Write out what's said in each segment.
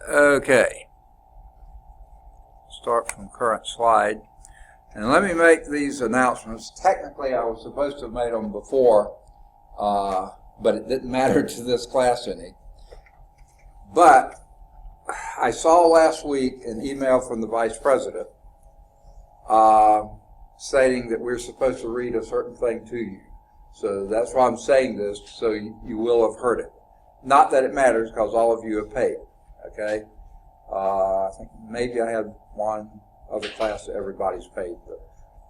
Okay. Start from current slide. And let me make these announcements. Technically, I was supposed to have made them before, but it didn't matter to this class any. But I saw last week an email from the Vice President stating that we're supposed to read a certain thing to you. So that's why I'm saying this, so you will have heard it. Not that it matters, because all of you have paid, okay? I think maybe I had one other class that everybody's paid, but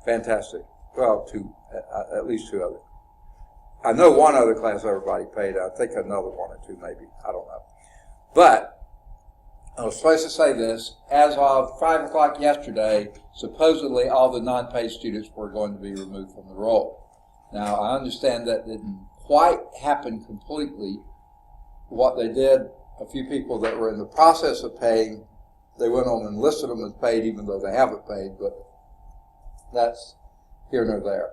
fantastic. Well, two, at least two others. I know one other class everybody paid. I think another one or two maybe. I don't know. But I was supposed to say this. As of 5 o'clock yesterday, supposedly all the non-paid students were going to be removed from the roll. Now, I understand that didn't quite happen completely. What they did, a few people that were in the process of paying, they went on and listed them as paid even though they haven't paid, but that's here nor there.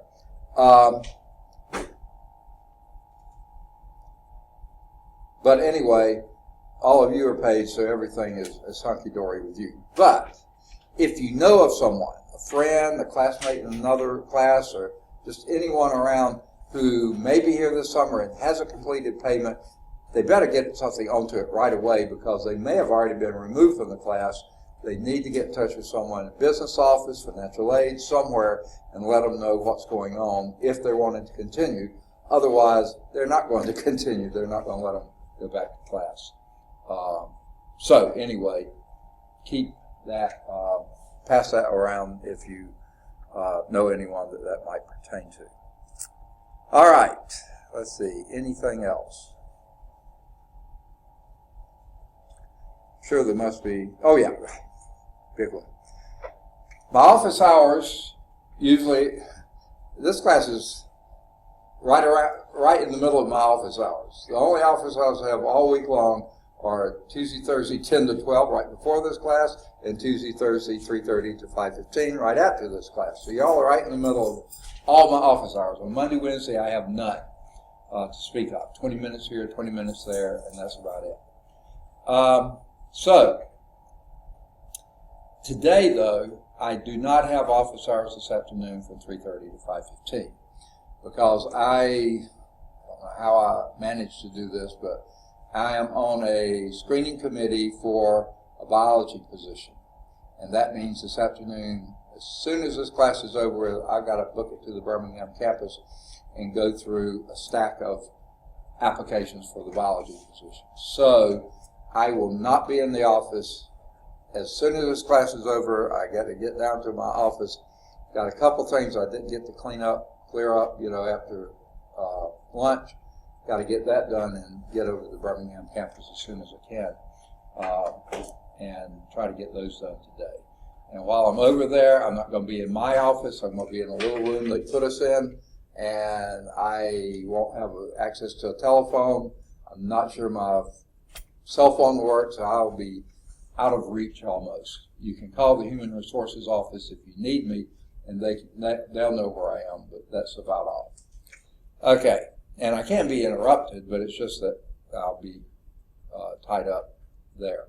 But anyway, all of you are paid, so everything is hunky-dory with you. But if you know of someone, a friend, a classmate in another class, or just anyone around who may be here this summer and hasn't completed payment, they better get something onto it right away, because they may have already been removed from the class. They need to get in touch with someone at business office, financial aid, somewhere, and let them know what's going on if they're wanting to continue. Otherwise, they're not going to continue. They're not going to let them go back to class. So anyway, keep that, pass that around if you know anyone that might pertain to. All right, let's see, anything else? Sure, there must be. Oh yeah, big one. My office hours, usually, this class is right in the middle of my office hours. The only office hours I have all week long are Tuesday, Thursday, 10 to 12, right before this class, and Tuesday, Thursday, 3:30 to 5:15, right after this class. So y'all are right in the middle of all my office hours. On Monday, Wednesday, I have none to speak of. 20 minutes here, 20 minutes there, and that's about it. So, today, though, I do not have office hours this afternoon from 3:30 to 5:15, because I don't know how I managed to do this, but I am on a screening committee for a biology position. And that means this afternoon, as soon as this class is over, I've got to book it to the Birmingham campus and go through a stack of applications for the biology position. So I will not be in the office. As soon as this class is over, I got to get down to my office. Got a couple things I didn't get to clear up, after lunch. Got to get that done and get over to the Birmingham campus as soon as I can, and try to get those done today. And while I'm over there, I'm not going to be in my office. I'm going to be in a little room they put us in, and I won't have access to a telephone. I'm not sure my cell phone works, so I'll be out of reach almost. You can call the Human Resources office if you need me, and they'll know where I am, but that's about all. Okay. And I can be interrupted, but it's just that I'll be tied up there.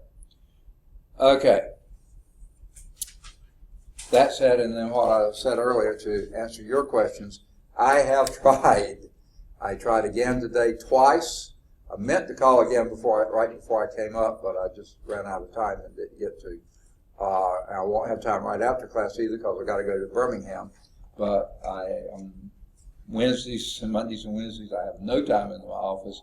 Okay. That said, and then what I said earlier to answer your questions, I have tried. I tried again today twice. I meant to call again right before I came up, but I just ran out of time and didn't get to. I won't have time right after class either, because I've got to go to Birmingham. But Wednesdays and Mondays and Wednesdays, I have no time in my office.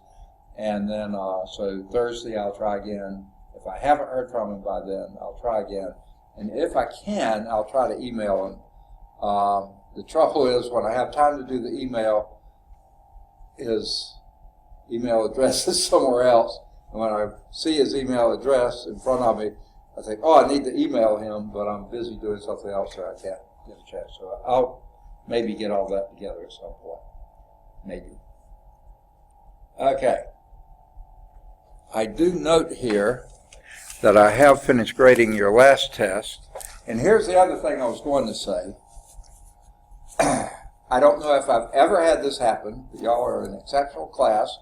And then, so Thursday I'll try again. If I haven't heard from him by then, I'll try again. And if I can, I'll try to email him. The trouble is, when I have time to do the email, his email address is somewhere else. And when I see his email address in front of me, I think, oh, I need to email him, but I'm busy doing something else, so I can't get a chance. So I'll maybe get all that together at some point. Maybe. Okay. I do note here that I have finished grading your last test. And here's the other thing I was going to say. I don't know if I've ever had this happen. Y'all are an exceptional class.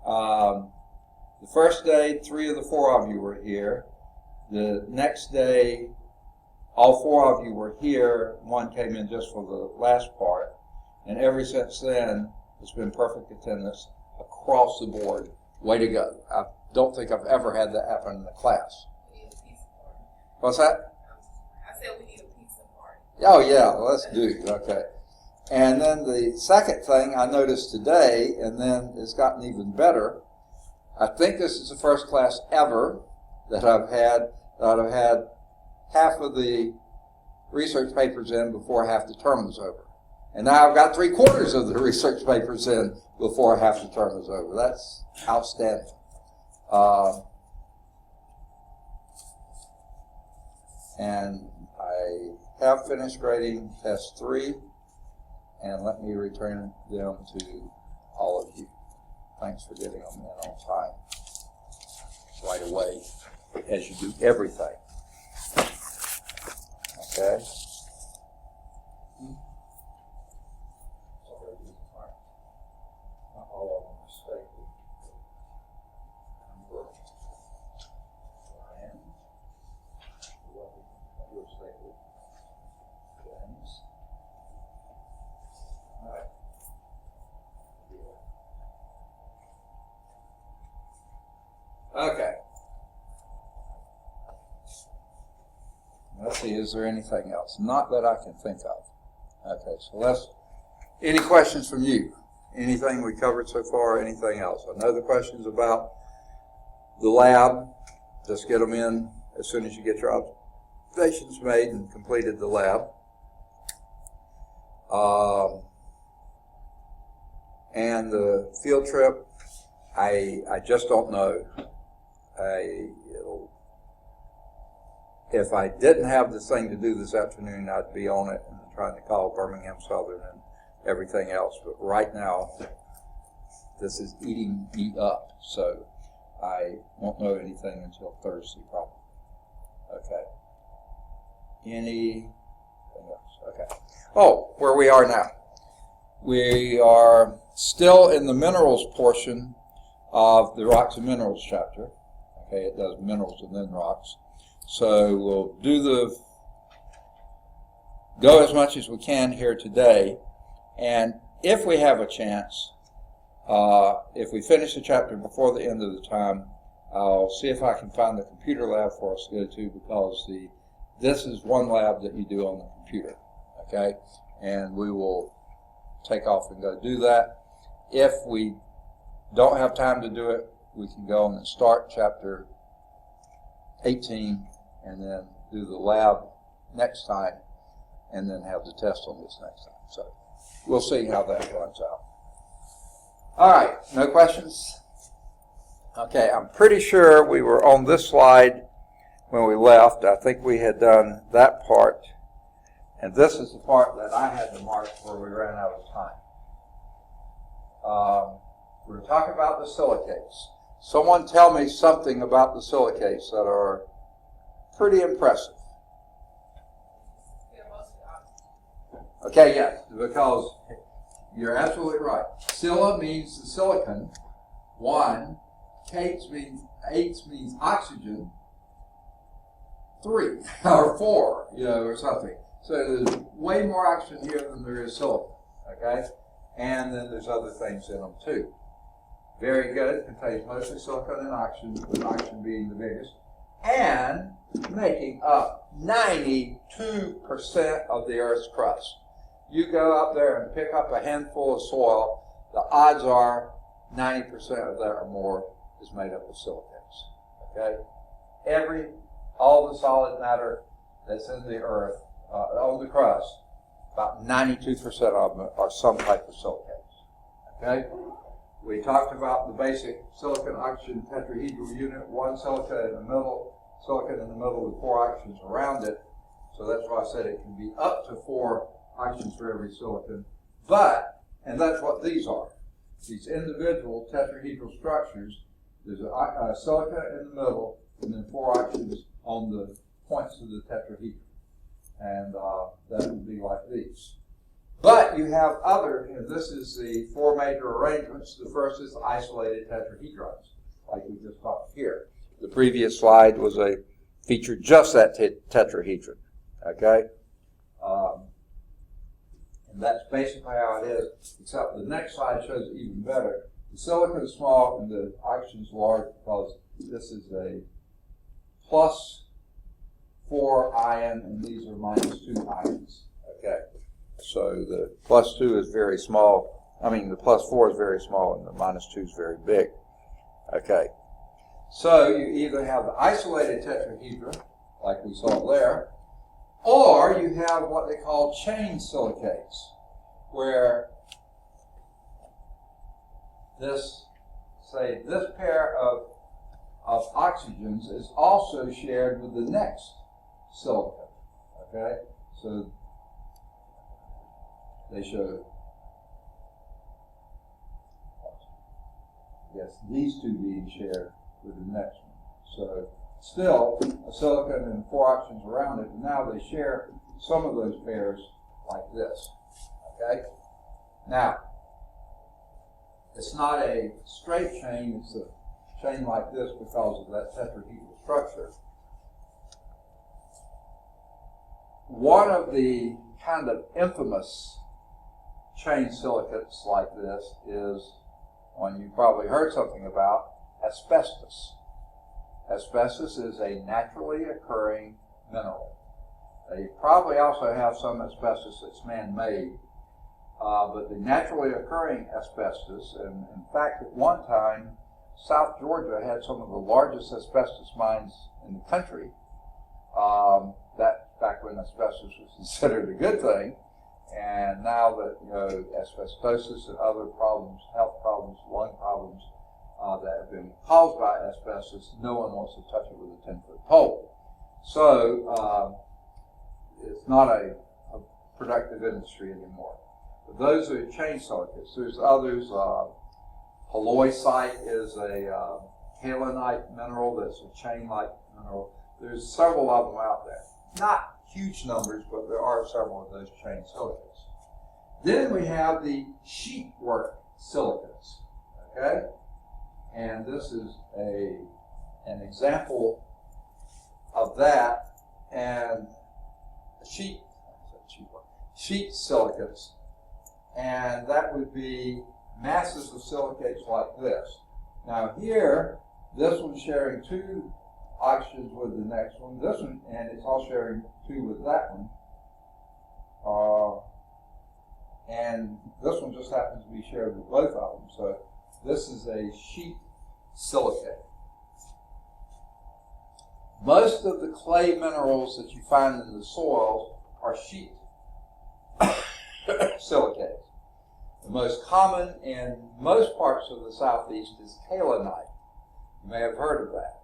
The The first day, 3 of the 4 of you were here. The next day, all 4 of you were here. 1 came in just for the last part. And ever since then, it's been perfect attendance across the board. Way to go. I don't think I've ever had that happen in the class. We need a pizza party. What's that? I said we need a pizza party. Oh, yeah, let's do it. Okay. And then the second thing I noticed today, and then it's gotten even better, I think this is the first class ever that I've had half of the research papers in before half the term was over. And now I've got 3/4 of the research papers in before half the term is over. That's outstanding. And I have finished grading test 3, and let me return them to all of you. Thanks for getting them in on time right away, as you do everything. Okay? Not all of them are stapled. Okay. Let's see, is there anything else? Not that I can think of. Okay, so any questions from you? Anything we covered so far, anything else? I know the questions about the lab, just get them in as soon as you get your observations made and completed the lab. And the field trip, I just don't know. If I didn't have this thing to do this afternoon, I'd be on it and trying to call Birmingham Southern and everything else. But right now, this is eating me up, so I won't know anything until Thursday, probably. Okay. Anything else? Okay. Oh, where we are now. We are still in the minerals portion of the Rocks and Minerals chapter. Okay, it does minerals and then rocks. So we'll go as much as we can here today. And if we have a chance, if we finish the chapter before the end of the time, I'll see if I can find the computer lab for us to go to, because this is one lab that you do on the computer. Okay, and we will take off and go do that. If we don't have time to do it, we can go and start chapter 18 and then do the lab next time and then have the test on this next time. So we'll see how that runs out. All right, no questions? Okay, I'm pretty sure we were on this slide when we left. I think we had done that part. And this is the part that I had to mark where we ran out of time. We were talking about the silicates. Someone tell me something about the silicates that are pretty impressive. Okay, yes, because you're absolutely right. Sila means the silicon, 1. H means oxygen, 3 or 4, or something. So there's way more oxygen here than there is silicon, okay? And then there's other things in them too. Very good. It contains mostly silicon and oxygen, with oxygen being the biggest, and making up 92% of the Earth's crust. You go up there and pick up a handful of soil, the odds are 90% of that or more is made up of silicates. Okay? All the solid matter that's in the Earth, on the crust, about 92% of them are some type of silicates. Okay? We talked about the basic silicon-oxygen tetrahedral unit, 1 silicon in the middle with 4 oxygens around it. So that's why I said it can be up to 4 oxygens for every silicon. And that's what these are. These individual tetrahedral structures, there's a silicon in the middle and then 4 oxygens on the points of the tetrahedron. And that would be like these. But you have and this is the 4 major arrangements. The first is isolated tetrahedrons. like we just talked here. The previous slide was featured just that tetrahedron, okay? And that's basically how it is, except the next slide shows it even better. The silicon is small and the oxygen is large because this is a +4 ion and these are -2 ions, okay? So the +2 is very small. I mean, the +4 is very small and the -2 is very big, okay? So you either have the isolated tetrahedron, like we saw there, or you have what they call chain silicates, where this pair of oxygens is also shared with the next silicate, okay? So they show, yes, these two being shared with the next one. So still a silicon and 4 oxygens around it, and now they share some of those pairs like this, okay? Now, it's not a straight chain, it's a chain like this because of that tetrahedral structure. One of the kind of infamous chain silicates like this is one you probably heard something about, asbestos. Asbestos is a naturally occurring mineral. They probably also have some asbestos that's man-made, but the naturally occurring asbestos, and in fact at one time South Georgia had some of the largest asbestos mines in the country, that back when asbestos was considered a good thing, and now that asbestosis and other problems, health problems, lung problems, that have been caused by asbestos, no one wants to touch it with a 10-foot pole. So it's not a productive industry anymore. But those are chain silicates. There's others. Halloysite is a kaolinite mineral that's a chain-like mineral. There's several of them out there. Not huge numbers, but there are several of those chain silicates. Then we have the sheet work silicates, okay? And this is an example of that, and sheet silicates, and that would be masses of silicates like this. Now here, this one's sharing 2 oxygens with the next one, this one, and it's all sharing 2 with that one. And this one just happens to be shared with both of them. So this is a sheet silicate. Most of the clay minerals that you find in the soil are sheet silicates. The most common in most parts of the southeast is kaolinite. You may have heard of that.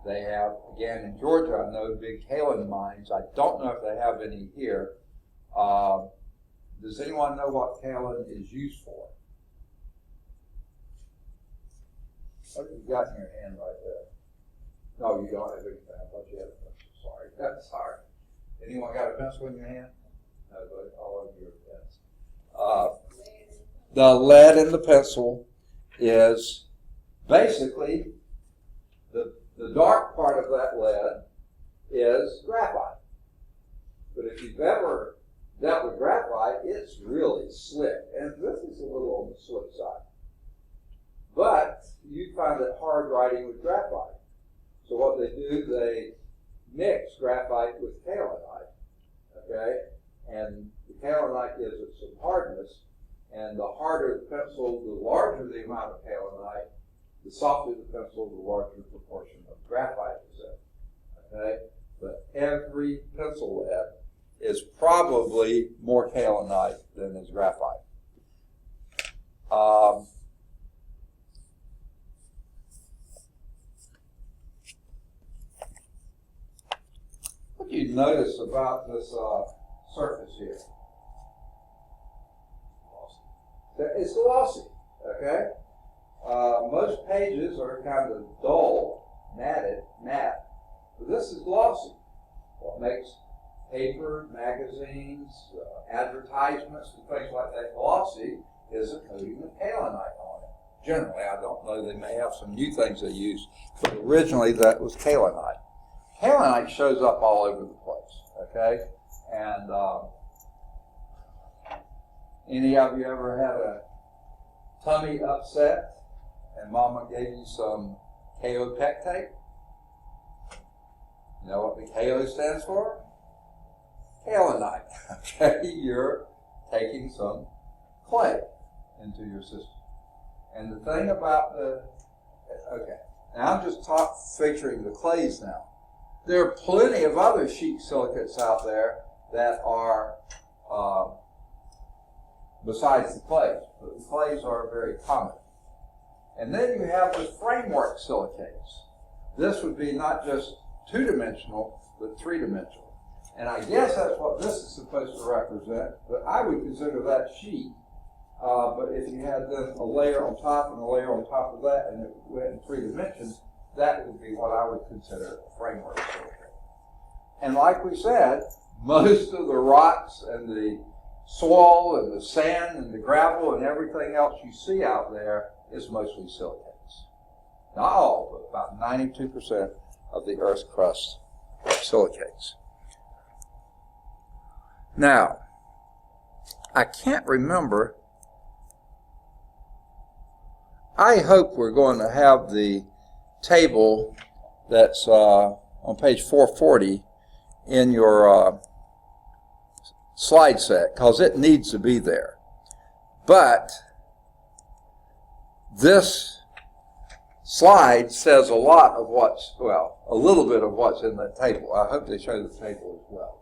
They have, again in Georgia, I know big kaolin mines. I don't know if they have any here. Does anyone know what kaolin is used for? What have you got in your hand right there? No, you don't have anything. I thought you had a pencil. Sorry. That's hard. Anyone got a pencil in your hand? No, but all of your pens. The lead in the pencil is basically the dark part of that lead is graphite. But if you've ever dealt with graphite, it's really slick. And this is a little on the slick side. But you find it hard writing with graphite. So what they do, they mix graphite with kaolinite, okay? And the kaolinite gives it some hardness, and the harder the pencil, the larger the amount of kaolinite, the softer the pencil, the larger proportion of graphite is in, okay? But every pencil lead is probably more kaolinite than is graphite. What do you notice about this surface here? It's glossy, okay? Most pages are kind of dull, matte, but this is glossy. What makes paper, magazines, advertisements, and things like that glossy is a coating of kaolinite on it. Generally, I don't know. They may have some new things they use, but originally that was kaolinite. Kaolinite shows up all over the place, okay? And any of you ever had a tummy upset and Mama gave you some kaopectate? You know what the KO stands for? Kaolinite. Okay, you're taking some clay into your system. And the thing about okay, now I'm just featuring the clays now. There are plenty of other sheet silicates out there that are besides the clays, but the clays are very common. And then you have the framework silicates. This would be not just two-dimensional, but three-dimensional. And I guess that's what this is supposed to represent, but I would consider that sheet. But if you had then a layer on top and a layer on top of that, and it went in 3 dimensions, that would be what I would consider a framework silicate. And like we said, most of the rocks and the soil and the sand and the gravel and everything else you see out there is mostly silicates. Not all, but about 92% of the Earth's crust are silicates. Now, I can't remember. I hope we're going to have the table that's on page 440 in your slide set, because it needs to be there. But this slide says a lot of a little bit of what's in the table. I hope they show the table as well.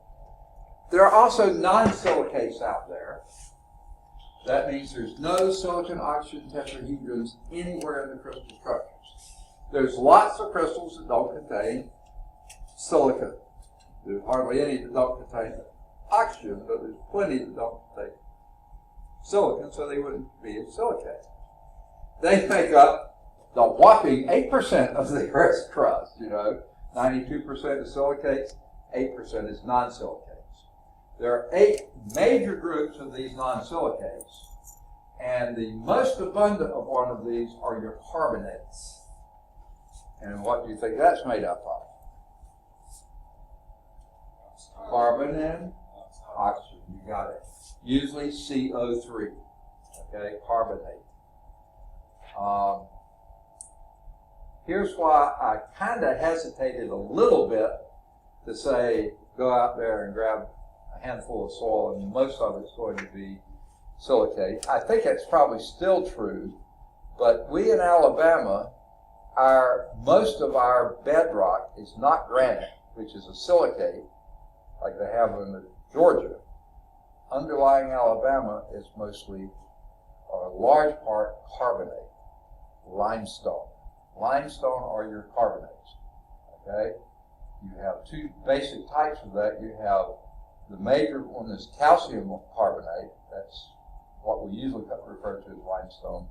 There are also non-silicates out there. That means there's no silicon-oxygen tetrahedrons anywhere in the crystal structures. There's lots of crystals that don't contain silicon. There's hardly any that don't contain oxygen, but there's plenty that don't contain silicon, so they wouldn't be a silicate. They make up the whopping 8% of the Earth's crust, 92% is silicates, 8% is non-silicates. There are 8 major groups of these non-silicates, and the most abundant of one of these are your carbonates. And what do you think that's made up of? Carbon and oxygen, you got it. Usually CO3, okay, carbonate. Here's why I kind of hesitated a little bit to say, go out there and grab a handful of soil and most of it's going to be silicate. I think it's probably still true, but we in Alabama, most of our bedrock is not granite, which is a silicate, like they have in Georgia. Underlying Alabama is mostly, or a large part, carbonate, limestone. Limestone are your carbonates, okay? You have 2 basic types of that. You have the major one is calcium carbonate. That's what we usually refer to as limestone.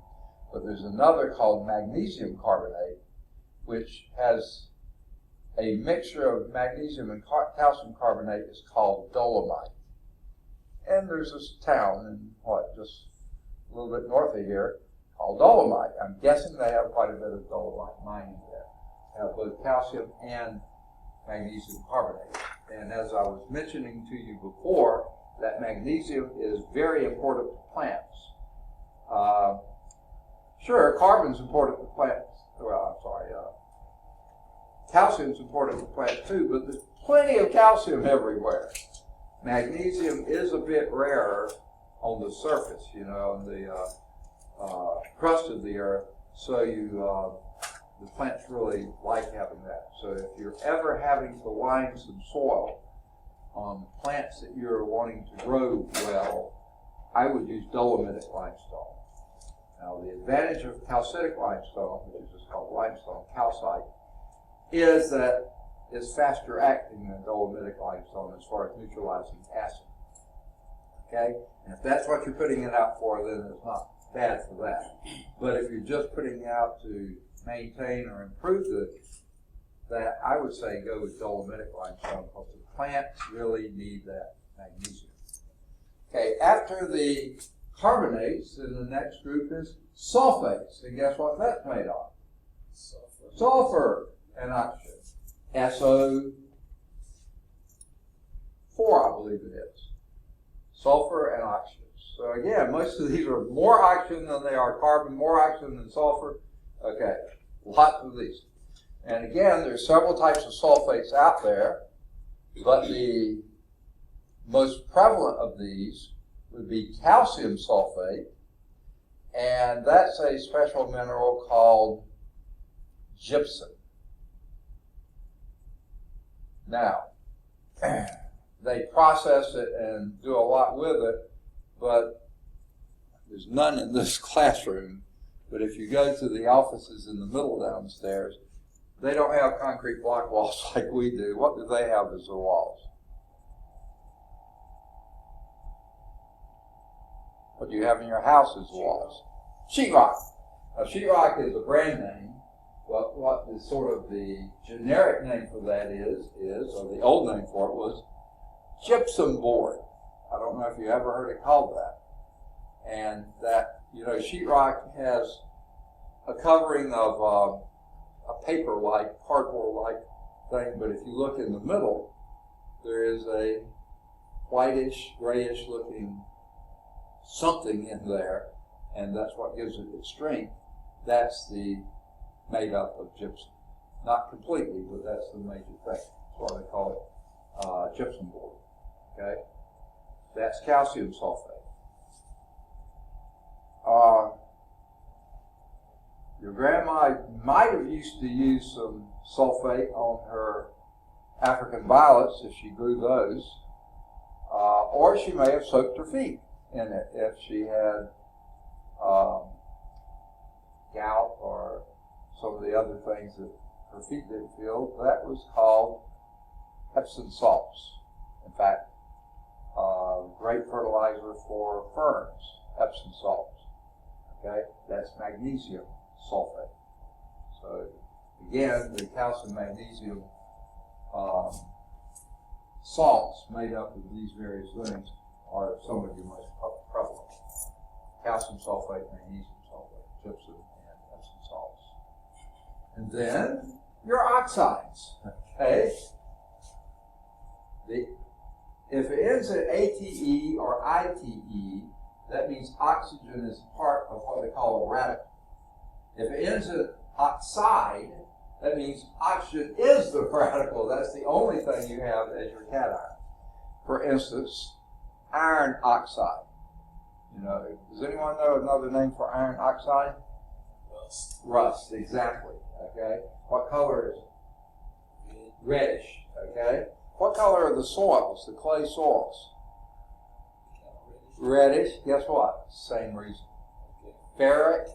But there's another called magnesium carbonate, which has a mixture of magnesium and calcium carbonate is called dolomite. And there's this town in just a little bit north of here called Dolomite. I'm guessing they have quite a bit of dolomite mining there. They have both calcium and magnesium carbonate. And as I was mentioning to you before, that magnesium is very important to plants. Sure, carbon's important to plants. Calcium's important to plants too, but there's plenty of calcium everywhere. Magnesium is a bit rarer on the surface, on the crust of the earth, so the plants really like having that. So if you're ever having to line some soil on plants that you're wanting to grow well, I would use dolomitic limestone. Now the advantage of calcitic limestone, which is just called limestone, calcite, is that it's faster acting than dolomitic limestone as far as neutralizing acid. Okay? And if that's what you're putting it out for, then it's not bad for that. But if you're just putting it out to maintain or improve that, I would say go with dolomitic limestone because the plants really need that magnesium. Okay, after the carbonates, and the next group is sulfates. And guess what that's made of? Sulfur. Sulfur and oxygen. SO4, I believe it is. Sulfur and oxygen. So again, most of these are more oxygen than they are carbon, more oxygen than sulfur. Okay, lots of these. And again, there's several types of sulfates out there, but the most prevalent of these would be calcium sulfate, and that's a special mineral called gypsum. Now, they process it and do a lot with it, but there's none in this classroom. But if you go to the offices in the middle downstairs, they don't have concrete block walls like we do. What do they have as their walls? What do you have in your house as walls? Sheetrock. Now, sheetrock is a brand name. What is sort of the generic name for that is, or the old name for it was gypsum board. I don't know if you ever heard it called that. And that, sheetrock has a covering of a paper-like, cardboard-like thing, but if you look in the middle, there is a whitish, grayish-looking something in there, and that's what gives it its strength. That's made up of gypsum. Not completely, but that's the major thing. That's why they call it gypsum board. Okay? That's calcium sulfate. Your grandma might have used to use some sulfate on her African violets if she grew those, or she may have soaked her feet in it if she had gout or some of the other things that her feet didn't feel. That was called Epsom salts. In fact, great fertilizer for ferns, Epsom salts. Okay, that's magnesium sulfate. So again, the calcium magnesium salts made up of these various things are some of your most prevalent. Calcium sulfate, magnesium sulfate, gypsum, and Epsom salts. And then your oxides. Okay. If it ends at ATE or ITE, that means oxygen is part of what they call a radical. If it ends at oxide, that means oxygen is the radical. That's the only thing you have as your cation. For instance, iron oxide. Does anyone know another name for iron oxide? Rust. Rust, exactly. Okay. What color is it? Reddish. Okay. What color are the soils, the clay soils? Reddish. Guess what? Same reason. Ferric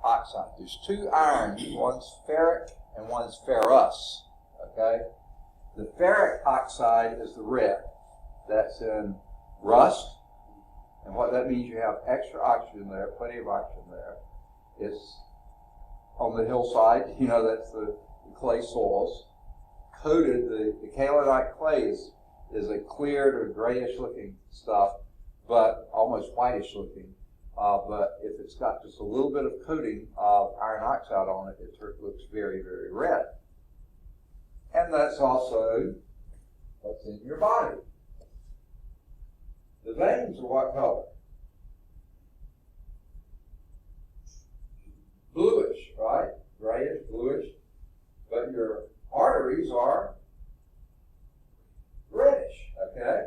oxide. There's two irons. One's ferric and one's ferrous. Okay. The ferric oxide is the red. That's in rust. And what that means, you have extra oxygen there, plenty of oxygen there. It's on the hillside. That's the clay soils. Coated, the kaolinite clay is a cleared or grayish looking stuff, but almost whitish looking. But if it's got just a little bit of coating of iron oxide on it, it looks very, very red. And that's also what's in your body. The veins are what color? Bluish, right? Grayish, bluish. But your arteries are reddish, okay?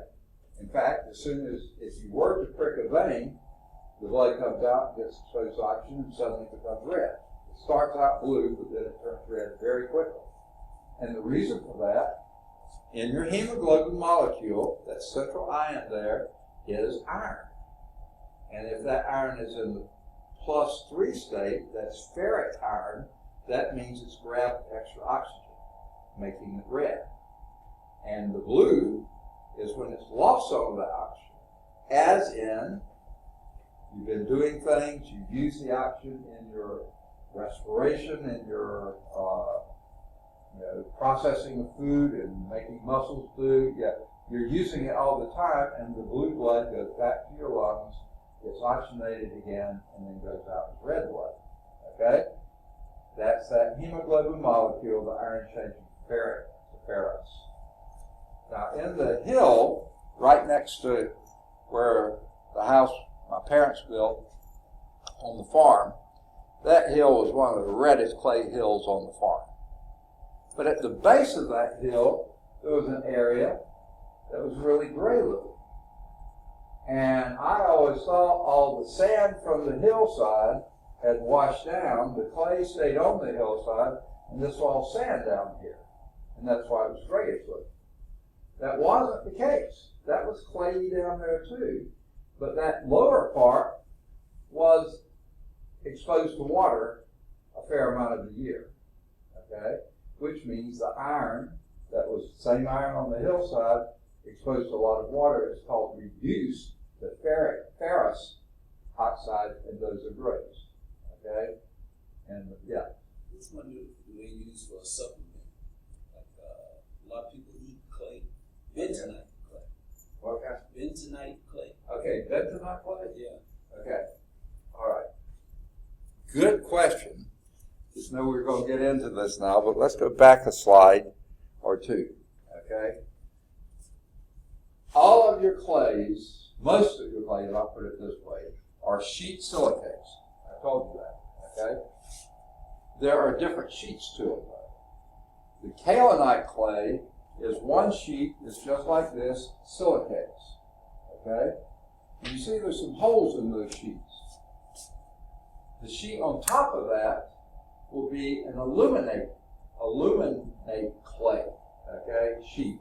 In fact, as soon as if you were to prick a vein, the blood comes out, gets exposed to oxygen, and suddenly becomes red. It starts out blue, but then it turns red very quickly. And the reason for that, in your hemoglobin molecule, that central ion there, is iron. And if that iron is in the +3 state, that's ferric iron, that means it's grabbed extra oxygen, making it red. And the blue is when it's lost some of that oxygen. As in, you've been doing things, you've used the oxygen in your respiration, in your processing of food and making muscles do. You're using it all the time, and the blue blood goes back to your lungs, gets oxygenated again, and then goes out as red blood. Okay? That's that hemoglobin molecule, the iron changing ferric to ferrous. Now, in the hill, right next to where the house my parents built on the farm, that hill was one of the reddest clay hills on the farm. But at the base of that hill, there was an area that was really gray looking. And I always thought all the sand from the hillside had washed down, the clay stayed on the hillside, and this was all sand down here. And that's why it was grayish looking. That wasn't the case. That was clayey down there too. But that lower part was exposed to water a fair amount of the year. Okay? Which means the iron, that was the same iron on the hillside, exposed to a lot of water, is called reduced to ferrous oxide, and those are grays. Okay? And yeah. Which one do they use for a supplement? Like a lot of people eat clay. Bentonite clay. What kind? Bentonite clay. Okay, bentonite clay? Yeah. Okay. All right. Good question. Just know we're going to get into this now, but let's go back a slide or two. Okay? All of your clays, most of your clays, I'll put it this way, are sheet silicates. I told you that. Okay? There are different sheets to them. The kaolinite clay is one sheet that's just like this, silicates. Okay? And you see there's some holes in those sheets. The sheet on top of that will be an aluminate clay, okay, sheet.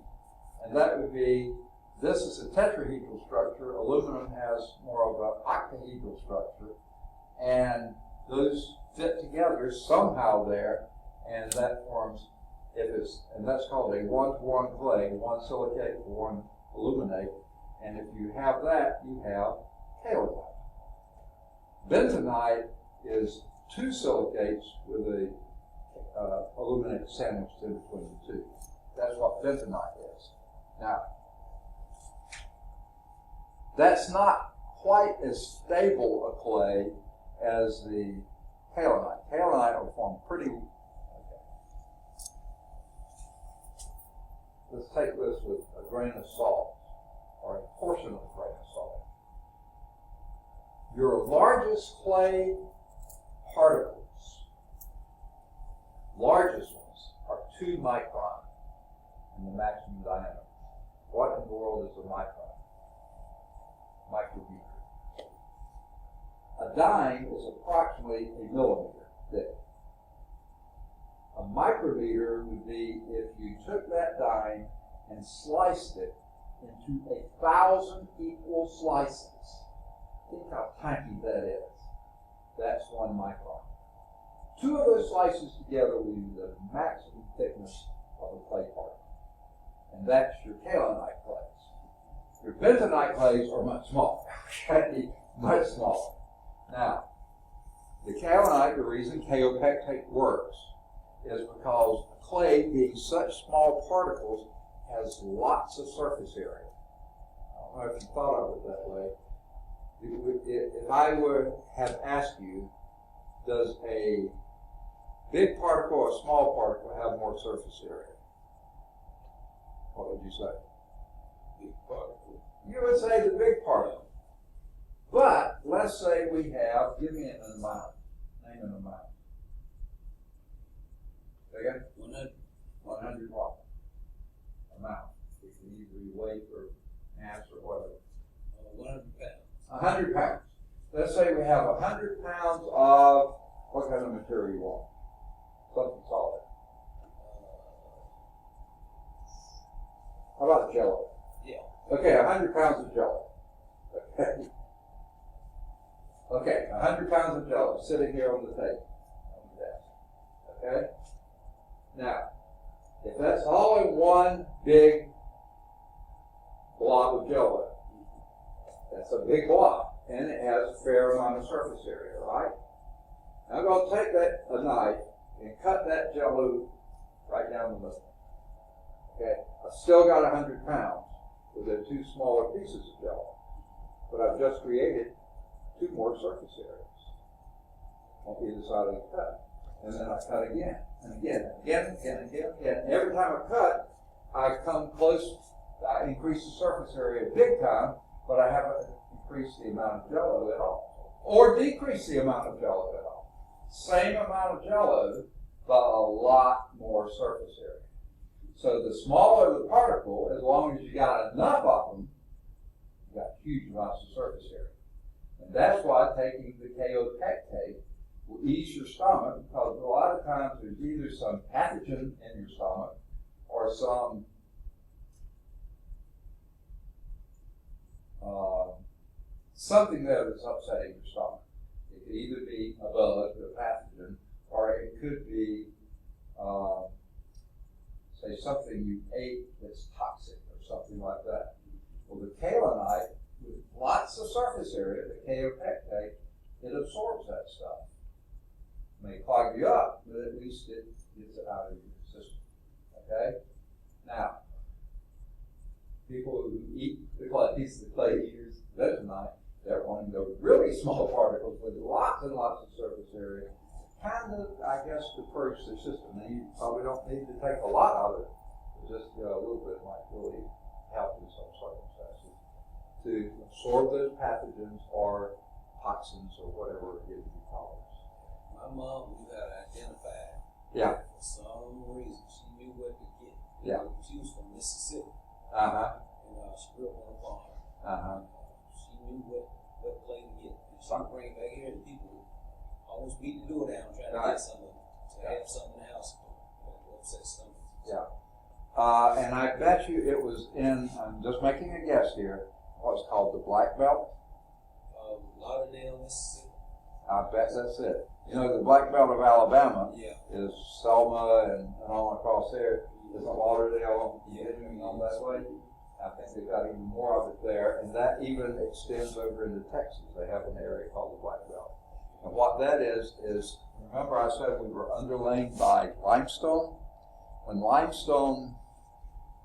And that would be, this is a tetrahedral structure. Aluminum has more of an octahedral structure. And those fit together somehow there, and that forms, and that's called a 1-to-1 clay, one silicate for one aluminate. And if you have that, you have kaolite. Bentonite is two silicates with a aluminate sandwiched in between the two. That's what bentonite is. Now, that's not quite as stable a clay as the kaolinite. Kaolinite will form pretty. Okay. Let's take this with a grain of salt, or a portion of a grain of salt. Your largest clay particles, largest ones, are 2 micron in the maximum diameter. What in the world is a micron? Micrometer. A dime is approximately a millimeter thick. A micrometer would be if you took that dime and sliced it into 1,000 equal slices. Think how tiny that is. That's 1 micron. 2 of those slices together will be the maximum thickness of a clay particle. And that's your kaolinite clays. Your bentonite clays are much smaller. Okay? Much smaller. Now, the kaolinite, the reason kaopectate works is because clay, being such small particles, has lots of surface area. I don't know if you thought of it that way. If I would have asked you, does a big particle or a small particle have more surface area? What would you say? Big particle. You would say the big particle. But let's say we have, give me an amount. Name an amount. Say again? 100. 100 what? Amount. It can either be weight or mass or whatever. 100 pounds. 100 pounds. Let's say we have 100 pounds of, what kind of material you want? Something solid. How about jello? Yeah. Okay, 100 pounds of jello. Okay. Okay, 100 pounds of jello sitting here on the table, on the desk. Okay? Now, if that's all in one big blob of jello, that's a big blob, and it has a fair amount of surface area, right? Now I'm going to take a knife and cut that jello right down the middle. Okay, I've still got 100 pounds with the 2 smaller pieces of jello, but I've just created 2 more surface areas on either side of the cut. And then I cut again, and again, and again, and again, and again, and again. And every time I cut, I come close, I increase the surface area big time, but I haven't increased the amount of Jello at all. Or decrease the amount of Jello at all. Same amount of Jello, but a lot more surface area. So the smaller the particle, as long as you got enough of them, you got huge amounts of surface area. And that's why taking the kaopectate will ease your stomach, because a lot of times there's either some pathogen in your stomach or some something that is upsetting your stomach. It could either be a bug, a pathogen, or it could be, say, something you ate that's toxic or something like that. Well, the kaolinite, with lots of surface area, the kaopectate, it absorbs that stuff. It may clog you up, but at least it gets it out of your system. Okay? Now, people who eat the clay eaters, vegemite, they're wanting those really small particles with lots and lots of surface area, kind of, I guess, to purge their system. And you probably don't need to take a lot of it, but just a little bit might really help in some circumstances to absorb those pathogens or toxins or whatever it is you call it. My mom knew how to identify. Yeah. For some reason, she knew what to get. Yeah. She was from Mississippi. Uh-huh. And she grew up on a farm. Uh-huh. She knew what clay to get. And she would bring it back here, and people always beat the door down trying to get some of it. To have something in the house to upset stomach. Yeah. And I bet you it was in, I'm just making a guess here, what's called the Black Belt. Lauderdale, Mississippi. I bet that's it. You know, the Black Belt of Alabama is Selma and on across there. There's a Lauderdale getting on that way. I think they've got even more of it there, and that even extends over into Texas. They have an area called the Black Belt. And what that is remember I said we were underlain by limestone? When limestone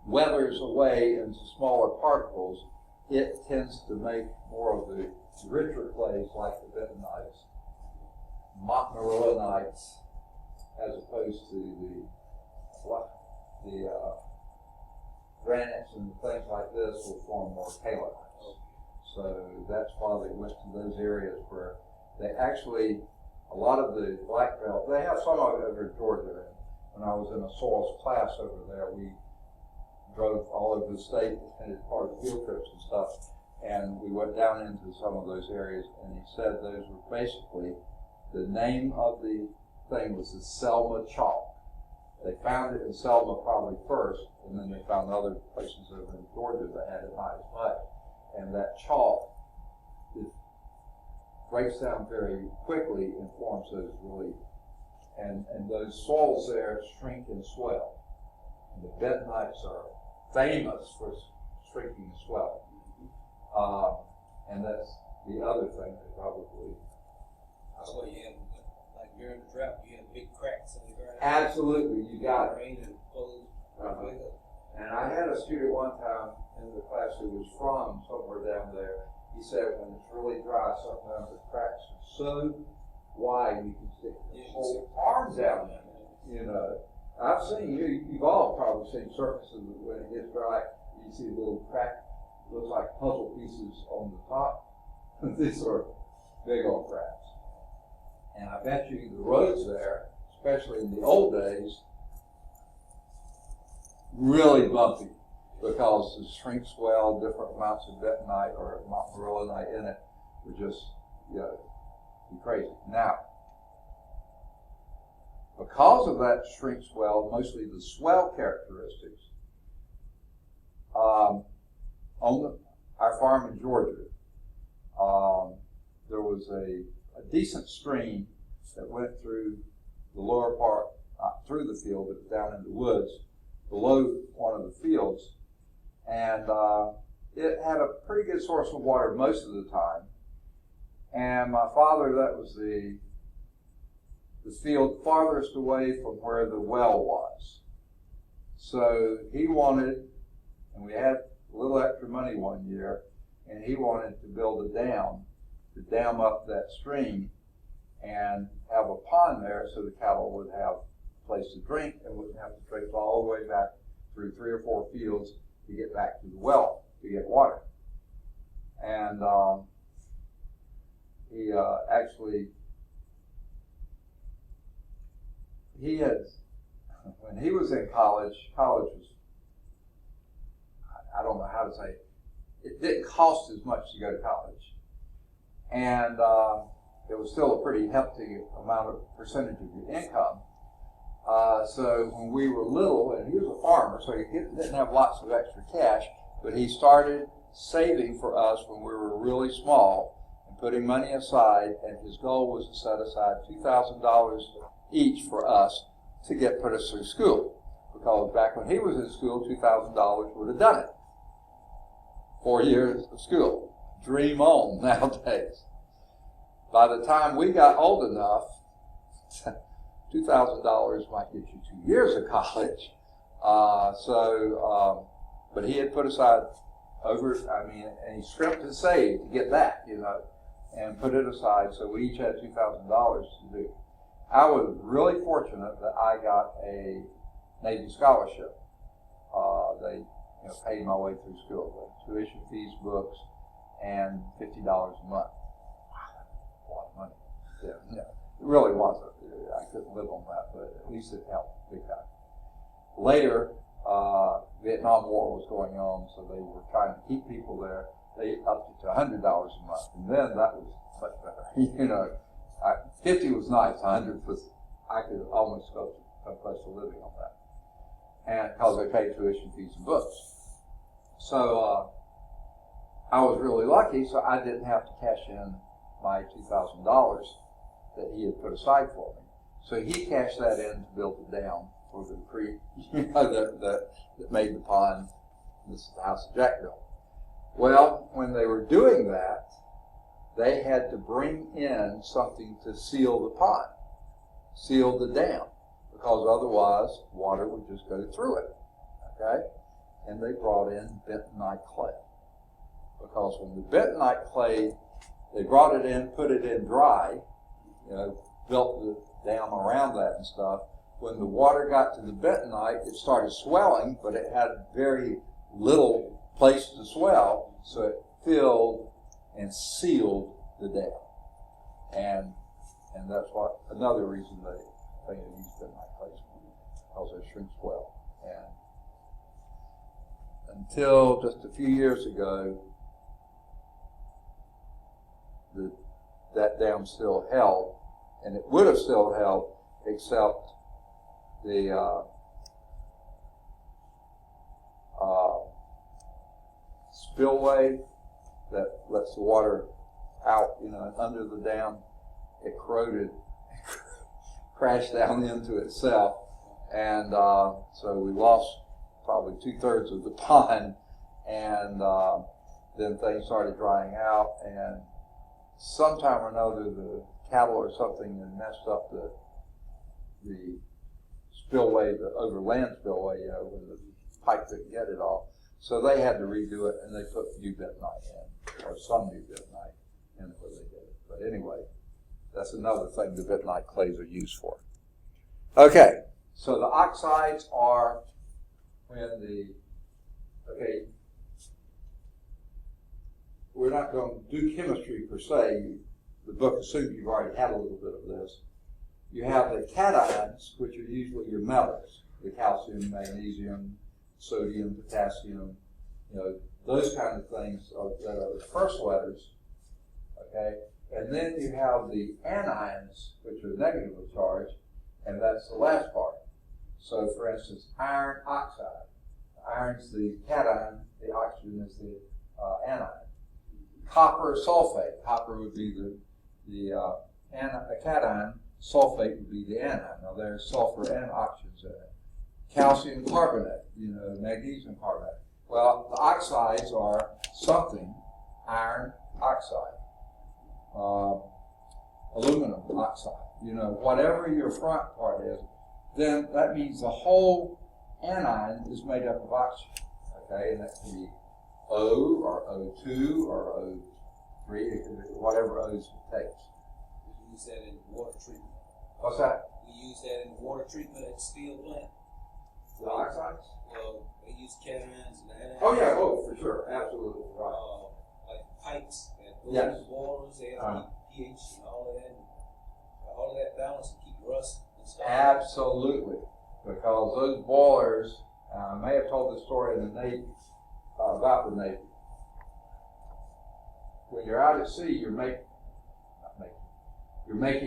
weathers away into smaller particles, it tends to make more of the richer clays like the bentonites, montmorillonites, as opposed to the granites and things like this will form more kaolinites. So that's why they went to those areas where they actually, a lot of the Black Belt, they have some of it over in Georgia. When I was in a soils class over there, we drove all over the state and as part of field trips and stuff, and we went down into some of those areas, and he said those were basically, the name of the thing was the Selma chalk. They found it in Selma probably first, and then they found other places over in Georgia that had it high as much. And that chalk, it breaks down very quickly and forms those really, and those soils there shrink and swell. And the bentonites are famous for shrinking and swelling. And that's the other thing that probably. That's why you have, like during the drought, you have big cracks in the ground. Absolutely, you got it. Rain and clothes. And I had a student one time in the class who was from somewhere down there. He said when it's really dry, sometimes the cracks are so wide you can stick your whole arm down in it. You know, I've seen you've all probably seen surfaces when it gets dry. You see a little crack, looks like puzzle pieces on the top. These are big old cracks. And I bet you the roads there, especially in the old days, really bumpy because the shrink swell, different amounts of bentonite or montmorillonite in it would just, be crazy. Now, because of that shrink swell, mostly the swell characteristics, on our farm in Georgia, there was a decent stream that went through the lower part, not through the field, but down in the woods, below one of the fields. And it had a pretty good source of water most of the time. And my father, that was the field farthest away from where the well was. So he wanted, and we had a little extra money one year, and he wanted to build a dam to dam up that stream and have a pond there so the cattle would have a place to drink and wouldn't have to traipse all the way back through 3 or 4 fields to get back to the well to get water. And he actually, when he was in college was, I don't know how to say it didn't cost as much to go to college. And it was still a pretty hefty amount of percentage of your income. So when we were little, and he was a farmer, so he didn't have lots of extra cash, but he started saving for us when we were really small and putting money aside, and his goal was to set aside $2,000 each for us to put us through school. Because back when he was in school, $2,000 would have done it. 4 years of school. Dream on nowadays. By the time we got old enough, $2,000 might get you 2 years of college. But he had put aside and he scrimped and saved to get that, and put it aside. So we each had $2,000 to do. I was really fortunate that I got a Navy scholarship. They paid my way through school. Tuition fees, books, and $50 a month. Wow, a lot of money. Yeah, it really wasn't. I couldn't live on that, but at least it helped big time. Later, Vietnam War was going on, so they were trying to keep people there. They upped it to $100 a month, and then that was much better. 50 was nice. 100 was, I could almost go to some place of living on that, and because they paid tuition fees and books. So I was really lucky, so I didn't have to cash in my $2,000 that he had put aside for me. So he cashed that in to build the dam for the creek, that made the pond. This is the house that Jack built. Well, when they were doing that, they had to bring in something to seal the pond, seal the dam, because otherwise water would just go through it. Okay? And they brought in bentonite clay. Because when the bentonite clay, they brought it in, put it in dry, built the dam around that and stuff. When the water got to the bentonite, it started swelling, but it had very little place to swell, so it filled and sealed the dam. And that's another reason they use bentonite clay, because it shrinks well. And until just a few years ago, that dam still held, and it would have still held, except the spillway that lets the water out, and under the dam, it corroded, crashed down into itself, and so we lost probably 2/3 of the pond, and then things started drying out, and sometime or another the cattle or something had messed up the spillway, the overland spillway, when the pipe couldn't get it all. So they had to redo it, and they put new bentonite in, or some new bentonite in where they did it. But anyway, that's another thing the bentonite clays are used for. Okay, so the oxides are we're not going to do chemistry per se. The book assumes you've already had a little bit of this. You have the cations, which are usually your metals, the calcium, magnesium, sodium, potassium, those kind of things that are the first letters, okay? And then you have the anions, which are negatively charged, and that's the last part. So, for instance, iron oxide. Iron's the cation, the oxygen is the anion. Copper sulfate. Copper would be the cation. Sulfate would be the anion. Now there's sulfur and oxygens in it. Calcium carbonate, magnesium carbonate. Well, the oxides are something, iron oxide, aluminum oxide, whatever your front part is, then that means the whole anion is made up of oxygen, okay? And that can be O or O2 or 3, it could be whatever oaths it takes. We use that in water treatment. What's that? We use that in water treatment at the steel plant. The oxides? Well, they use cations and anions. Oh yeah, oh for sure, absolutely, right. Like pipes that go Yes. in the boilers, they have to keep pH and all of that balance and keep rust and stuff. Absolutely, because those boilers, I may have told this story in the Navy, about the Navy. When you're out at sea, you're making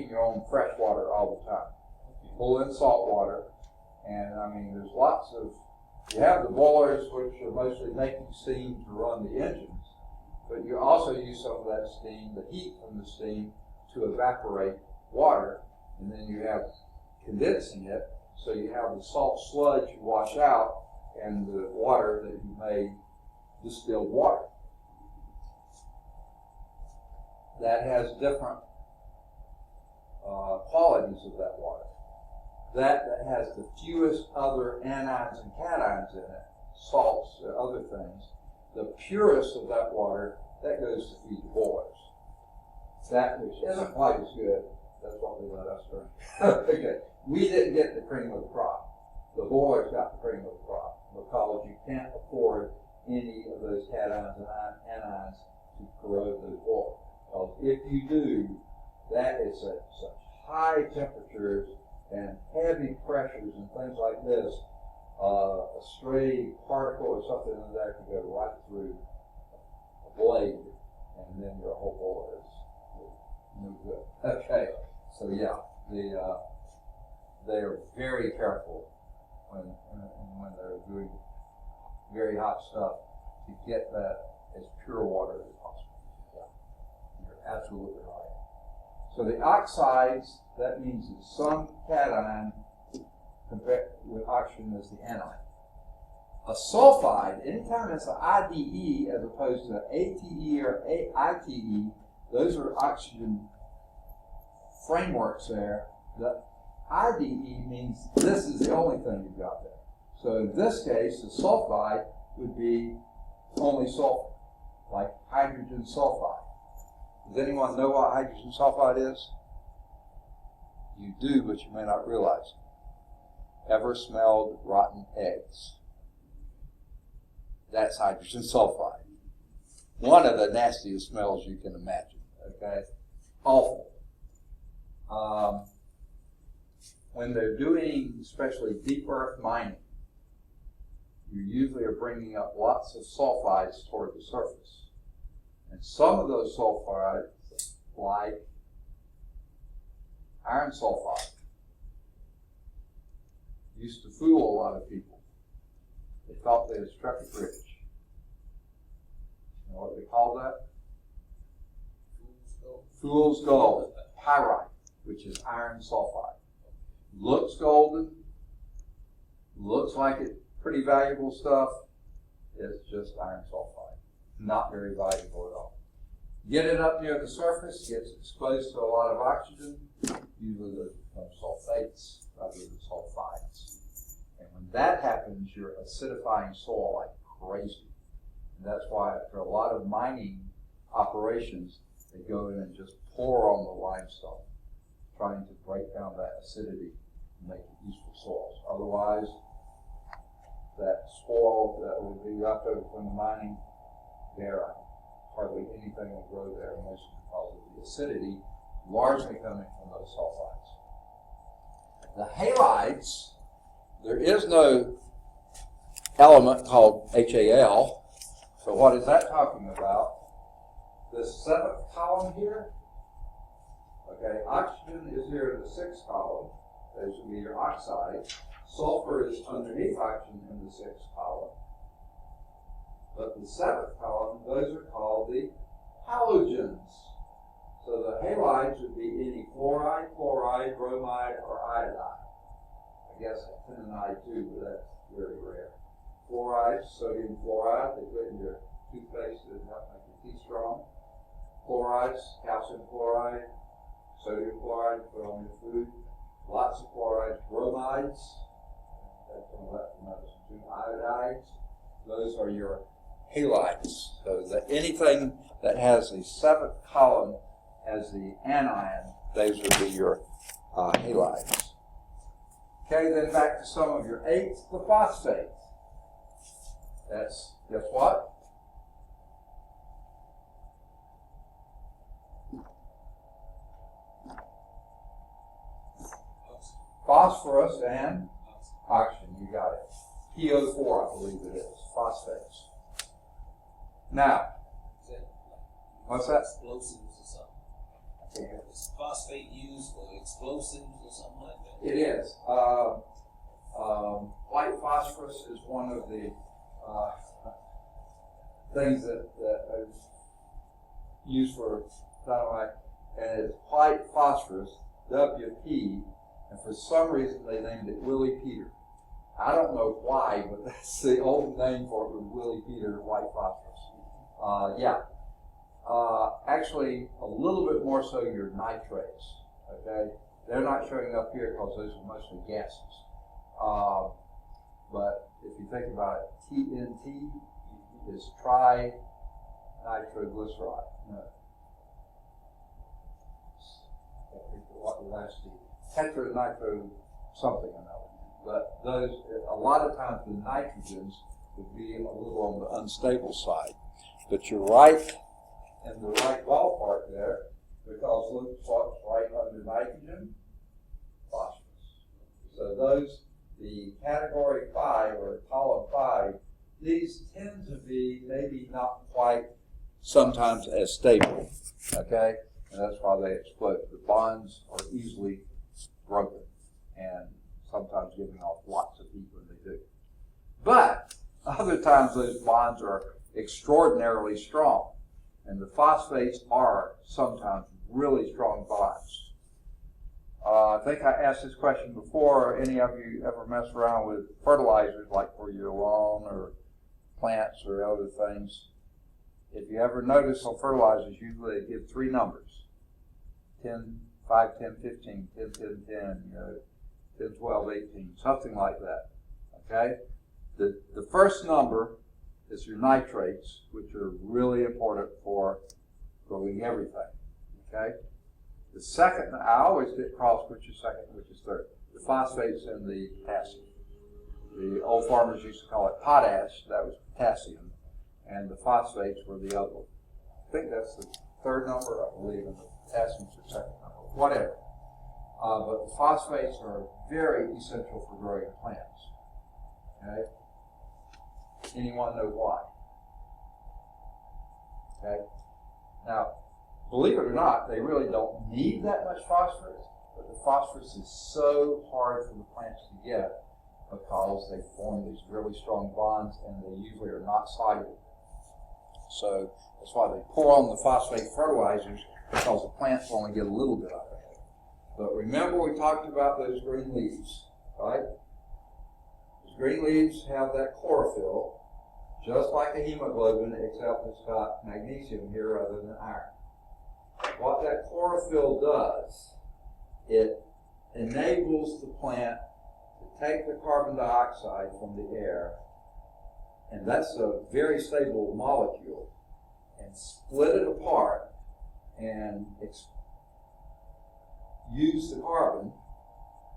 your own fresh water all the time. You pull in salt water, and I mean, there's lots of, you have the boilers which are mostly making steam to run the engines, but you also use some of that steam, the heat from the steam, to evaporate water, and then you have condensing it, so you have the salt sludge you wash out and the water that you made distilled water. That has different qualities of that water. That has the fewest other anions and cations in it, salts, other things. The purest of that water, that goes to feed the boilers. That which isn't quite as good, that's what we let us drink. Okay, we didn't get the cream of the crop. The boilers got the cream of the crop because you can't afford any of those cations and anions to corrode those boilers. Because if you do, that is at such high temperatures and heavy pressures and things like this, a stray particle or something in there can go right through a blade, and then your whole boiler is no good. Okay, so yeah, they are very careful when they're doing very hot stuff to get that as pure water as possible. Yeah, you're absolutely right. So the oxides, that means that some cation compared with oxygen is the anion. A sulfide, anytime it's an IDE as opposed to ATE or ITE, those are oxygen frameworks there. The IDE means this is the only thing you've got there. So in this case, the sulfide would be only sulfur, like hydrogen sulfide. Does anyone know what hydrogen sulfide is? You do, but you may not realize it. Ever smelled rotten eggs? That's hydrogen sulfide. One of the nastiest smells you can imagine, okay? Awful. When they're doing especially deep earth mining, you usually are bringing up lots of sulfides toward the surface. And some of those sulfides, like iron sulfide, used to fool a lot of people. They thought they had struck it rich. You know what they call that? Fool's gold. Pyrite, which is iron sulfide. Looks golden, looks like it's pretty valuable stuff. It's just iron sulfide. Not very valuable at all. Get it up near the surface, gets exposed to a lot of oxygen. Usually those become sulfates rather than sulfides. And when that happens, you're acidifying soil like crazy. And that's why after a lot of mining operations, they go in and just pour on the limestone, trying to break down that acidity and make it useful soils. Otherwise, that spoil that will be left over from the mining, there hardly anything will grow there, mostly because of the acidity, largely coming from those sulfides. The halides, there is no element called HAl, so what is that talking about? This seventh column here, okay, oxygen is here in the sixth column. Those would be your oxides. Sulfur is underneath oxygen in the sixth column. But the seventh column, those are called the halogens. So the halides would be any fluoride, chloride, bromide, or iodide. I guess actinide too, but that's very rare. Fluoride, sodium fluoride, they put in your toothpaste to help make your teeth strong. Chlorides, calcium chloride, sodium chloride, put on your food. Lots of chlorides, bromides, that's some of that from medicine too. Iodides, those are your halides. So that anything that has the seventh column as the anion, those would be your halides. Okay, then back to some of your eights, the phosphates. That's, guess what? Phosphorus and oxygen, you got it. PO4, I believe it is, phosphates. Now, what's that? Explosives or something. Is phosphate used for explosives or something like that? It is. White phosphorus is one of the things that is used for dynamite, and it's white phosphorus, WP, and for some reason they named it Willie Peter. I don't know why, but that's the old name for it, was Willie Peter, white phosphorus. Actually, a little bit more so your nitrates, okay? They're not showing up here because those are mostly gases. But if you think about it, TNT is trinitroglyceride. No. What the last D? Tetranitro something or another. But those, a lot of times the nitrogens would be a little on the unstable side. But you're right in the right ballpark there, because look what's right under nitrogen, phosphorus. So those, the category 5 or column 5, these tend to be maybe not quite sometimes as stable, okay? And that's why they explode. The bonds are easily broken and sometimes giving off lots of heat when they do. But other times those bonds are extraordinarily strong. And the phosphates are sometimes really strong bonds. I think I asked this question before. Any of you ever mess around with fertilizers like for your lawn or plants or other things? If you ever notice on fertilizers, usually they give 3 numbers. 10, 5, 10, 15, 10, 10, 10, 10, 12, 18, something like that. Okay? The first number is your nitrates, which are really important for growing everything. Okay? The second, I always get crossed which is second, which is third. The phosphates and the potassium. The old farmers used to call it potash, that was potassium, and the phosphates were the other one. I think that's the third number, I believe, and the potassium's the second number, whatever. But the phosphates are very essential for growing plants. Okay? Anyone know why? Okay? Now, believe it or not, they really don't need that much phosphorus, but the phosphorus is so hard for the plants to get because they form these really strong bonds and they usually are not soluble. So that's why they pour on the phosphate fertilizers, because the plants only get a little bit of it. But remember we talked about those green leaves, right? Those green leaves have that chlorophyll, just like a hemoglobin, except it's got magnesium here rather than iron. What that chlorophyll does, it enables the plant to take the carbon dioxide from the air, and that's a very stable molecule, and split it apart and use the carbon,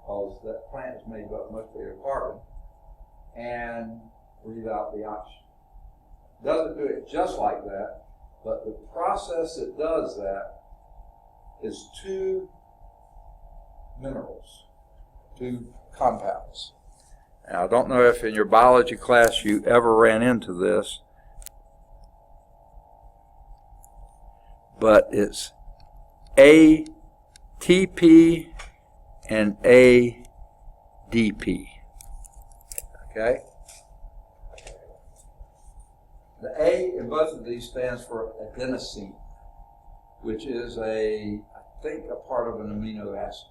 because that plant is made up mostly of carbon, and breathe out the oxygen. Doesn't do it just like that, but the process that does that is 2 minerals, 2 compounds. Now, I don't know if in your biology class you ever ran into this, but it's ATP and ADP. Okay? The A in both of these stands for adenosine, which is I think a part of an amino acid.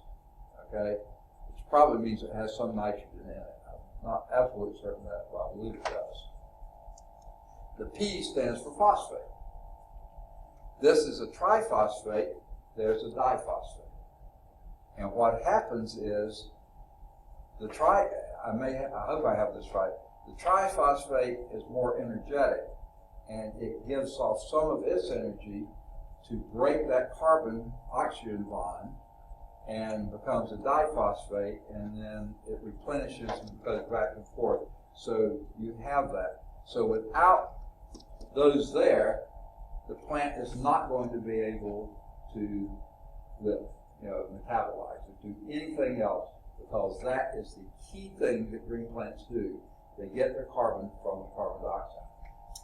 Okay? Which probably means it has some nitrogen in it. I'm not absolutely certain of that, but I believe it does. The P stands for phosphate. This is a triphosphate, there's a diphosphate. And what happens is I hope I have this right. The triphosphate is more energetic and it gives off some of its energy to break that carbon-oxygen bond and becomes a diphosphate, and then it replenishes and goes back and forth. So you have that. So without those there, the plant is not going to be able to live, metabolize or do anything else, because that is the key thing that green plants do. They get their carbon from the carbon dioxide.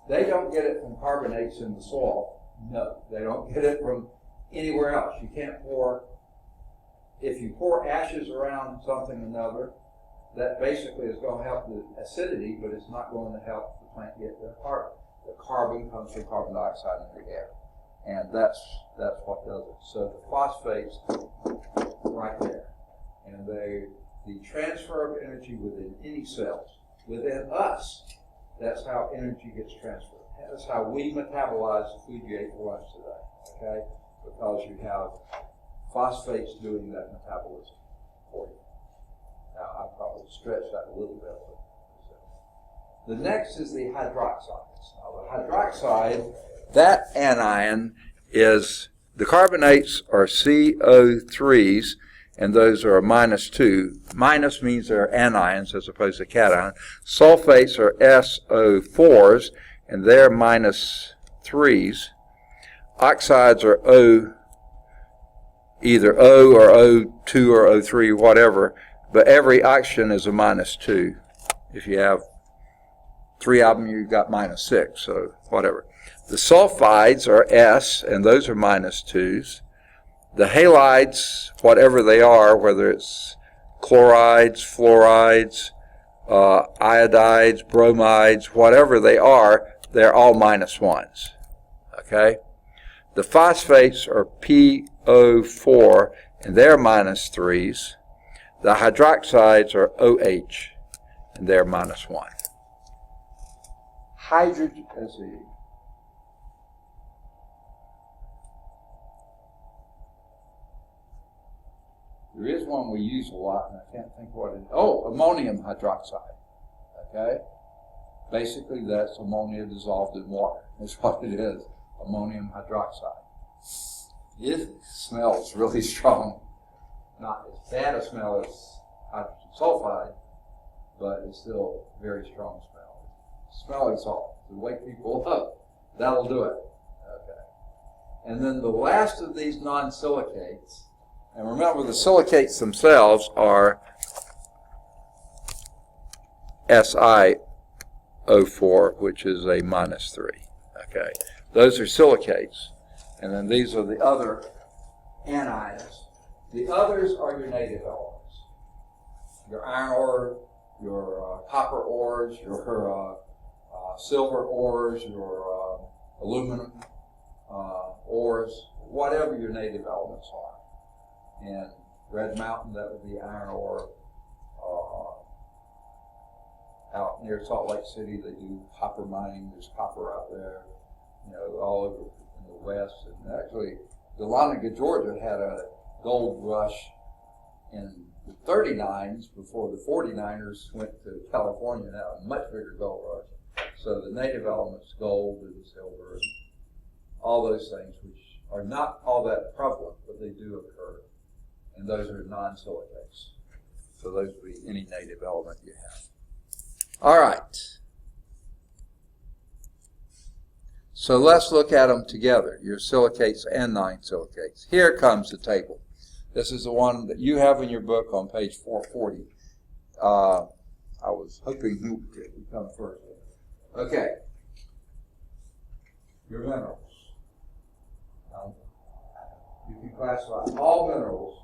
They don't get it from carbonates in the soil. No, they don't get it from anywhere else. You can't pour, if you pour ashes around something or another, that basically is going to help the acidity, but it's not going to help the plant get their carbon. The carbon comes from carbon dioxide in the air, and that's what does it. So the phosphates right there, and the transfer of energy within any cells, within us, that's how energy gets transferred. That's how we metabolize the food you ate for lunch today, okay? Because you have phosphates doing that metabolism for you. Now, I probably stretched that a little bit. The next is the hydroxides. Now, the hydroxide, that anion is, the carbonates are CO3s, and those are -2. Minus means they're anions as opposed to cation. Sulfates are SO4s, and they're -3s. Oxides are either O or O2 or O3, whatever, but every oxygen is a -2. If you have 3 of them, you've got -6, so whatever. The sulfides are S, and those are -2s. The halides, whatever they are, whether it's chlorides, fluorides, iodides, bromides, whatever they are, they're all -1s, okay? The phosphates are PO4, and they're -3s. The hydroxides are OH, and they're -1. Hydrogen, let's see. There is one we use a lot, and I can't think what it is. Oh, ammonium hydroxide, okay? Basically, that's ammonia dissolved in water. That's what it is, ammonium hydroxide. It smells really strong. Not as bad a smell as hydrogen sulfide, but it's still very strong smell. Smelling salt to wake people up. That'll do it. Okay. And then the last of these non-silicates, and remember the silicates themselves are SiO4, which is a -3. Okay. Those are silicates. And then these are the other anions. The others are your native elements. Your iron ore, your copper ores, your silver ores, your aluminum ores, whatever your native elements are. And Red Mountain, that would be iron ore. Out near Salt Lake City, they do copper mining. There's copper out there, all over in the west. And actually, Dahlonega, Georgia had a gold rush in the 39s before the 49ers went to California and had a much bigger gold rush. So the native elements, gold and silver, and all those things, which are not all that prevalent, but they do occur. And those are non-silicates. So those would be any native element you have. All right. So let's look at them together, your silicates and non-silicates. Here comes the table. This is the one that you have in your book on page 440. I was hoping you would come first. Okay. Your minerals. You can classify all minerals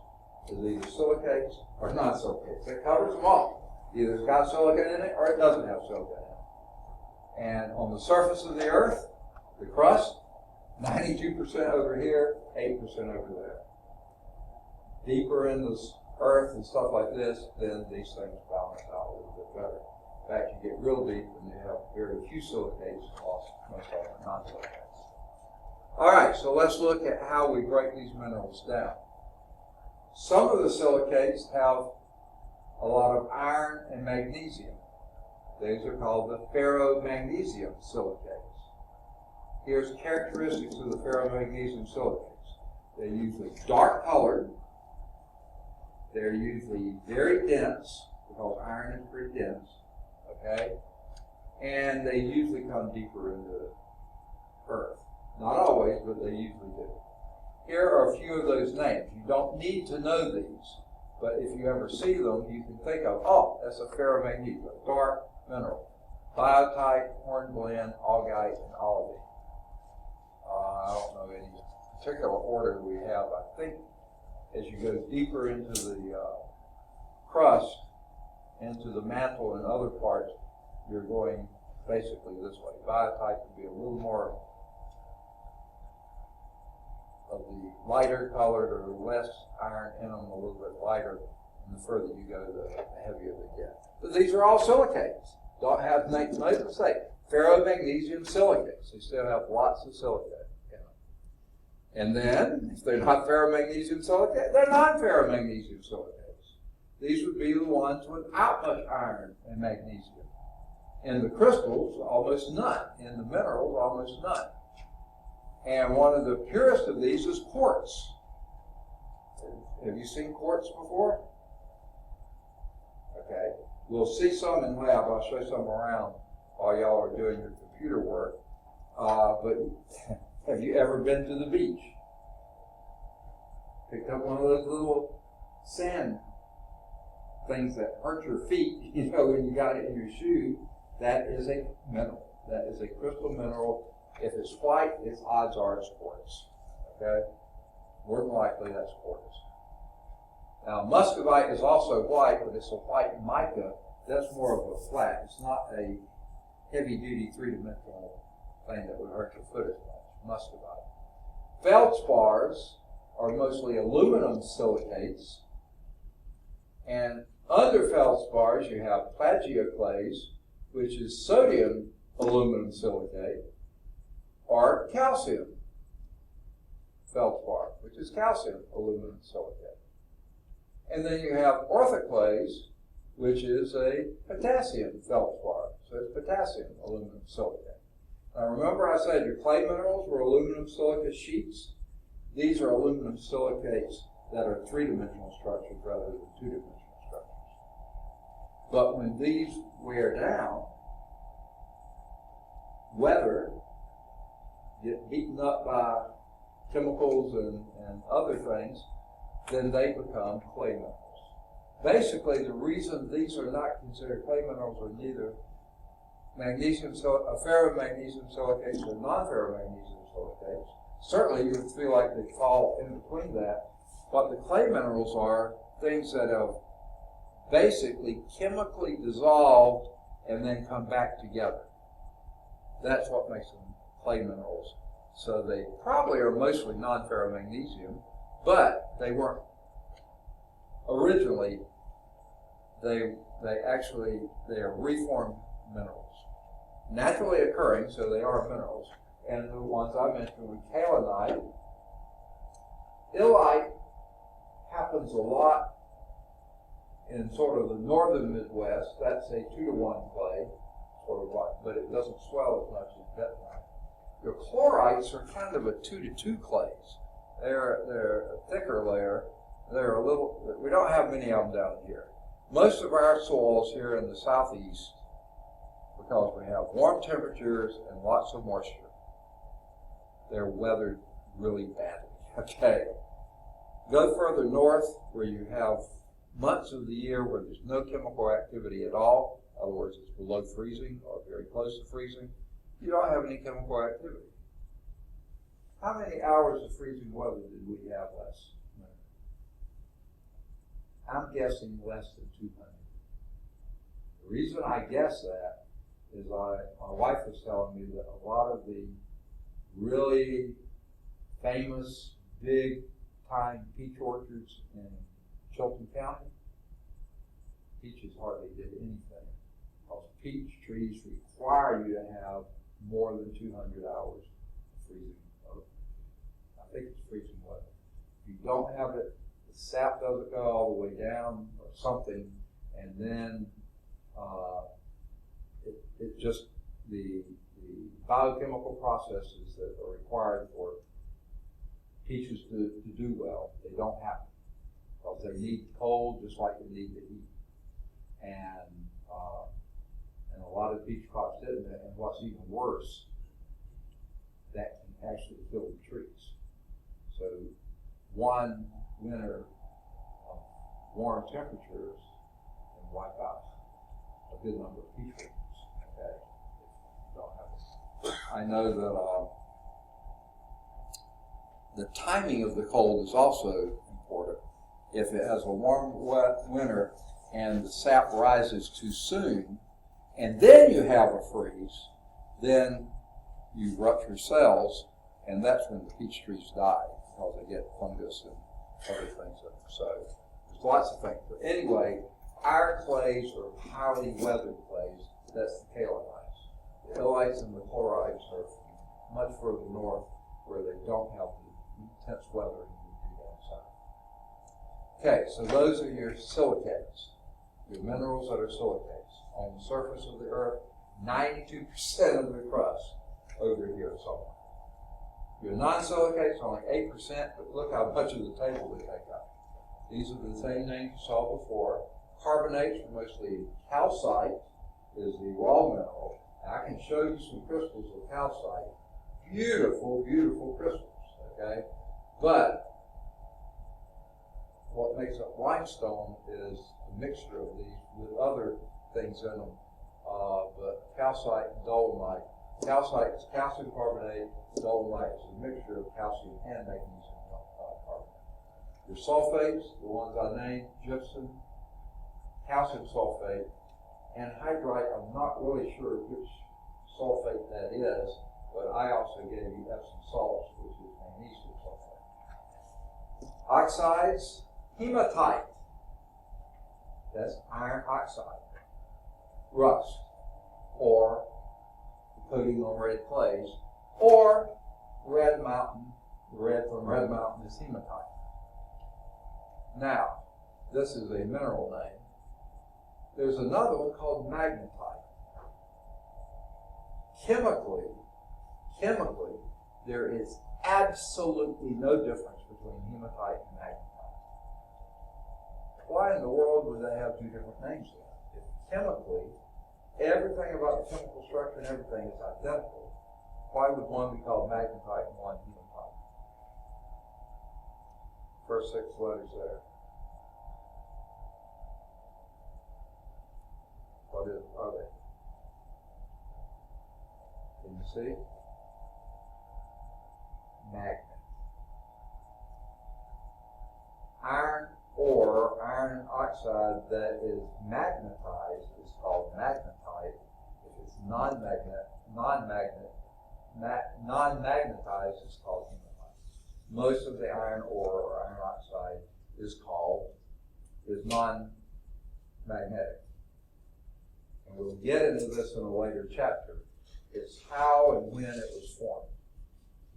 as either silicates or non-silicates. It covers them all. Either it's got silicate in it or it doesn't have silicate in it. And on the surface of the earth, the crust, 92% over here, 8% over there. Deeper in the earth and stuff like this, then these things balance out a little bit better. In fact, you get real deep and you have very few silicates, most of them are non-silicates. All right, so let's look at how we break these minerals down. Some of the silicates have a lot of iron and magnesium. These are called the ferromagnesium silicates. Here's characteristics of the ferromagnesium silicates. They're usually dark colored. They're usually very dense, because iron is pretty dense, okay? And they usually come deeper into earth. Not always, but they usually do. Here are a few of those names. You don't need to know these, but if you ever see them, you can think of, oh, that's a ferromagnesium, a dark mineral. Biotite, hornblende, augite, and olivine. I don't know any particular order we have. I think as you go deeper into the crust, into the mantle and other parts, you're going basically this way. Biotite can be a little more of the lighter colored or less iron in them, a little bit lighter, and the further you go, the heavier they get. But these are all silicates. Don't have make no mistake. Ferromagnesium silicates. They still have lots of silicate. And then, if they're not ferromagnesium silicate, they're non-ferromagnesium silicates. These would be the ones without much iron and magnesium. In the crystals, almost none. In the minerals, almost none. And one of the purest of these is quartz. Have you seen quartz before? Okay. We'll see some in lab. I'll show some around while y'all are doing your computer work. But have you ever been to the beach? Picked up one of those little sand things that hurt your feet, when you got it in your shoe. That is a mineral. That is a crystal mineral. If it's white, its odds are it's quartz. Okay? More than likely, that's quartz. Now, muscovite is also white, but it's a white mica. That's more of a flat. It's not a heavy-duty three-dimensional thing that would hurt your foot as much. Muscovite. Feldspars are mostly aluminum silicates. And under feldspars, you have plagioclase, which is sodium aluminum silicate, or calcium feldspar, which is calcium aluminum silicate. And then you have orthoclase, which is a potassium feldspar, so it's potassium aluminum silicate. Now remember I said your clay minerals were aluminum silica sheets? These are aluminum silicates that are three-dimensional structures rather than two-dimensional structures. But when these wear down, weather, get beaten up by chemicals and other things, then they become clay minerals. Basically, the reason these are not considered clay minerals are neither ferromagnesium silicates or non-ferromagnesium silicates. Certainly, you would feel like they fall in between that. But the clay minerals are things that have basically chemically dissolved and then come back together. That's what makes them clay minerals. So they probably are mostly non-ferromagnesium, but they weren't originally. They are reformed minerals, naturally occurring, so they are minerals. And the ones I mentioned were kaolinite. Illite happens a lot in sort of the northern Midwest. That's a 2-to-1 clay, sort of like, but it doesn't swell as much as bentonite. Your chlorites are kind of a 2-to-2 clays. They're a thicker layer. They're a little. We don't have many of them down here. Most of our soils here in the southeast, because we have warm temperatures and lots of moisture, they're weathered really badly. Okay. Go further north where you have months of the year where there's no chemical activity at all. In other words, it's below freezing or very close to freezing. You don't have any chemical activity. How many hours of freezing weather did we have last winter? I'm guessing less than 200. The reason I guess that is my wife was telling me that a lot of the really famous big time peach orchards in Chilton County, peaches hardly did anything, because peach trees require you to have more than 200 hours of freezing weather. I think it's freezing weather. If you don't have it, the sap doesn't go all the way down or something, and then it just the biochemical processes that are required for peaches to do well, they don't happen. Because they need cold just like they need the heat. And a lot of peach crops didn't. And what's even worse, that can actually kill the trees. So one winter of warm temperatures can wipe out a good number of peach trees. Okay, if you don't have it. I know that the timing of the cold is also important. If it has a warm, wet winter and the sap rises too soon, and then you have a freeze, then you rupture cells, and that's when the peach trees die, because they get fungus and other things in them. So there's lots of things. But anyway, our clays are highly weathered clays. That's the kaolites. The illites and the chlorites are much further north, where they don't have the intense weathering we do down south. Okay, so those are your silicates, your minerals that are silicates. On the surface of the earth, 92% of the crust over here somewhere. Your non-silicates, only 8%, but look how much of the table they take up. These are the same names you saw before. Carbonates are mostly calcite, is the raw mineral. And I can show you some crystals of calcite. Beautiful, beautiful crystals, okay? But what makes up limestone is a mixture of these with other things in them. But calcite and dolomite. Calcite is calcium carbonate. Dolomite is a mixture of calcium and magnesium carbonate. Your sulfates, the ones I named, gypsum, calcium sulfate, and hydrite. I'm not really sure which sulfate that is, but I also gave you Epsom salts, which is magnesium sulfate. Oxides, hematite. That's iron oxide. Rust, or coating on red clays, or Red Mountain. The red from Red Mountain is hematite. Now, this is a mineral name. There's another one called magnetite. Chemically, there is absolutely no difference between hematite and magnetite. Why in the world would they have two different names then? If chemically, everything about the chemical structure and everything is identical, why would one be called magnetite and one hematite? First 6 letters there. What are they? Can you see? Magnet. Iron ore, iron oxide that is magnetized is called magnetite. If it's non-magnetized, it's called hematite. Most of the iron ore or iron oxide is non-magnetic. And we'll get into this in a later chapter. It's how and when it was formed.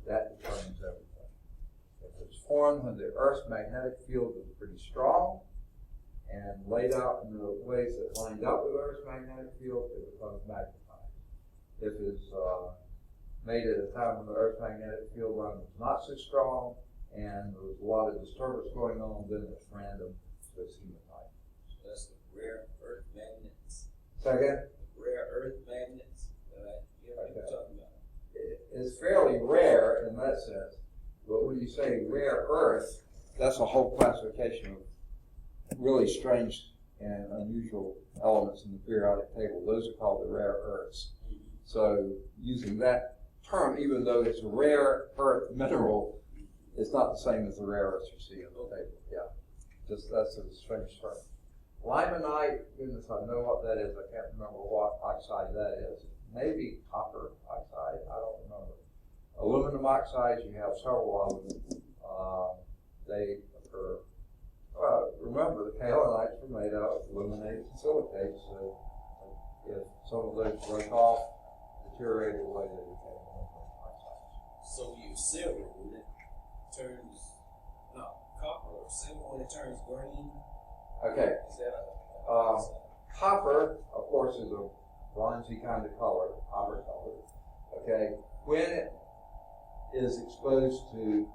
That determines everything. If it's formed when the Earth's magnetic field is pretty strong and laid out in the ways that lined up with Earth's magnetic field, it becomes magnetized. If it's made at a time when the Earth's magnetic field line was not so strong and there was a lot of disturbance going on, then it's random, so it's hematite. So that's the rare earth magnets. Second? Rare earth magnets. What you're talking about. It's fairly rare in that sense, but when you say rare earth, that's a whole classification of really strange and unusual elements in the periodic table. Those are called the rare earths. So using that term, even though it's a rare earth mineral, it's not the same as the rare earths you see in the table. Yeah, just that's a strange term. Limonite, goodness, I know what that is. I can't remember what oxide that is. Maybe copper oxide, I don't remember. Aluminum oxides, you have several of them. They occur. Remember, the kaolites were made out of aluminates and silicates, so if some of those break off, deteriorated away, they became aluminum oxides. So you silver, when it turns, copper or silver, when it turns green? Okay. Is that Copper, of course, is a bronzy kind of color, copper color. Okay, when it is exposed to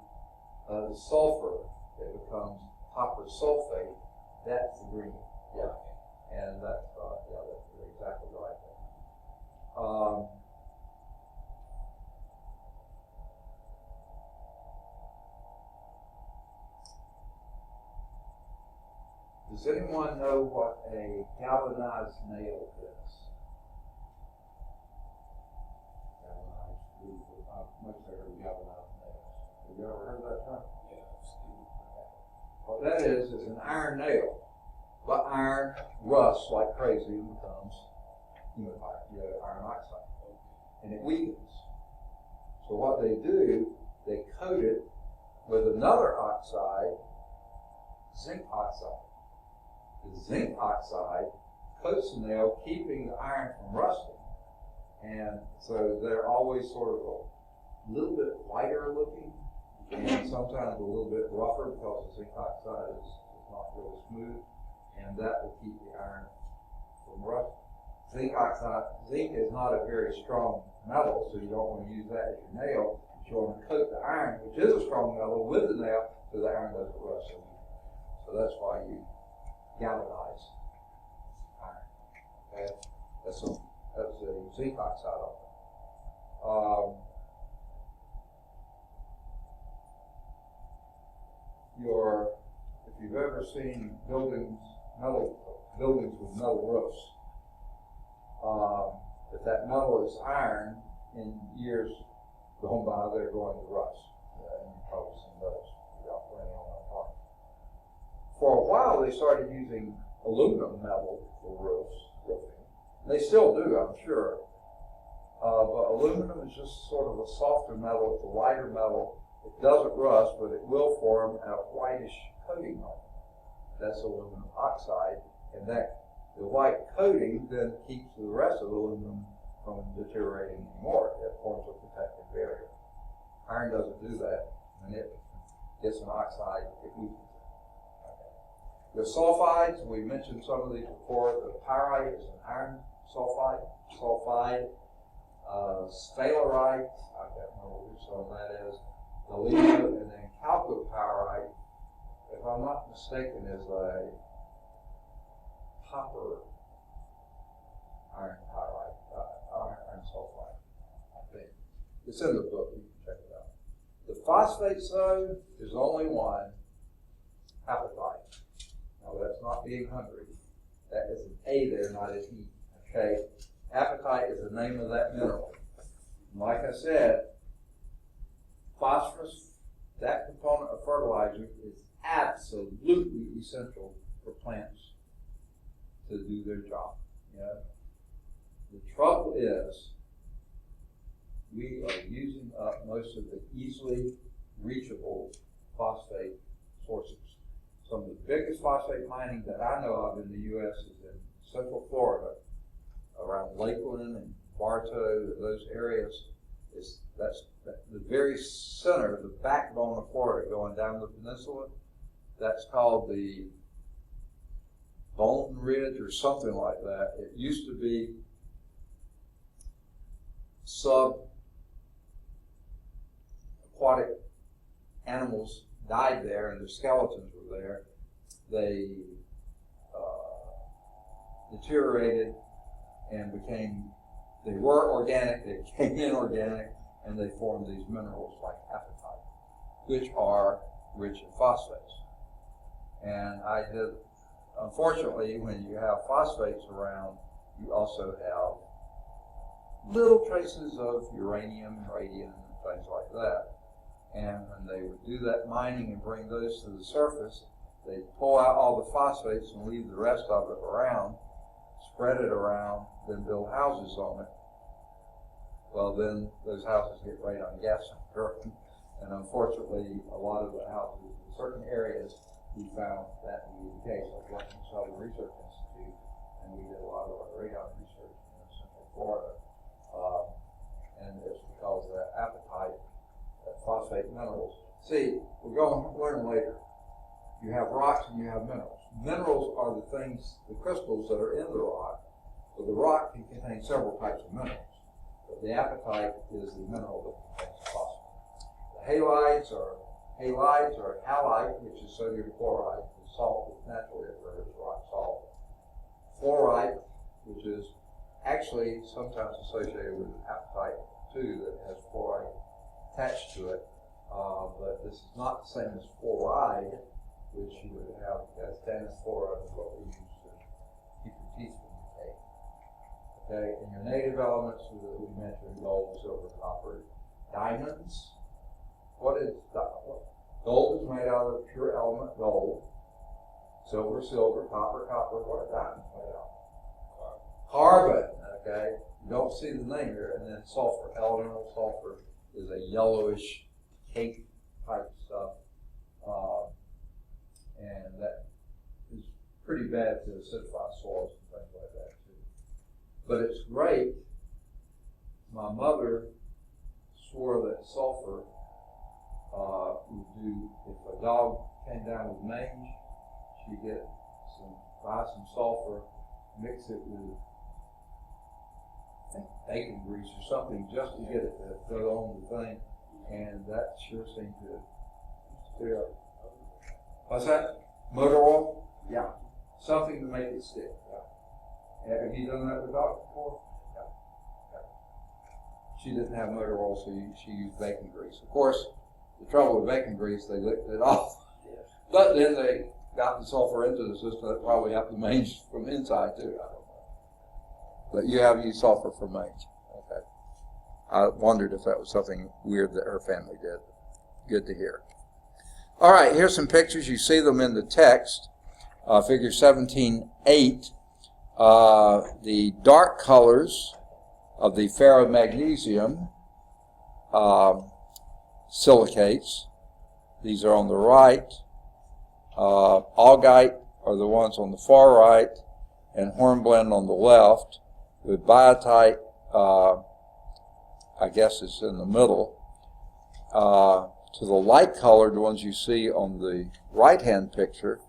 sulfur, it becomes copper sulfate. That's the green. Yeah, and that's you're exactly right. Does anyone know what a galvanized nail is? Much better than galvanized nails. Have you ever heard that term? Yeah, I've seen it. What that is an iron nail. But iron rusts like crazy and becomes iron oxide. And it weakens. So what they do, they coat it with another oxide, zinc oxide. The zinc oxide coats the nail, keeping the iron from rusting. And so they're always sort of a little bit whiter looking, and sometimes a little bit rougher because the zinc oxide is not really smooth, and that will keep the iron from rusting. Zinc is not a very strong metal, so you don't want to use that as your nail. But you want to coat the iron, which is a strong metal, with the nail so the iron doesn't rust. So that's why you galvanize iron. Okay, that's a zinc oxide of it. If you've ever seen buildings with metal roofs, if that metal is iron, in years gone by, they're going to rust. And you've probably seen those. Running on that part. For a while, they started using aluminum metal for roofing. They still do, I'm sure. But aluminum is just sort of a softer metal. It's a lighter metal. It doesn't rust, but it will form a whitish coating on it. That's aluminum oxide, and the white coating then keeps the rest of the aluminum from deteriorating anymore. It forms a protective barrier. Iron doesn't do that. When it gets an oxide, it weakens it. The sulfides, we mentioned some of these before. The pyrite is an iron sulfide. Sphalerite, I can't remember which one that is. Galena, and then chalcopyrite, if I'm not mistaken, is a copper iron sulfide, I think. It's in the book, you can check it out. The phosphates, though, is only one, apatite. Now, that's not being hungry. That is an A there, not an E. Okay? Apatite is the name of that mineral. And like I said, phosphorus, that component of fertilizer, is absolutely essential for plants to do their job. The trouble is, we are using up most of the easily reachable phosphate sources. Some of the biggest phosphate mining that I know of in the U.S. is in Central Florida, around Lakeland and Bartow, those areas. That's the very center, the backbone of Florida going down the peninsula. That's called the Bone Ridge or something like that. It used to be sub-aquatic animals died there and their skeletons were there. They deteriorated and they were organic, they became inorganic, and they formed these minerals like apatite, which are rich in phosphates. And unfortunately, when you have phosphates around, you also have little traces of uranium, radium, and things like that. And when they would do that mining and bring those to the surface, they'd pull out all the phosphates and leave the rest of it around, spread it around, then build houses on it. Well, then those houses get right on gas and unfortunately, a lot of the houses in certain areas, we found that to be the case. I worked in the Southern Research Institute, and we did a lot of our radon research in Central Florida. And it's because of that apatite, that phosphate minerals. See, we're going to learn later. You have rocks and you have minerals. Minerals are the things, the crystals that are in the rock. So the rock can contain several types of minerals. but the apatite is the mineral that contains phosphorus. The halides are halite, which is sodium chloride, the salt that naturally occurs, rock salt. Fluorite, which is actually sometimes associated with apatite too, that has fluoride attached to it, but this is not the same as fluoride, which you would have as stannous fluoride is what we use to keep your teeth from decay. Okay, and your native elements we mentioned: gold, silver, copper, diamonds. What is gold? Is made out of the pure element gold. Silver, silver, copper, copper. What are diamonds made out of? Carbon. Okay, you don't see the name here. And then sulfur. Elemental sulfur is a yellowish cake type stuff, and that is pretty bad to acidify soils and things like that too. But it's great. My mother swore that sulfur would do, if a dog came down with mange, she'd buy some sulfur, mix it with, I think, bacon grease or something, just to get it to go on the thing, and that sure seemed to clear up. What's that? Motor oil? Yeah. Something to make it stick. Yeah. Have you done that with dogs before? Yeah. She didn't have motor oil, so she used bacon grease. Of course, the trouble with bacon grease, they licked it off. But then they got the sulfur into the system. That probably helped the mange from inside too. I don't know. But you have used sulfur for mange. Okay. I wondered if that was something weird that her family did. Good to hear. All right, here's some pictures. You see them in the text. Figure 17.8. The dark colors of the ferromagnesium silicates. These are on the right. Augite are the ones on the far right, and hornblende on the left, with biotite, I guess it's in the middle. To the light-colored ones you see on the right-hand picture,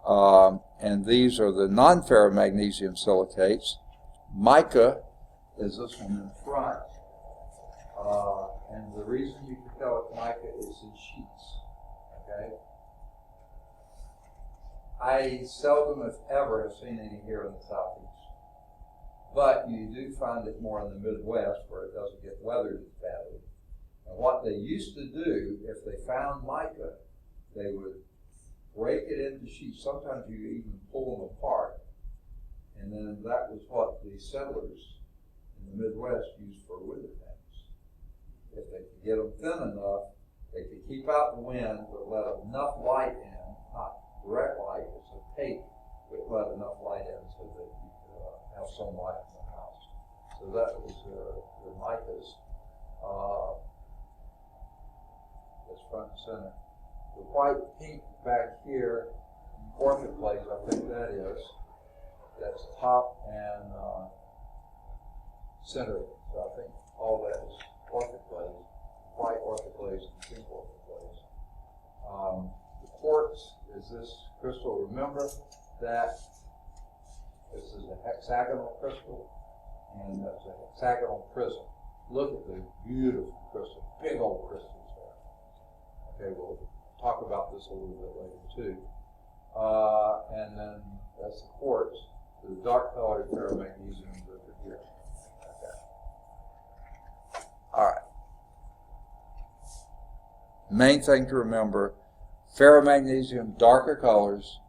and these are the non-ferromagnesium silicates. Mica is this one in front, and the reason you can tell it's mica is in sheets. Okay. I seldom, if ever, have seen any here in the southeast, but you do find it more in the Midwest where it doesn't get weathered as badly. And what they used to do, if they found mica, they would break it into sheets. Sometimes you even pull them apart, and then that was what the settlers in the Midwest used for window panes. If they could get them thin enough, they could keep out the wind, but let enough light in, not direct light, it's a tape, but let enough light in so that you could have some light in the house. So that was the micas. That's front and center. The white pink back here, orthoclase, I think that is. That's top and center. So I think all that is orthoclase, white orthoclase and pink orthoclase. The quartz is this crystal. Remember that this is a hexagonal crystal, and that's a hexagonal prism. Look at the beautiful crystal, big old crystals there. Okay, we'll talk about this a little bit later too. And then that's the quartz. The dark colored ferromagnesium is over here. Okay. All right. Main thing to remember, ferromagnesium, darker colors,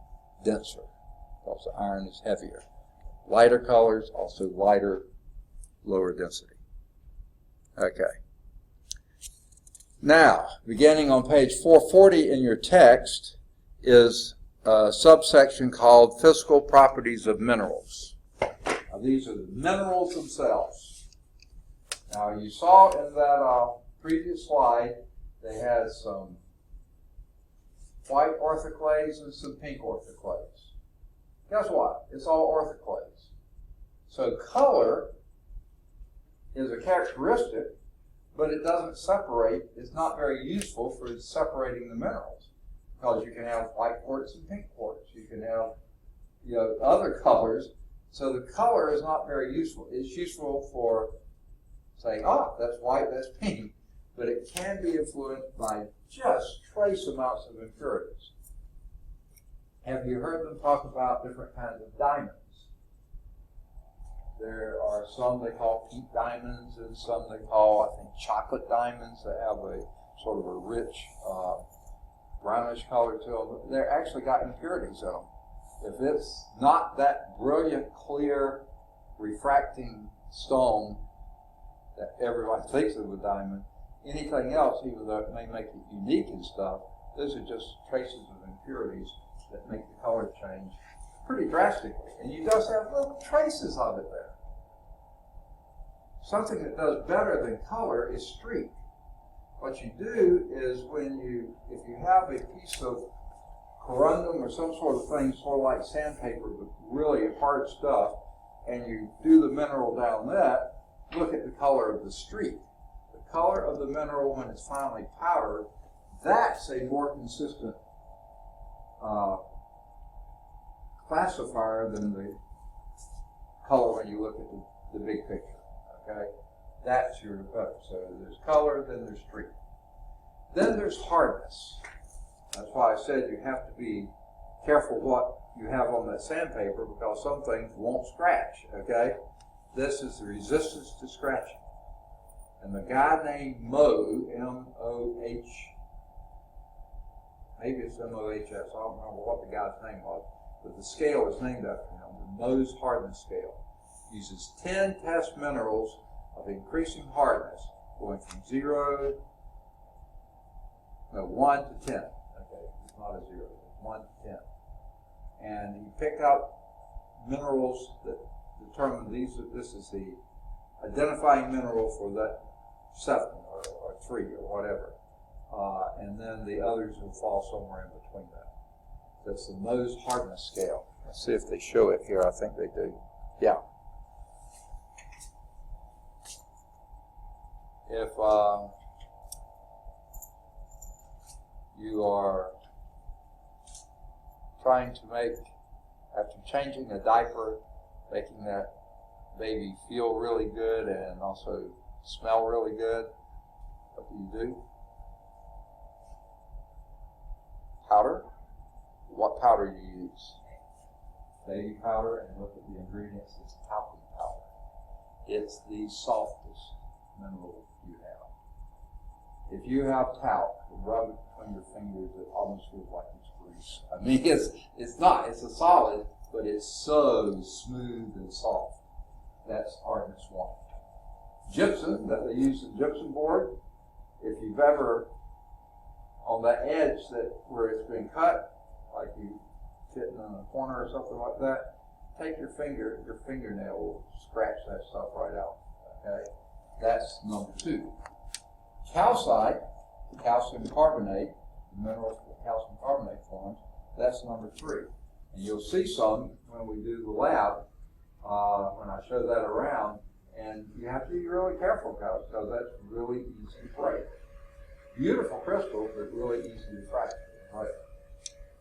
denser, because the iron is heavier. Lighter colors, also lighter, lower density. Okay. Now, beginning on page 440 in your text is a subsection called Physical Properties of Minerals. Now, these are the minerals themselves. Now, you saw in that previous slide, they had some white orthoclase and some pink orthoclase. Guess what? It's all orthoclase. So color is a characteristic, but it doesn't separate. It's not very useful for separating the minerals, because you can have white quartz and pink quartz. You can have, other colors. So the color is not very useful. It's useful for say, that's white, that's pink. But it can be influenced by just trace amounts of impurities. Have you heard them talk about different kinds of diamonds? There are some they call pink diamonds and some they call, I think, chocolate diamonds that have a sort of a rich brownish color to them. They're actually got impurities in them. If it's not that brilliant, clear, refracting stone that everyone thinks of a diamond, anything else, even though it may make it unique and stuff, those are just traces of impurities that make the color change pretty drastically. And you just have little traces of it there. Something that does better than color is streak. What you do is if you have a piece of corundum or some sort of thing, sort of like sandpaper, but really hard stuff, and you do the mineral down that, look at the color of the streak. The color of the mineral when it's finally powdered, that's a more consistent classifier than the color when you look at the big picture. Okay, that's your vote. So there's color, then there's streak. Then there's hardness. That's why I said you have to be careful what you have on that sandpaper, because some things won't scratch. Okay, this is the resistance to scratching. And the guy named Moh, M-O-H, maybe it's M-O-H-S, I don't remember what the guy's name was, but the scale is named after him, the Mohs hardness scale. Uses 10 test minerals of increasing hardness, going from 1 to 10. Okay, it's not a 0, it's 1 to 10. And he picked out minerals that determine this is the identifying mineral for that 7 or 3 or whatever. And then the others will fall somewhere in between that. That's the Mohs hardness scale. Let's see if they show it here. I think they do. Yeah. If you are trying to make, after changing a diaper, making that baby feel really good and also smell really good, what do? Powder. What powder do you use? Baby powder, and look at the ingredients. It's talcum powder. It's the softest mineral you have. If you have talc, rub it between your fingers, it almost feels like it's grease. I mean, it's not. It's a solid, but it's so smooth and soft. That's hardness 1. Gypsum that they use in gypsum board. If you've ever, on that edge where it's been cut, like you sitting in a corner or something like that, take your fingernail will scratch that stuff right out. Okay, that's number 2. Calcite, the calcium carbonate, the mineral calcium carbonate forms, that's number 3. And you'll see some when we do the lab, when I show that around, and you have to be really careful because that's really easy to break. Beautiful crystal, but really easy to fracture. Right.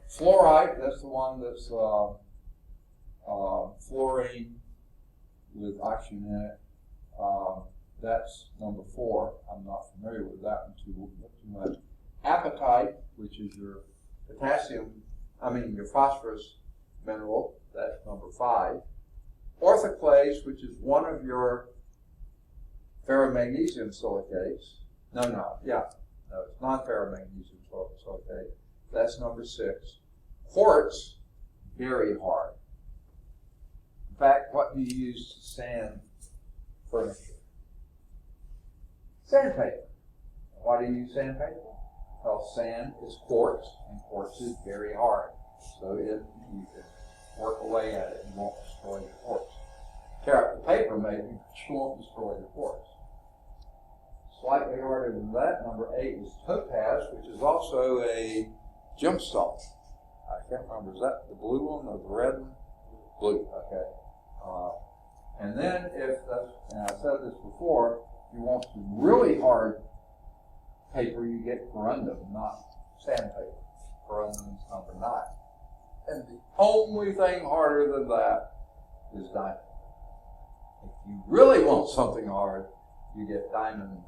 Fluorite, that's the one that's fluorine with oxygen in it. That's number 4. I'm not familiar with that one too much. Apatite, which is your your phosphorus mineral, that's number 5. Orthoclase, which is one of your ferromagnesium silicates. It's non-ferromagnesium silicate. That's number 6. Quartz, very hard. In fact, what do you use to sand furniture? Sandpaper. Why do you use sandpaper? Because sand is quartz, and quartz is very hard. So you can work away at it and won't destroy the quartz. Tear up the paper maybe, but you won't destroy the quartz. Slightly harder than that, number 8 is topaz, which is also a gemstone. I can't remember, is that the blue one or the red one? Blue, okay. And then and I said this before, if you want some really hard paper, you get corundum, not sandpaper. Corundum is number 9. And the only thing harder than that is diamond. If you really want something hard, you get diamond.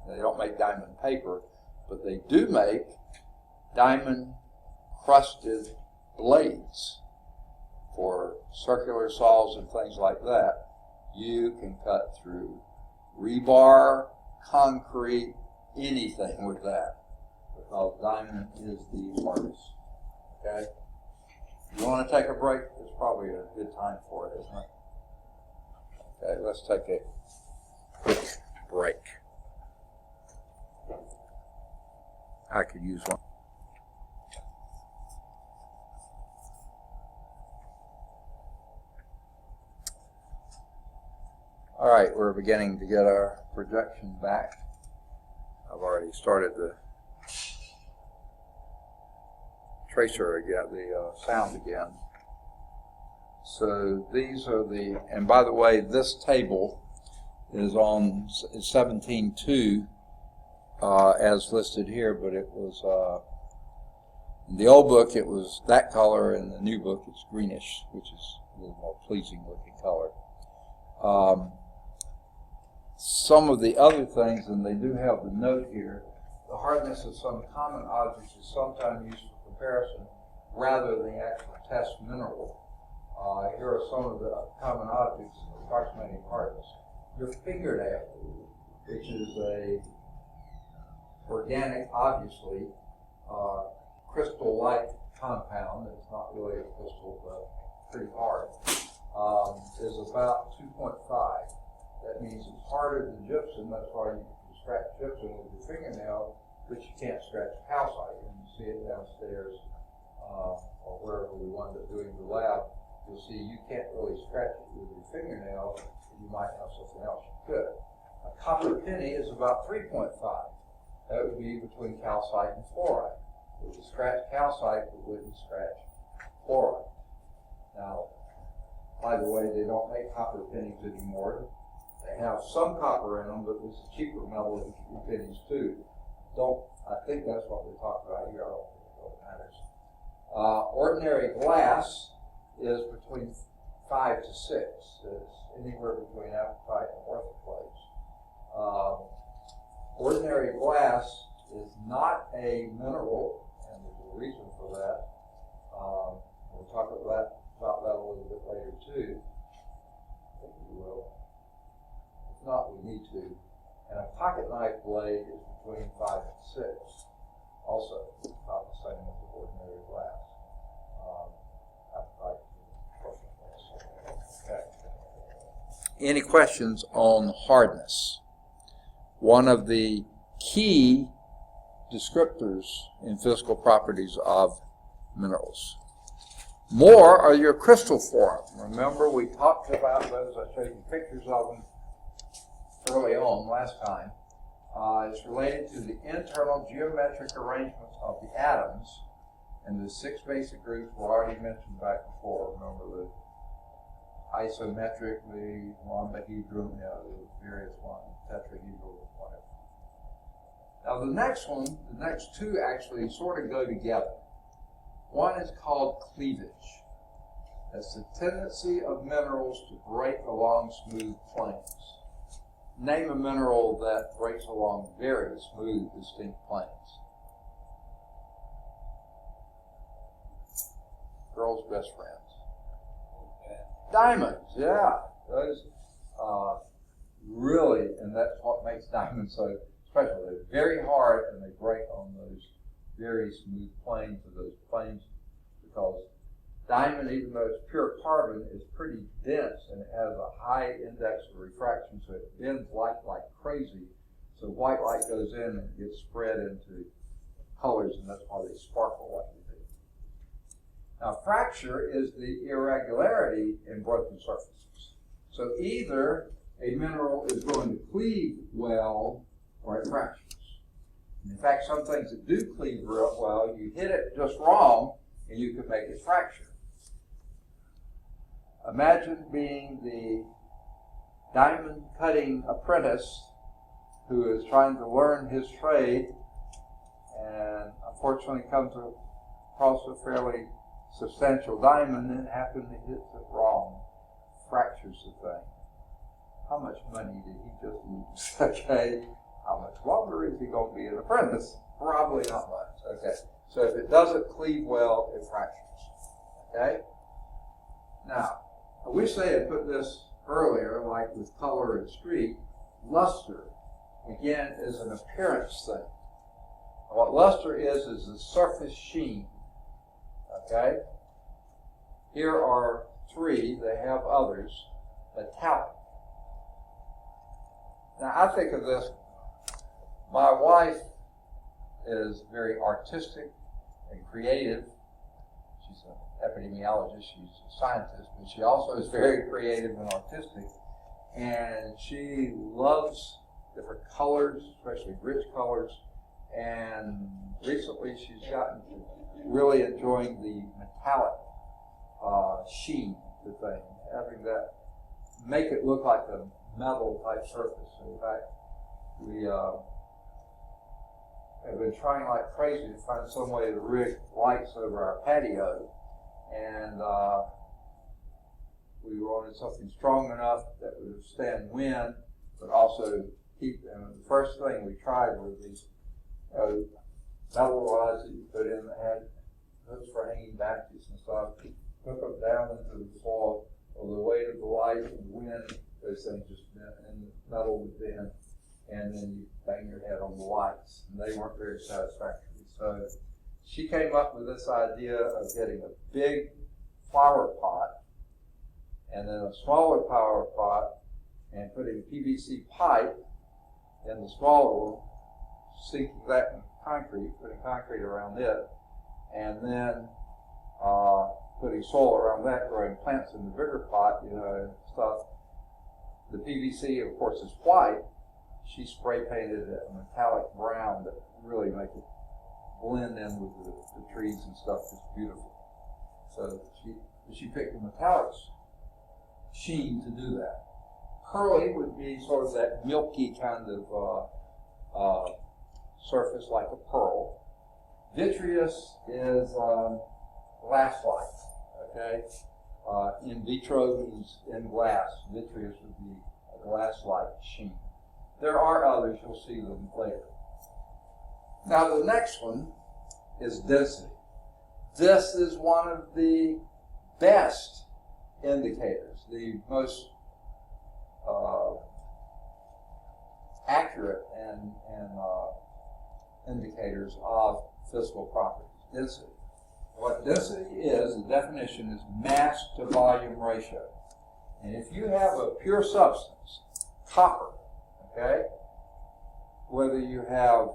They don't make diamond paper, but they do make diamond crusted blades for circular saws and things like that. You can cut through rebar, concrete, anything with that, because diamond is the hardest. Okay? You want to take a break? It's probably a good time for it, isn't it? Okay, let's take a quick break. I could use one. All right, we're beginning to get our projection back. I've already started the tracer again, the sound again. So these are the, and by the way, this table is on 17.2 as listed here, but it was, in the old book it was that color, and the new book it's greenish, which is a little more pleasing looking color. Some of the other things, and they do have the note here, the hardness of some common objects is sometimes used for comparison rather than the actual test mineral. Here are some of the common objects approximating hardness. Your fingernail, which is a organic, obviously, crystal-like compound. It's not really a crystal, but pretty hard. Is about 2.5. That means it's harder than gypsum. That's why you can scratch gypsum with your fingernail, but you can't scratch calcite. And you see it downstairs or wherever we wind up doing the lab. You'll see you can't really scratch it with your fingernail. You might have something else you could. A copper penny is about 3.5. That would be between calcite and fluorite. It would scratch calcite, but wouldn't scratch fluorite. Now, by the way, they don't make copper pennies anymore. They have some copper in them, but it's a cheaper metal than pennies too. I think that's what we're talking about here. I don't think it matters. Ordinary glass is between 5 to 6. It's anywhere between apatite and orthoclase. Ordinary glass is not a mineral, and there's a reason for that. We'll talk about that a little bit later too. I think we will. If not, we need to. And a pocket knife blade is between 5 and 6. Also, about the same as the ordinary glass. Okay. Any questions on hardness? One of the key descriptors in physical properties of minerals. More are your crystal form. Remember, we talked about those. I showed you pictures of them early on last time. It's related to the internal geometric arrangement of the atoms, and the 6 basic groups were already mentioned back before. Remember the isometric, the rhombohedron, the various ones, tetrahedral, whatever. Now the next two actually sort of go together. One is called cleavage. That's the tendency of minerals to break along smooth planes. Name a mineral that breaks along very smooth, distinct planes. Girls' best friends. Diamonds, yeah. Those really, and that's what makes diamonds so special. They're very hard and they break on those very smooth planes of those planes, because diamond, even though it's pure carbon, is pretty dense and it has a high index of refraction, so it bends light like crazy. So white light goes in and gets spread into colors, and that's why they sparkle like they do. Now, fracture is the irregularity in broken surfaces. So either a mineral is going to cleave well or it fractures. And in fact, some things that do cleave real well, you hit it just wrong and you can make it fracture. Imagine being the diamond cutting apprentice who is trying to learn his trade and unfortunately comes across a fairly substantial diamond and happens to hit it wrong, fractures the thing. how much money did he just lose? Okay, how much longer is he going to be an apprentice? Probably not much. Okay, so if it doesn't cleave well, it fractures. Okay, now I wish they had put this earlier, like with color and streak. Luster, again, is an appearance thing. What luster is the surface sheen. Okay? Here are three, they have others. Metallic. Now I think of this, my wife is very artistic and creative. She's an epidemiologist, she's a scientist, but she also is very creative and artistic. And she loves different colors, especially rich colors. And recently she's gotten to really enjoying the metallic sheen to thing, having that make it look like a metal type surface. In fact, we have been trying like crazy to find some way to rig lights over our patio, and we wanted something strong enough that would withstand wind, but also keep. And the first thing we tried were these metal rods that you put in that had hooks for hanging batteries and stuff. Hook them down into the soil, or the weight of the light and the wind, those things just bent, and the metal would bend, and then you bang your head on the lights, and they weren't very satisfactory. So she came up with this idea of getting a big flower pot and then a smaller flower pot and putting PVC pipe in the smaller one, sinking that in concrete, putting concrete around it, and then putting soil around that, growing plants in the bigger pot, and stuff. The PVC, of course, is white. She spray painted it a metallic brown that really make it blend in with the trees and stuff. It's beautiful. So she picked the metallic sheen to do that. Pearly would be sort of that milky kind of surface like a pearl. Vitreous is glass-like. Okay, in vitro means in glass. Vitreous would be a glass-like sheen. There are others, you'll see them later. Now the next one is density. This is one of the best indicators, the most accurate and indicators of physical properties. Density. What density is, the definition is mass to volume ratio. And if you have a pure substance, copper, okay, whether you have a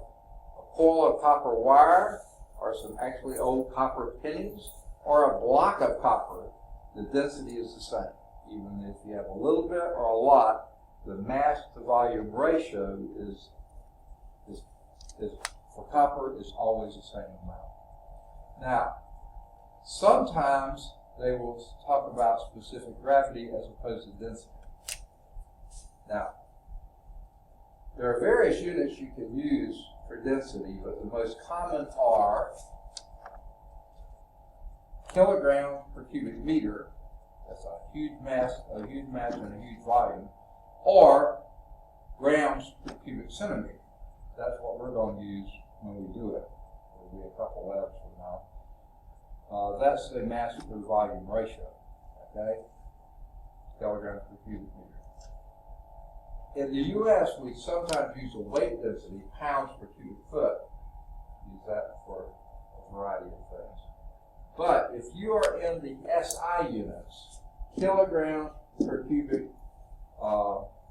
coil of copper wire or some actually old copper pennies or a block of copper, the density is the same. Even if you have a little bit or a lot, the mass to volume ratio is for copper is always the same amount. Now, sometimes they will talk about specific gravity as opposed to density. Now, there are various units you can use for density, but the most common are kilograms per cubic meter. That's a huge mass and a huge volume, or grams per cubic centimeter. That's what we're going to use when we do it. There'll be a couple labs from now. That's the mass per volume ratio, okay? Kilograms per cubic meter. In the U.S., we sometimes use a weight density, pounds per cubic foot. Use that for a variety of things. But if you are in the SI units, kilograms per cubic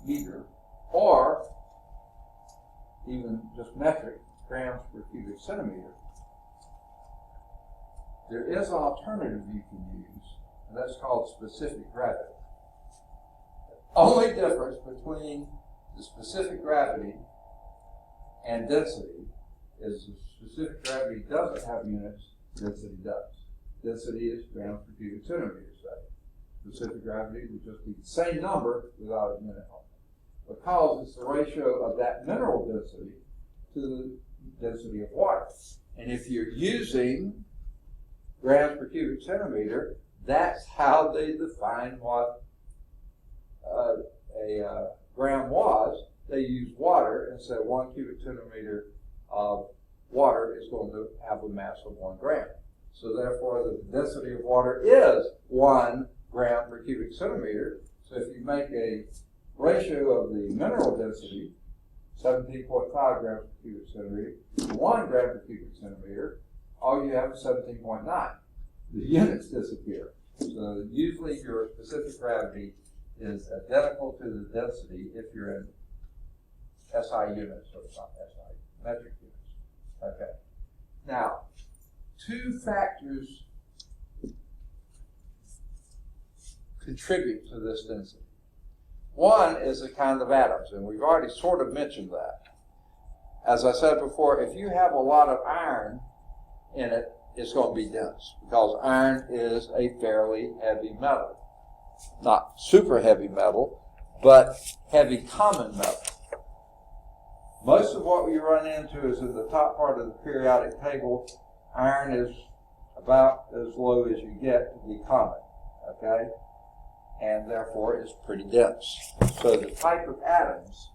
meter, or even just metric, grams per cubic centimeter, there is an alternative you can use, and that's called specific gravity. The only difference between the specific gravity and density is the specific gravity doesn't have units, density does. Density is grams per cubic centimeter, say. Specific gravity would just be the same number without a unit on it, because it's the ratio of that mineral density to the density of water. And if you're using grams per cubic centimeter, that's how they define what gram was, they used water and said 1 cubic centimeter of water is going to have a mass of 1 gram. So therefore, the density of water is 1 gram per cubic centimeter. So if you make a ratio of the mineral density, 17.5 grams per cubic centimeter, to 1 gram per cubic centimeter, all you have is 17.9. The units disappear. So usually your specific gravity is identical to the density if you're in SI units, so it's not SI, metric units. Okay. Now, 2 factors contribute to this density. One is the kind of atoms, and we've already sort of mentioned that. As I said before, if you have a lot of iron in it, it's going to be dense, because iron is a fairly heavy metal. Not super heavy metal, but heavy common metal. Most of what we run into is in the top part of the periodic table. Iron is about as low as you get to be common, okay? And therefore it's pretty dense. So the type of atoms,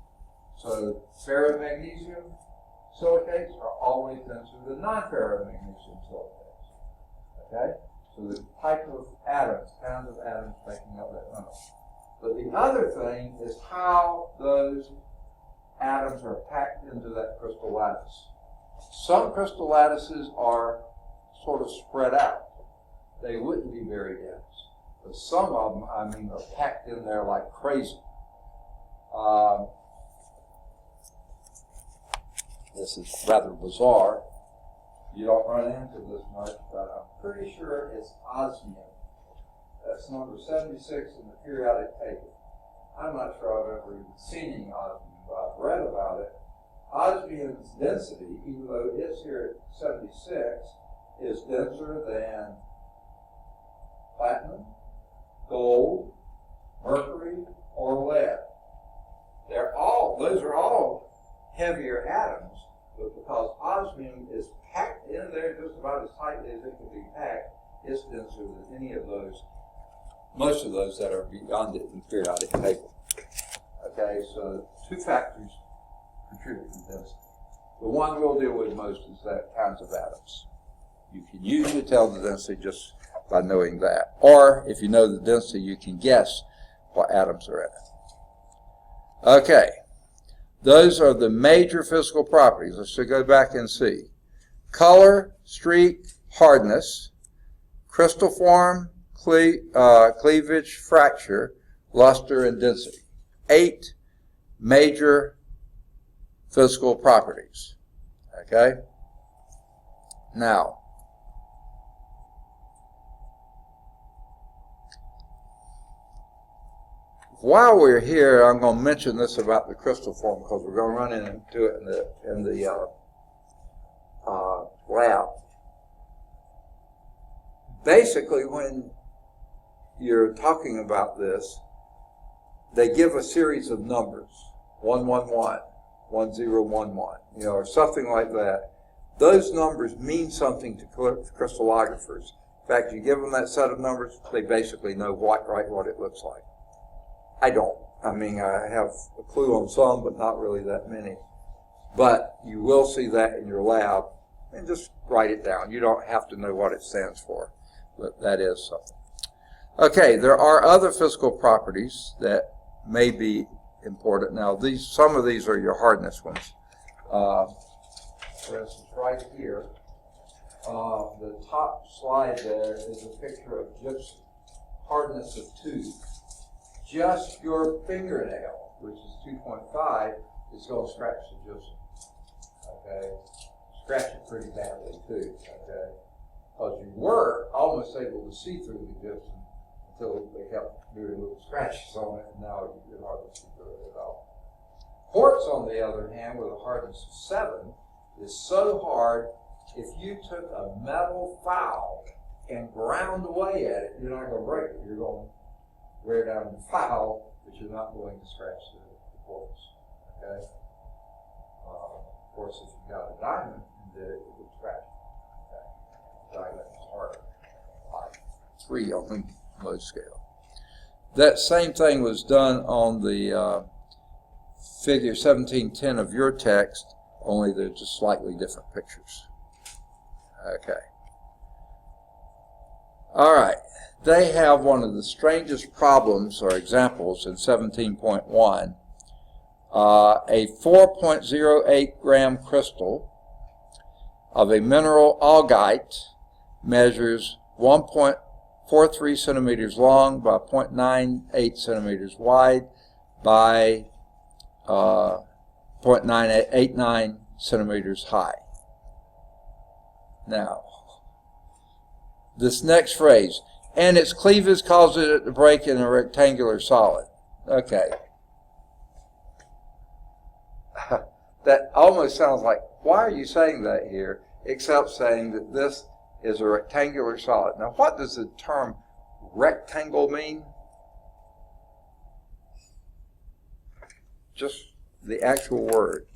so ferromagnesium silicates are always denser than non-ferromagnesium silicates, okay? So the type of atoms, kinds of atoms making up that number. But the other thing is how those atoms are packed into that crystal lattice. Some crystal lattices are sort of spread out. They wouldn't be very dense. But some of them, I mean, are packed in there like crazy. This is rather bizarre. You don't run into this much, but I'm pretty sure it's osmium. That's number 76 in the periodic table. I'm not sure I've ever even seen any osmium, but I've read about it. Osmium's density, even though it's here at 76, is denser than platinum, gold, mercury, or lead. Those are all heavier atoms, but because osmium is packed in there just about as tightly as it can be packed, it's denser than any of those, most of those that are beyond it in the periodic table. Okay, so 2 factors contribute to density. The one we'll deal with most is that kinds of atoms. You can usually tell the density just by knowing that. Or, if you know the density, you can guess what atoms are in it. Okay, those are the major physical properties. Let's just go back and see. Color, streak, hardness, crystal form, cleavage, fracture, luster, and density. 8 major physical properties. Okay? Now, while we're here, I'm going to mention this about the crystal form because we're going to run into it in the lab. Basically, when you're talking about this, they give a series of numbers, 111, 1011, or something like that. Those numbers mean something to crystallographers. In fact, you give them that set of numbers, they basically know what it looks like. I don't. I mean, I have a clue on some, but not really that many. But you will see that in your lab, and just write it down. You don't have to know what it stands for, but that is something. Okay, there are other physical properties that may be important. Now, some of these are your hardness ones. For instance, right here, the top slide there is a picture of gypsum, hardness of 2. Just your fingernail, which is 2.5, is going to scratch the gypsum. Okay? Scratch it pretty badly, too. Okay? Because you were almost able to see through the gypsum until they kept doing little scratches on it, and now you can hardly see through it at all. Quartz, on the other hand, with a hardness of 7, is so hard, if you took a metal file and ground away at it, you're not going to break it. You're going to wear down the file, but you're not going to scratch the quartz. Okay? Of course, if you got a diamond and did it, it would scratch it. Okay? Diamond is harder. Like 3 on the low scale. That same thing was done on the figure 1710 of your text, only they're just slightly different pictures. Okay. All right. They have one of the strangest problems or examples in 17.1. A 4.08 gram crystal of a mineral augite measures 1.43 centimeters long by 0.98 centimeters wide by 0.989 centimeters high. Now, this next phrase, and its cleavage causes it to break in a rectangular solid. Okay. That almost sounds like, why are you saying that here, except saying that this is a rectangular solid. Now, what does the term rectangle mean? Just the actual word.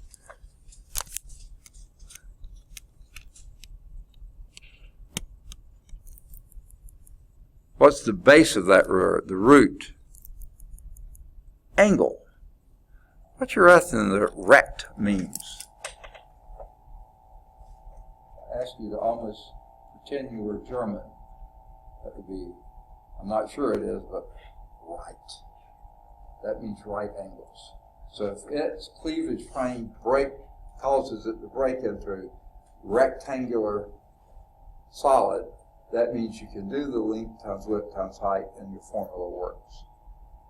What's the base of that word? The root. Angle. What's your estimate that rect means? I ask you to almost pretend you were German. That would be, I'm not sure it is, but right. That means right angles. So if its cleavage plane causes it to break into rectangular solid, that means you can do the length times width times height and your formula works.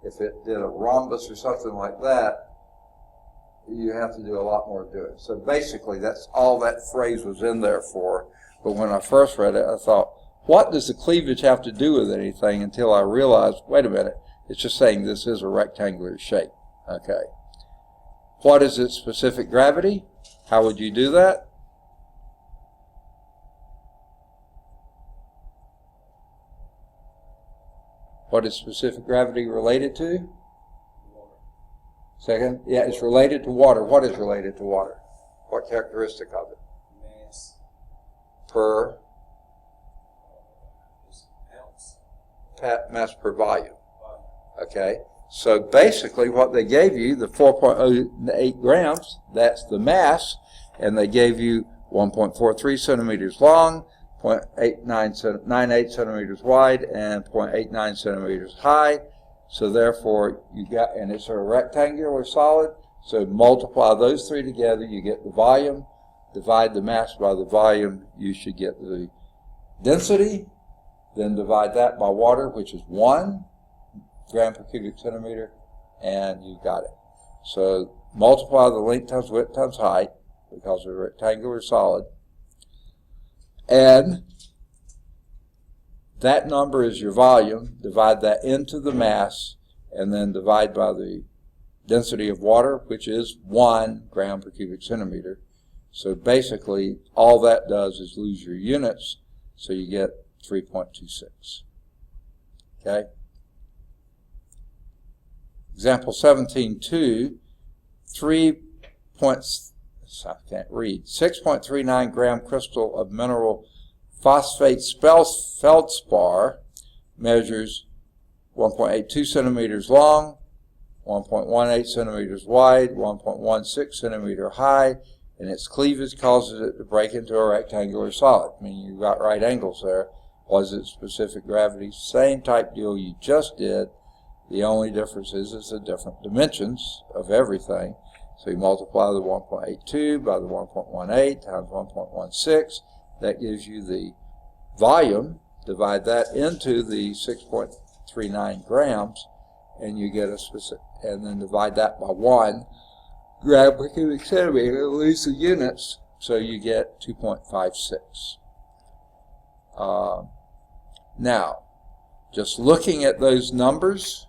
If it did a rhombus or something like that, you have to do a lot more to do it. So basically, that's all that phrase was in there for. But when I first read it, I thought, what does the cleavage have to do with anything? Until I realized, wait a minute, it's just saying this is a rectangular shape. Okay. What is its specific gravity? How would you do that? What is specific gravity related to? Second? Yeah, it's related to water. What is related to water? What characteristic of it? Mass. Per? Ounce. Mass per volume. Okay. So basically what they gave you, the 4.08 grams, that's the mass, and they gave you 1.43 centimeters long, 0.98 centimeters wide, and 0.89 centimeters high. So therefore, you got, and it's a rectangular solid, so multiply those three together, you get the volume, divide the mass by the volume, you should get the density, then divide that by water, which is 1 gram per cubic centimeter, and you got it. So multiply the length times width times height, because it's a rectangular solid, and that number is your volume, divide that into the mass, and then divide by the density of water, which is 1 gram per cubic centimeter. So basically, all that does is lose your units, so you get 3.26. Okay? Example 17.2, 6.39 gram crystal of mineral phosphate feldspar measures 1.82 centimeters long, 1.18 centimeters wide, 1.16 centimeter high, and its cleavage causes it to break into a rectangular solid. I mean, you've got right angles there. Was it specific gravity? Same type deal you just did. The only difference is it's the different dimensions of everything. So you multiply the 1.82 by the 1.18 times 1.16. That gives you the volume. Divide that into the 6.39 grams, and you get a specific, and then divide that by 1 gram per cubic centimeter, lose the units, so you get 2.56. Now, just looking at those numbers,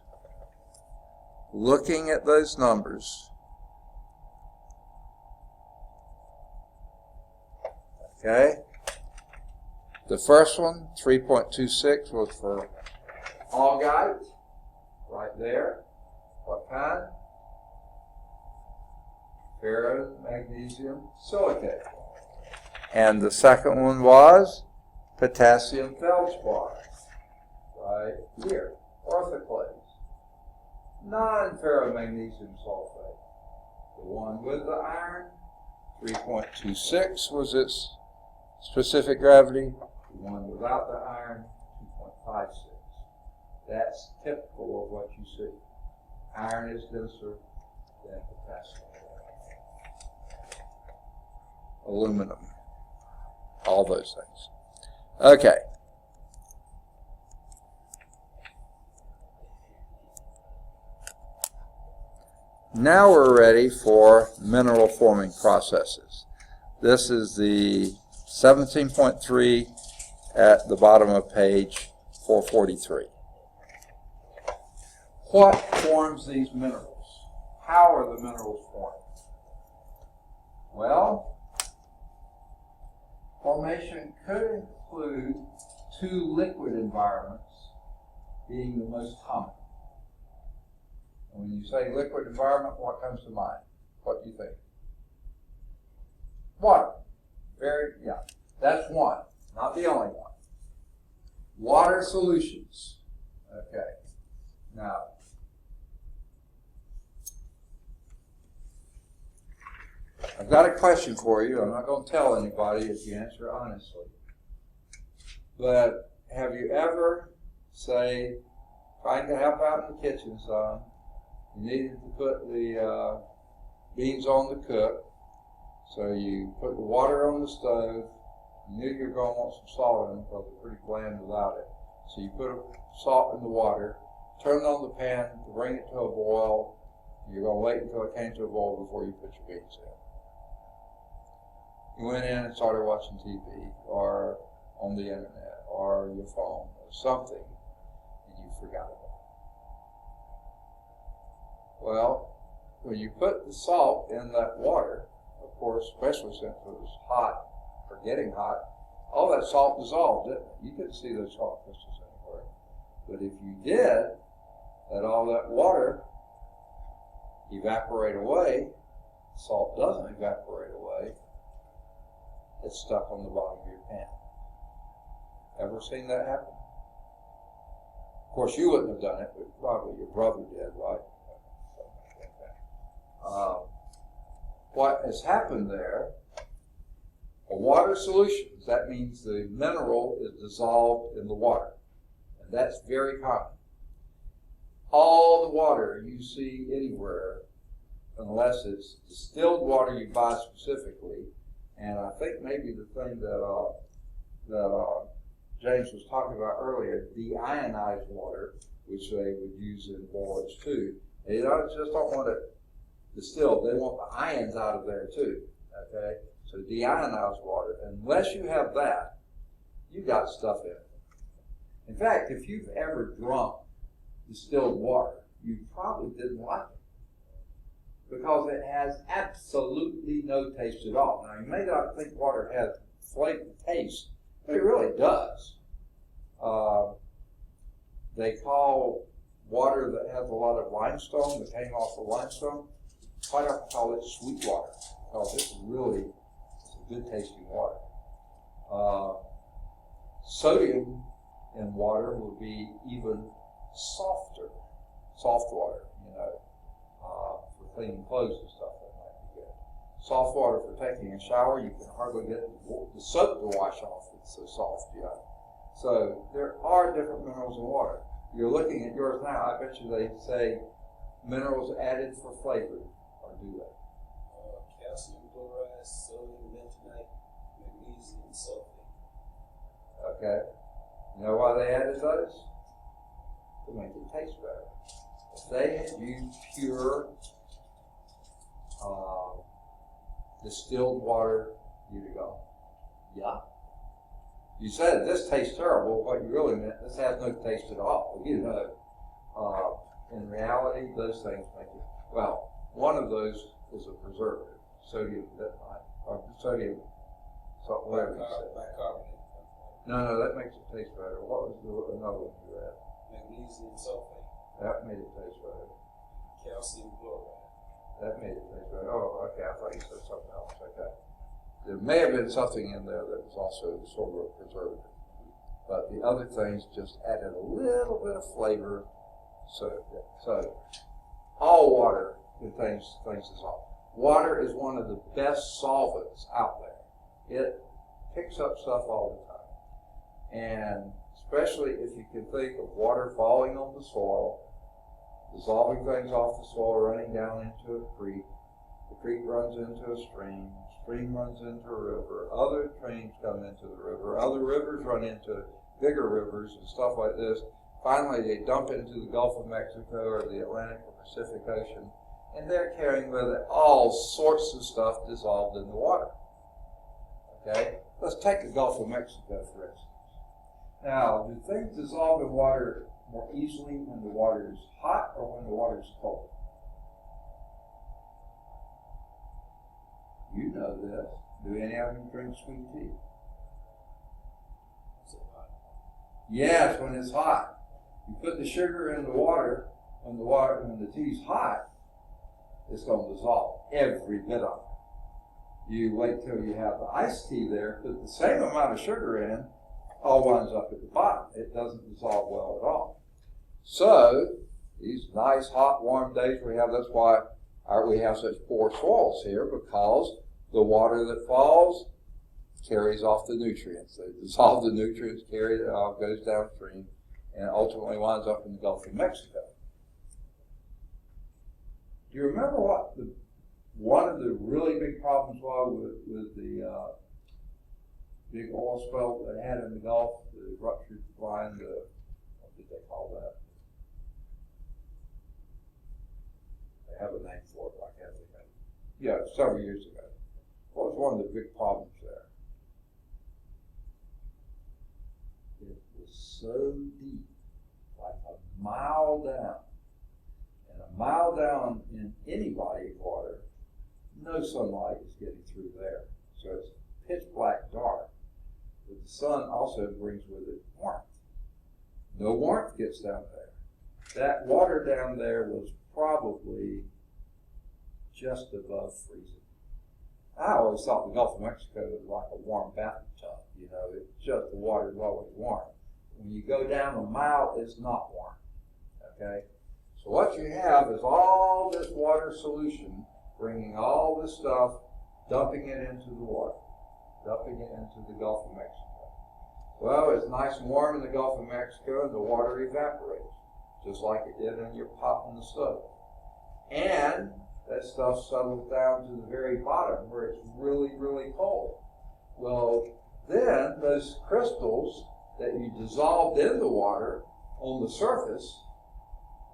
okay, the first one, 3.26, was for augite, right there. What kind? Ferromagnesium silicate. And the second one was potassium feldspar, right here, orthoclase. non-ferromagnesium sulfate. The one with the iron, 3.26 was its specific gravity. The one without the iron, 2.56. That's typical of what you see. Iron is denser than potassium. Aluminum. All those things. Okay. Now we're ready for mineral forming processes. This is the 17.3 at the bottom of page 443. What forms these minerals? How are the minerals formed? Well, formation could include two liquid environments being the most common. And when you say liquid environment, what comes to mind? What do you think? Water. That's one, not the only one. Water solutions. Okay. Now, I've got a question for you. I'm not going to tell anybody if you answer honestly. But have you ever, say, trying to help out in the kitchen some, you needed to put the beans on the cook, so you put the water on the stove, you knew you were going to want some salt in them because they're pretty bland without it. So you put salt in the water, turn it on the pan to bring it to a boil. You're going to wait until it came to a boil before you put your beans in. You went in and started watching TV or on the internet or your phone or something, and you forgot about it. Well, when you put the salt in that water, of course, especially since it was hot or getting hot, all that salt dissolved, didn't it? You couldn't see those salt crystals anywhere. But if you did, let all that water evaporate away. Salt doesn't evaporate away. It's stuck on the bottom of your pan. Ever seen that happen? Of course, you wouldn't have done it, but probably your brother did, right? What has happened there, a water solutions, that means the mineral is dissolved in the water. And that's very common. All the water you see anywhere, unless it's distilled water you buy specifically, and I think maybe the thing that James was talking about earlier, deionized water, which they would use in boilers too. They just don't want it distilled. They want the ions out of there too. Okay? So deionized water, unless you have that, you got stuff in it. In fact, if you've ever drunk distilled water, you probably didn't like it because it has absolutely no taste at all. Now, you may not think water has flavor and taste, but it really does. They call water that has a lot of limestone, that came off of limestone, quite often call it sweet water because it's a good tasting water. Sodium in water would be even softer, soft water, for cleaning clothes and stuff, that might be good. Soft water for taking a shower, you can hardly get the soap to wash off, it's so soft, So there are different minerals in water. You're looking at yours now, I bet you they say minerals added for flavor, or do they? Calcium chloride, sodium bentonite, magnesium sulfate. Okay. You know why they added those? To make it taste better. If they had used pure distilled water, you'd have gone, yeah. You said this tastes terrible. What you really meant, this has no taste at all. In reality, those things make it. Well, one of those is a preservative, sodium bentonite, or sodium, whatever you said. Bicarbonate. No, that makes it taste better. What was another one you had? Magnesium sulfate. That made it taste better. Calcium chloride. That made it taste better. Oh, okay. I thought you said something else. Okay. There may have been something in there that was also sort of a preservative. But the other things just added a little bit of flavor. So All water contains things dissolved. Water is one of the best solvents out there. It picks up stuff all the time. And especially if you can think of water falling on the soil, dissolving things off the soil, running down into a creek. The creek runs into a stream. Stream runs into a river. Other streams come into the river. Other rivers run into bigger rivers and stuff like this. Finally, they dump into the Gulf of Mexico or the Atlantic or Pacific Ocean, and they're carrying with it all sorts of stuff dissolved in the water. Okay? Let's take the Gulf of Mexico, for instance. Now, do things dissolve in water more easily when the water is hot or when the water is cold? You know this. Do any of you drink sweet tea? Yes, when it's hot. You put the sugar in the water, when the tea's hot, it's going to dissolve every bit of it. You wait till you have the iced tea there, put the same amount of sugar in, all winds up at the bottom. It doesn't dissolve well at all. So, these nice, hot, warm days we have, that's why we have such poor soils here, because the water that falls carries off the nutrients. They dissolve the nutrients, carry it off, goes downstream, and ultimately winds up in the Gulf of Mexico. Do you remember what one of the really big problems was with the big oil spill that they had in the Gulf, the ruptured line, what did they call that? They have a name for it, I can't think of it. Yeah, several years ago. What was one of the big problems there? It was so deep, like a mile down. And a mile down in any body of water, no sunlight is getting through there. So it's pitch black dark. But the sun also brings with it warmth. No warmth gets down there. That water down there was probably just above freezing. I always thought the Gulf of Mexico was like a warm bathtub. You know, it's just the water is always warm. When you go down a mile, it's not warm. Okay? So what you have is all this water solution bringing all this stuff, dumping it into the water, dumping it into the Gulf of Mexico. Well, it's nice and warm in the Gulf of Mexico, and the water evaporates, just like it did in your pot on the stove. And that stuff settles down to the very bottom where it's really, really cold. Well, then those crystals that you dissolved in the water on the surface,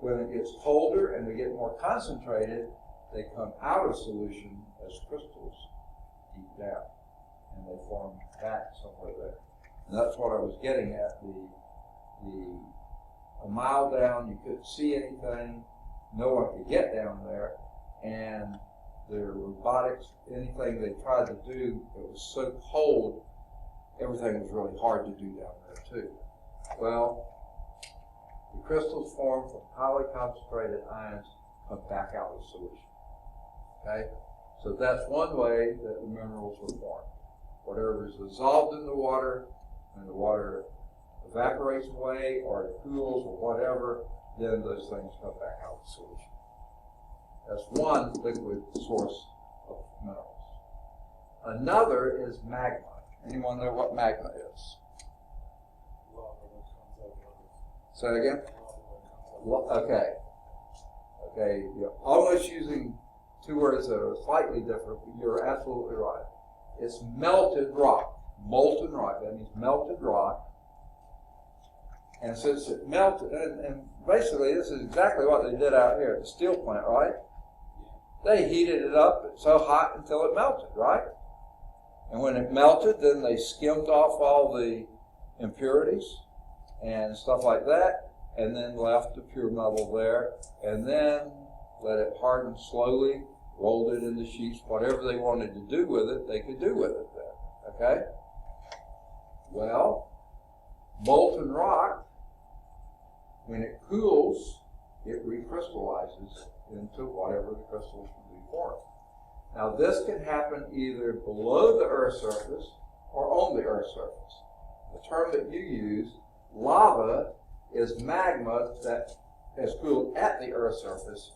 when it gets colder and they get more concentrated, they come out of solution as crystals deep down, and they form back somewhere there. And that's what I was getting at. A mile down, you couldn't see anything. No one could get down there. And the robotics, anything they tried to do, it was so cold, everything was really hard to do down there too. Well, the crystals formed from highly concentrated ions come back out of solution. Okay? So that's one way that the minerals were formed. Whatever is dissolved in the water, when the water evaporates away or it cools or whatever, then those things come back out of solution. That's one liquid source of minerals. Another is magma. Anyone know what magma is? Say it again? Okay. Okay, you're almost using two words that are slightly different, but you're absolutely right. It's melted rock, molten rock. That means melted rock. And since it melted, and basically this is exactly what they did out here at the steel plant, right? They heated it up so hot until it melted, right? And when it melted, then they skimmed off all the impurities and stuff like that, and then left the pure metal there, and then let it harden slowly, rolled it into sheets, whatever they wanted to do with it, they could do with it then, okay? Well, molten rock, when it cools, it recrystallizes into whatever the crystals can be formed. Now this can happen either below the Earth's surface or on the Earth's surface. The term that you use, lava, is magma that has cooled at the Earth's surface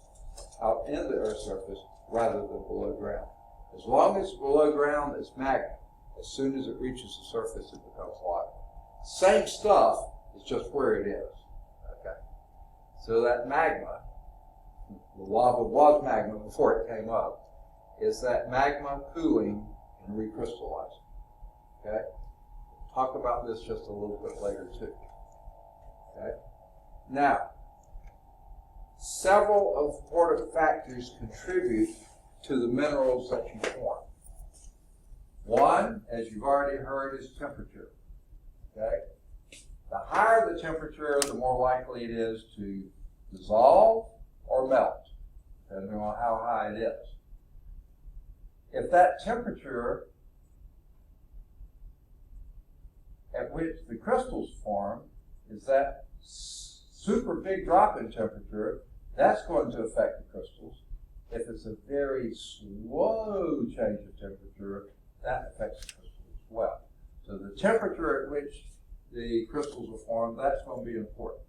out in the Earth's surface rather than below ground. As long as it's below ground, it's magma. As soon as it reaches the surface, it becomes lava. Same stuff, it's just where it is. Okay. So that magma, the lava was magma before it came up, is that magma cooling and recrystallizing. Okay? Talk about this just a little bit later too. Okay? Now, several important factors contribute to the minerals that you form. One, as you've already heard, is temperature. Okay? The higher the temperature, the more likely it is to dissolve or melt, depending on how high it is. If that temperature at which the crystals form is that super big drop in temperature, that's going to affect the crystals. If it's a very slow change of temperature, that affects the crystals as well. So the temperature at which the crystals are formed, that's going to be important.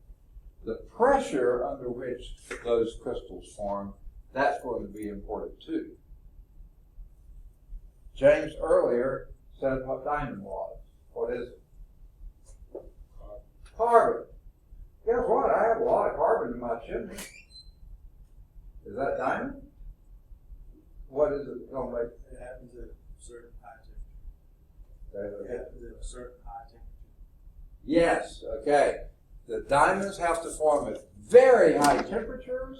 The pressure under which those crystals form, that's going to be important too. James earlier said what diamond was. What is it? Carbon. Guess what? I have a lot of carbon in my chimney. Is that diamond? What is it going to make? It happens at a certain high temperature. It happens at a certain high temperature. Yes, okay. The diamonds have to form at very high temperatures,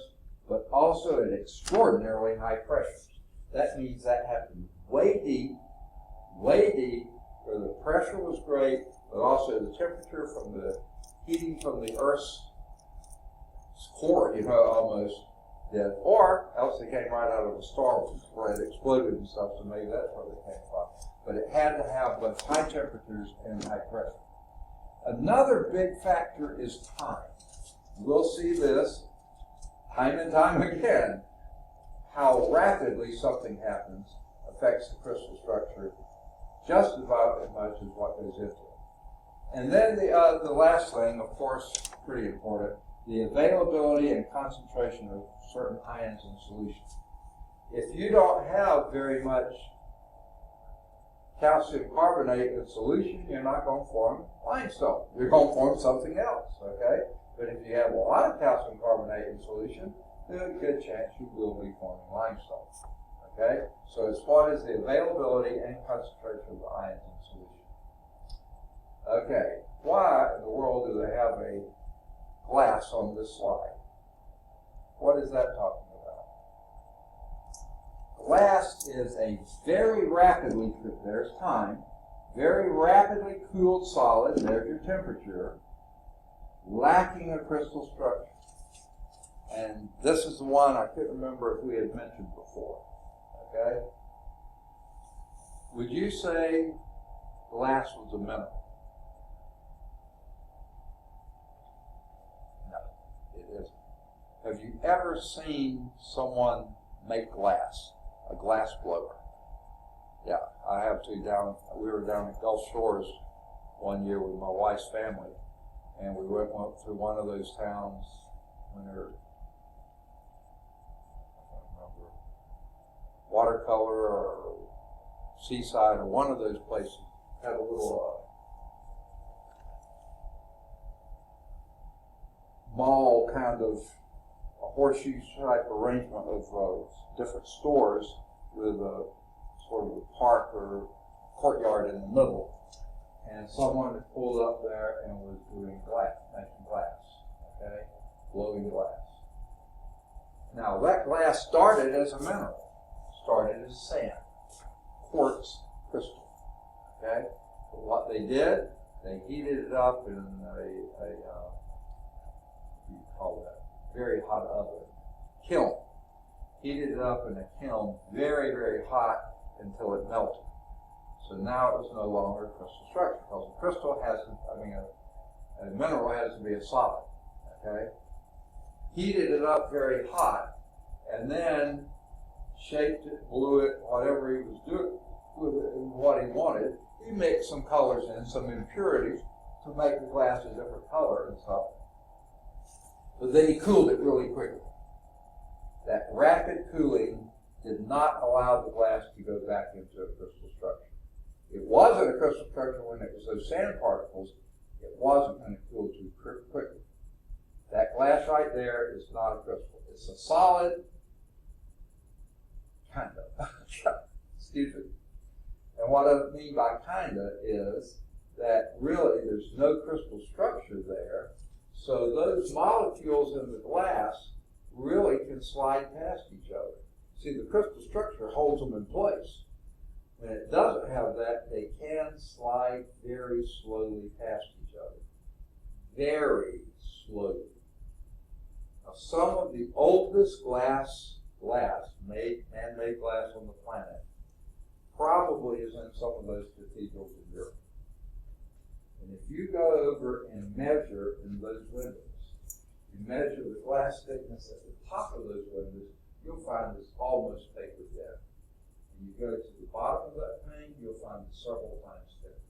but also at extraordinarily high pressures. That means that happened way deep, where the pressure was great, but also the temperature from the heating from the Earth's core, almost did. Or else they came right out of a star where it exploded and stuff, so maybe that's where they came from. But it had to have both high temperatures and high pressure. Another big factor is time. We'll see this time and time again. How rapidly something happens affects the crystal structure just about as much as what goes into it. And then the last thing, of course, pretty important, the availability and concentration of certain ions in solution. If you don't have very much calcium carbonate in solution, you're not going to form limestone. You're going to form something else, okay? But if you have a lot of calcium carbonate in solution, there's a good chance you will be forming limestone, okay? So it's what is the availability and concentration of the ions in solution. Okay, why in the world do they have a glass on this slide? What is that talking about? Glass is a very rapidly, there's time, very rapidly cooled solid, there's your temperature, lacking a crystal structure. And this is the one I couldn't remember if we had mentioned before, okay? Would you say glass was a mineral? Have you ever seen someone make glass, a glass blower? Yeah, I have too. We were down at Gulf Shores one year with my wife's family, and we went through one of those towns when they're, I can't remember, Watercolor or Seaside or one of those places had a little mall kind of a horseshoe type arrangement of different stores with a sort of a park or courtyard in the middle. And someone had pulled up there and was doing glass, making glass, okay, blowing glass. Now that glass started as a mineral, started as sand, quartz crystal, okay. But what they did, they heated it up in what do you call that? Very hot oven, kiln. Heated it up in a kiln, very, very hot until it melted. So now it was no longer a crystal structure because a crystal has, a mineral has to be a solid, okay? Heated it up very hot and then shaped it, blew it, whatever he was doing with it and what he wanted. He mixed some colors in, some impurities to make the glass a different color and stuff. But then he cooled it really quickly. that rapid cooling did not allow the glass to go back into a crystal structure. It wasn't a crystal structure when it was those sand particles. It wasn't when it cooled too quickly. That glass right there is not a crystal. It's a solid, kind of. Stupid. And what I mean by kinda is that really there's no crystal structure there, so those molecules in the glass really can slide past each other. See, the crystal structure holds them in place. When it doesn't have that, they can slide very slowly past each other. Very slowly. Now, some of the oldest man-made glass on the planet probably is in some of those cathedrals in Europe. And if you go over and measure in those windows, you measure the glass thickness at the top of those windows, you'll find it's almost paper thin. And you go to the bottom of that pane, you'll find it several times thicker.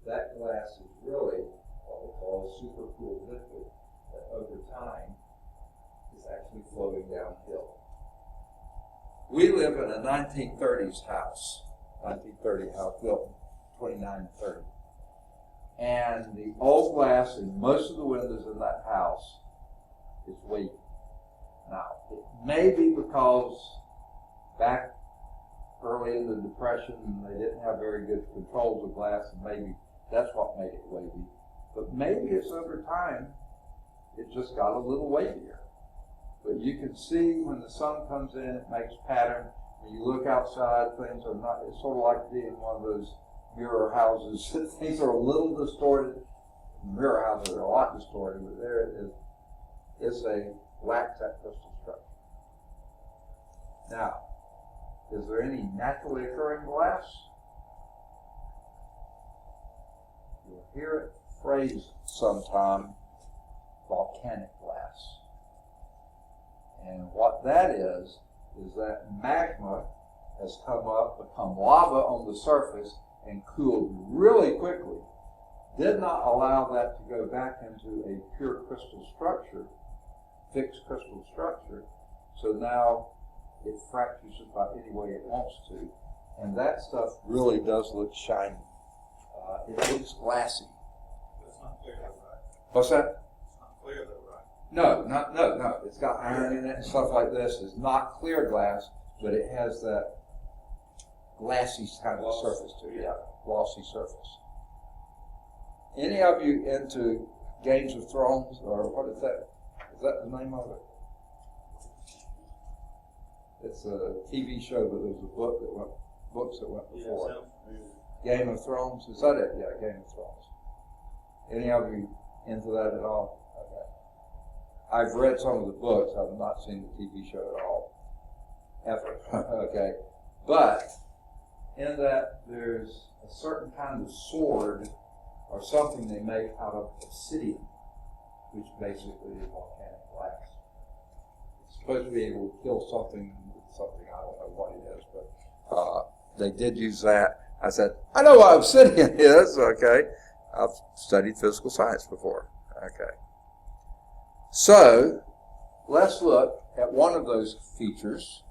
That glass is really what we call a supercooled liquid that over time is actually floating downhill. We live in a 1930s house, 1930 house built in 29 and 30. And the old glass in most of the windows in that house is wavy. Now, it may be because back early in the Depression they didn't have very good controls of glass, and maybe that's what made it wavy. But maybe it's over time, it just got a little wavier. But you can see when the sun comes in, it makes pattern. When you look outside, things are not, it's sort of like being in one of those mirror houses. Things are a little distorted. Mirror houses are a lot distorted, but there it is. It's a wax that crystal structure. Now, is there any naturally occurring glass? You'll hear it phrased sometime, volcanic glass. And what that is that magma has come up, become lava on the surface, and cooled really quickly. Did not allow that to go back into a pure crystal structure, fixed crystal structure, so now it fractures about any way it wants to. And that stuff really does look shiny. It looks glassy. It's not clear though, right? What's that? It's not clear though, right? No. It's got iron in it and stuff like this. It's not clear glass, but it has that glassy kind of surface to it. Yeah, glossy surface. Any of you into Games of Thrones, or what is that? Is that the name of it? It's a TV show, but there's a books that went before. Game of Thrones, is that it? Yeah, Game of Thrones. Any of you into that at all? Okay. I've read some of the books. I've not seen the TV show at all, ever. Okay, but in that there's a certain kind of sword or something they make out of obsidian, which basically is volcanic glass. It's supposed to be able to kill something, I don't know what it is, but they did use that. I said, I know what obsidian is, okay. I've studied physical science before, okay. So, let's look at one of those features.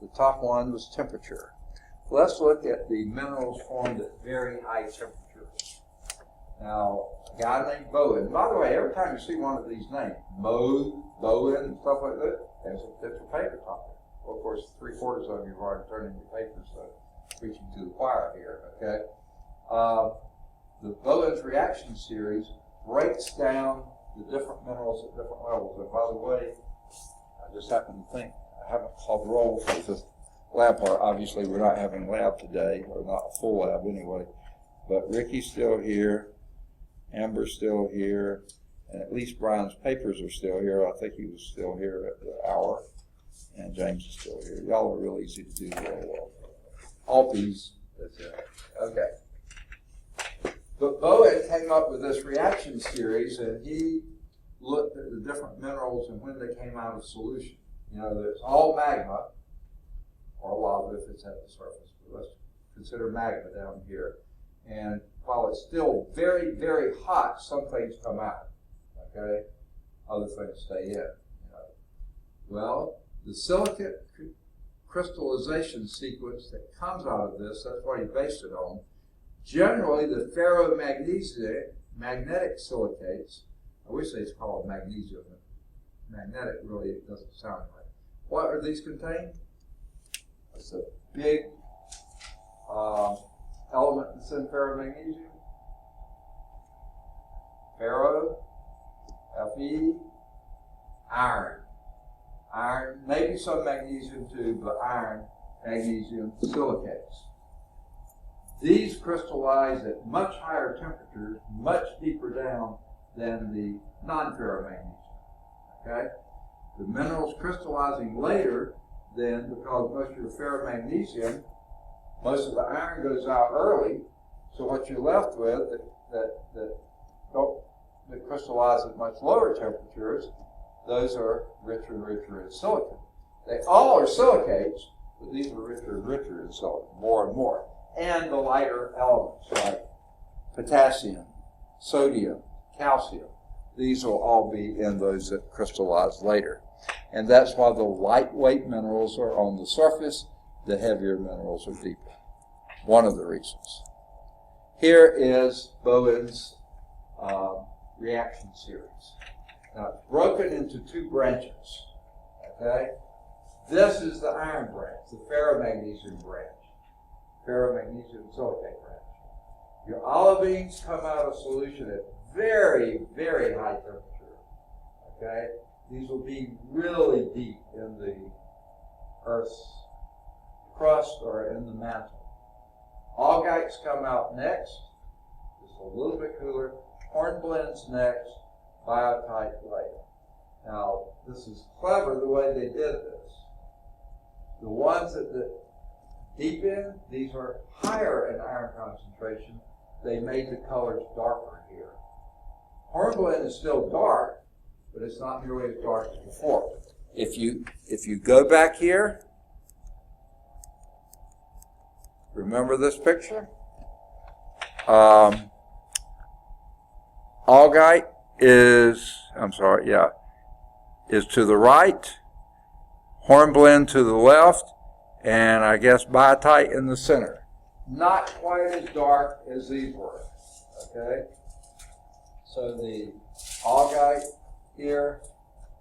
The top one was temperature. Let's look at the minerals formed at very high temperatures. Now, a guy named Bowen, by the way, every time you see one of these names, Bowen, and stuff like that, there's a paper topic. Well, of course, 3/4 of you have already turned in your papers, so preaching to the choir here, okay? The Bowen's reaction series breaks down the different minerals at different levels. And by the way, I just happen to think, I haven't called roll for the lab part. Obviously, we're not having lab today, or not a full lab anyway. But Ricky's still here, Amber's still here, and at least Brian's papers are still here. I think he was still here at the hour, and James is still here. Y'all are real easy to do roll. All these, that's it. Okay. But Bowen came up with this reaction series, and he looked at the different minerals and when they came out of solution. You know, there's all magma, or lava if it's at the surface. But let's consider magma down here. And while it's still very, very hot, some things come out. Okay? Other things stay in. You know. Well, The silicate crystallization sequence that comes out of this, that's what he based it on. Generally, the magnetic silicates, I wish they'd call it magnesium, but magnetic really doesn't sound right. What are these contained? It's a big element that's in ferromagnesium. Ferro, Fe, iron. Iron, maybe some magnesium too, but iron, magnesium, silicates. These crystallize at much higher temperatures, much deeper down than the non-ferromagnesium. Okay? The minerals crystallizing later, then, because most of your ferromagnesium, most of the iron goes out early, so what you're left with that crystallize at much lower temperatures, those are richer and richer in silicon. They all are silicates, but these are richer and richer in silicon, more and more. And the lighter elements like potassium, sodium, calcium. These will all be in those that crystallize later. And that's why the lightweight minerals are on the surface, the heavier minerals are deeper. One of the reasons. Here is Bowen's reaction series. Now, it's broken into two branches. Okay? This is the iron branch, the ferromagnesium branch. Ferromagnesium silicate branch. Your olivines come out of solution at very, very high temperature. Okay? These will be really deep in the Earth's crust or in the mantle. Augites come out next, just a little bit cooler. Hornblends next, biotite later. Now, this is clever the way they did this. The ones at the deep end, these are higher in iron concentration. They made the colors darker here. Hornblende is still dark, but it's not nearly as dark as before. If you go back here, remember this picture? Augite is to the right, hornblende to the left, and I guess biotite in the center. Not quite as dark as these were. Okay? So the augite here,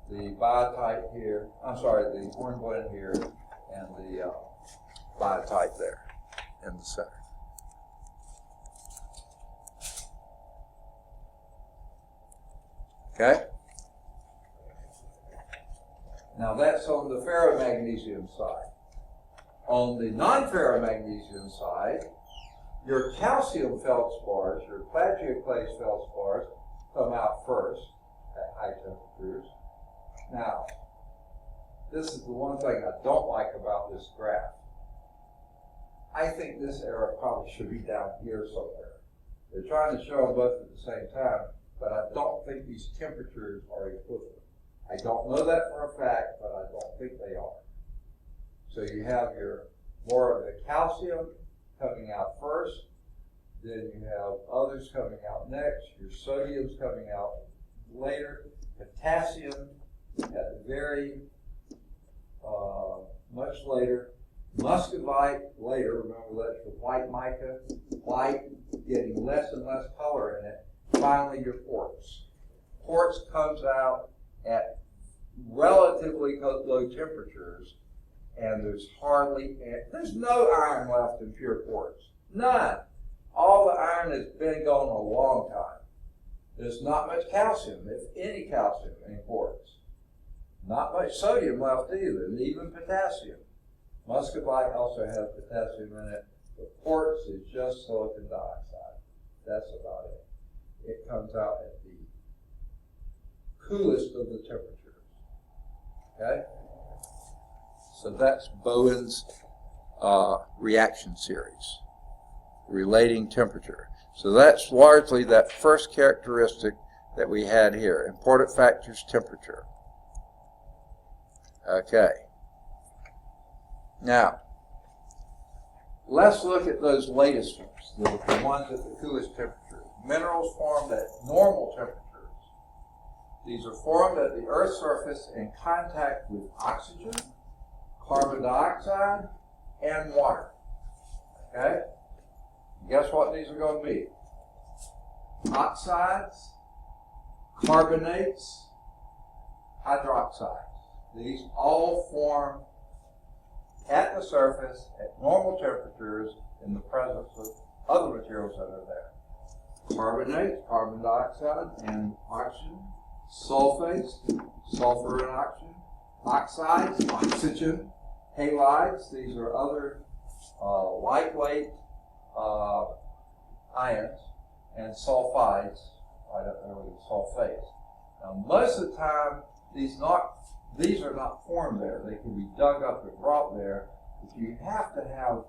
the biotite here, the hornblende here, and the biotite there in the center. Okay? Now that's on the ferromagnesium side. On the non-ferromagnesium side, your calcium feldspars, your plagioclase feldspars, come out first at high temperatures. Now, this is the one thing I don't like about this graph. I think this arrow probably should be down here somewhere. They're trying to show them both at the same time, but I don't think these temperatures are equivalent. I don't know that for a fact, but I don't think they are. So you have your more of the calcium coming out first, then you have others coming out next, your sodium's coming out later, potassium at very much later, muscovite later, remember that's the white mica, white, getting less and less color in it. Finally, your quartz. Quartz comes out at relatively low temperatures, and there's no iron left in pure quartz. None. All the iron has been gone a long time. There's not much calcium, if any calcium, in quartz. Not much sodium left either, and even potassium. Muscovite also has potassium in it, but quartz is just silicon dioxide. That's about it. It comes out at the coolest of the temperatures. Okay? So that's Bowen's reaction series, relating temperature. So that's largely that first characteristic that we had here. Important factors, temperature. Okay. Now, let's look at those latest ones, the ones at the coolest temperature. Minerals formed at normal temperatures. These are formed at the Earth's surface in contact with oxygen, carbon dioxide, and water. Okay? Guess what these are going to be? Oxides, carbonates, hydroxides. These all form at the surface at normal temperatures in the presence of other materials that are there. Carbonates, carbon dioxide and oxygen. Sulfates, sulfur and oxygen. Oxides, oxygen. Halides, these are other lightweight ions. And sulfides, right up there with the sulfates. Now, most of the time, these are not formed there. They can be dug up and brought there, but you have to have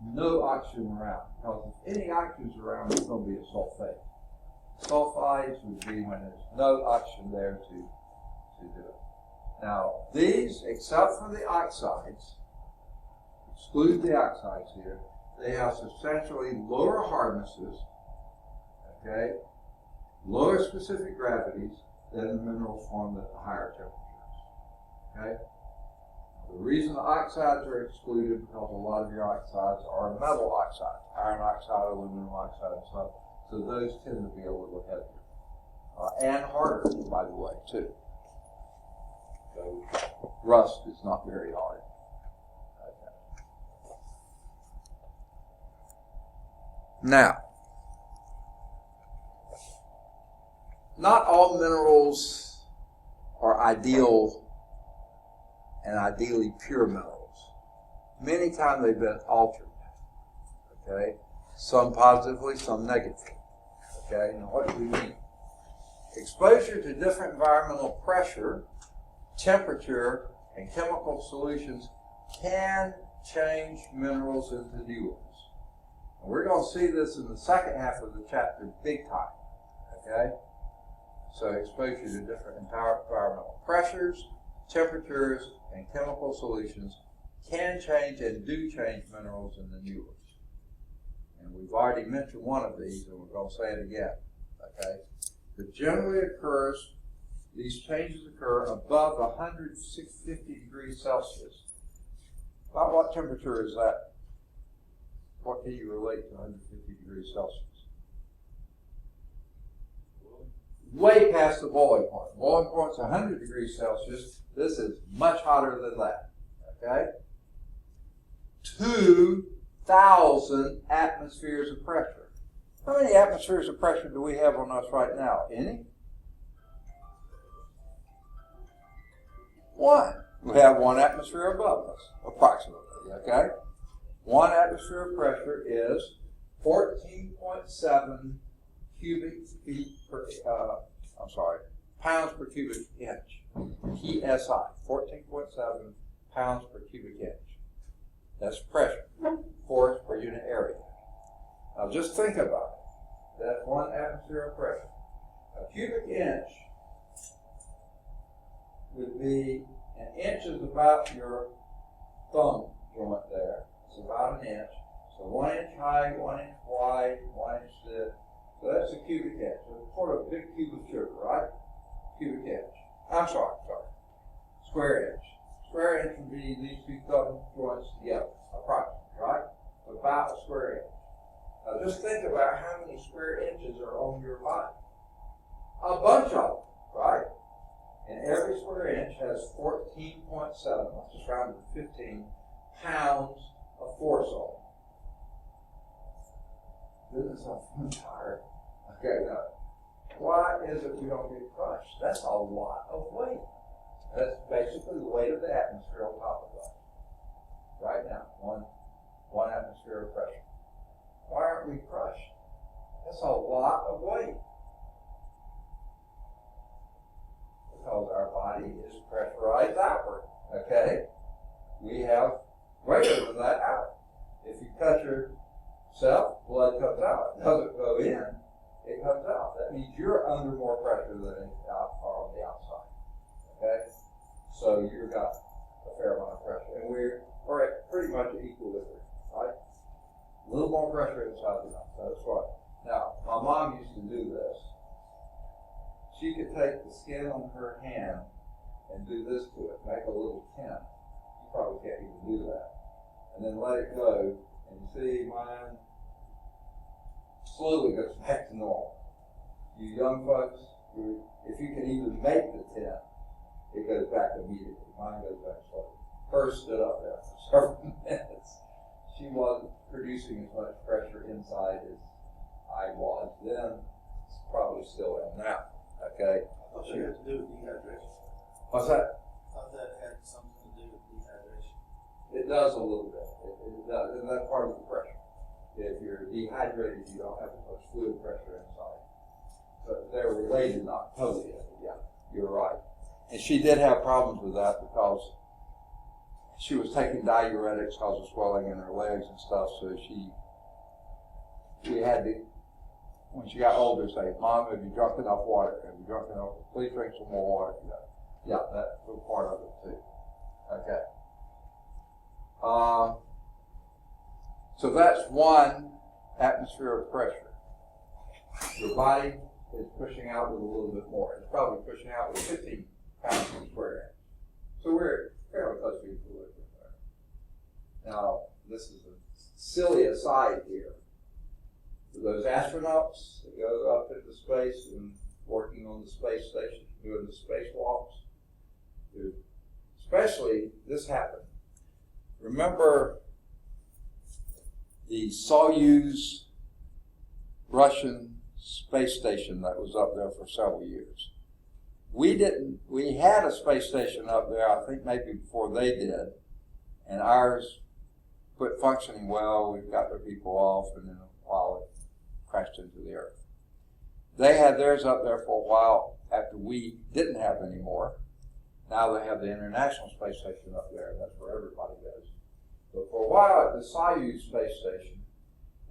no oxygen around, because if any oxygen is around, it's going to be a sulfate. Sulfides would be when there's no oxygen there to do it. Now, these, except for the oxides, exclude the oxides here, they have substantially lower hardnesses, okay, lower specific gravities than the minerals formed at the higher temperatures. Okay? The reason the oxides are excluded because a lot of your oxides are metal oxides, iron oxide, aluminum oxide, and stuff. So those tend to be a little heavier and harder, by the way, too. So rust is not very hard. Okay. Now, not all minerals are ideal and ideally pure minerals. Many times they've been altered. Okay? Some positively, some negatively. Okay? Now what do we mean? Exposure to different environmental pressure, temperature, and chemical solutions can change minerals into new ones. And we're going to see this in the second half of the chapter big time. Okay? So exposure to different environmental pressures, temperatures, and chemical solutions can change and do change minerals in the new ones. And we've already mentioned one of these, and we're going to say it again. Okay? It generally occurs, these changes occur above 150 degrees Celsius. About what temperature is that? What can you relate to 150 degrees Celsius? Way past the boiling point. Boiling point's 100 degrees Celsius. This is much hotter than that. Okay? 2,000 atmospheres of pressure. How many atmospheres of pressure do we have on us right now? Any? One. We have one atmosphere above us, approximately. Okay? One atmosphere of pressure is 14.7 pounds per cubic inch. PSI, 14.7 pounds per cubic inch. That's pressure, force per unit area. Now just think about it. That's one atmosphere of pressure. A cubic inch would be, an inch is about your thumb joint there. It's about an inch. So 1 inch high, 1 inch wide, 1 inch thick. So that's a cubic inch. So it's sort of a big cube of sugar, right? Cubic inch. Square inch. Square inch would be these two thumb joints together, approximately, right? About a square inch. Now just think about how many square inches are on your body. A bunch of them, right? And every square inch has 14.7, let's just round it to 15, pounds of force on it. This is I'm tired. Okay, now, why is it we don't get crushed? That's a lot of weight. That's basically the weight of the atmosphere on top of us. Right now, one atmosphere of pressure. Why aren't we crushed? That's a lot of weight. Because our body is pressurized outward. Okay? We have greater than that out. If you cut yourself, blood comes out. It doesn't go in, it comes out. That means you're under more pressure than on the outside. Okay? So you've got a fair amount of pressure. And we're at pretty much equilibrium, right? A little more pressure inside than outside. That's right. Now, my mom used to do this. she could take the skin on her hand and do this to it, make a little tent. You probably can't even do that. And then let it go, and you see mine slowly goes back to normal. You young folks, if you can even make the tent, it goes back immediately. Mine goes back slowly. Hers stood up there for several minutes. She wasn't producing as much pressure inside as I was then. It's probably still am now. Okay? I thought she had to do with dehydration. What's that? I thought that had something to do with dehydration. It does a little bit. It does, and that's part of the pressure. If you're dehydrated, you don't have as much fluid pressure inside. But they're related, not totally. Yeah, you're right. And she did have problems with that because she was taking diuretics because of swelling in her legs and stuff. So we had to, when she got older, say, "Mom, have you drunk enough water? Have you drunk enough? Please drink some more water." Yeah, that was part of it too. Okay. So that's one atmosphere of pressure. Your body is pushing out with a little bit more. It's probably pushing out with 15 pounds per square inch. So we're fairly close to equilibrium there. Now, this is a silly aside here. For those astronauts that go up into space and working on the space station, doing the spacewalks, especially this happened. Remember the Soyuz Russian space station that was up there for several years? We had a space station up there, I think maybe before they did, and ours quit functioning well. We got their people off, and then a while it crashed into the earth. They had theirs up there for a while after we didn't have any more. Now they have the International Space Station up there. That's where everybody goes. But for a while at the Soyuz space station,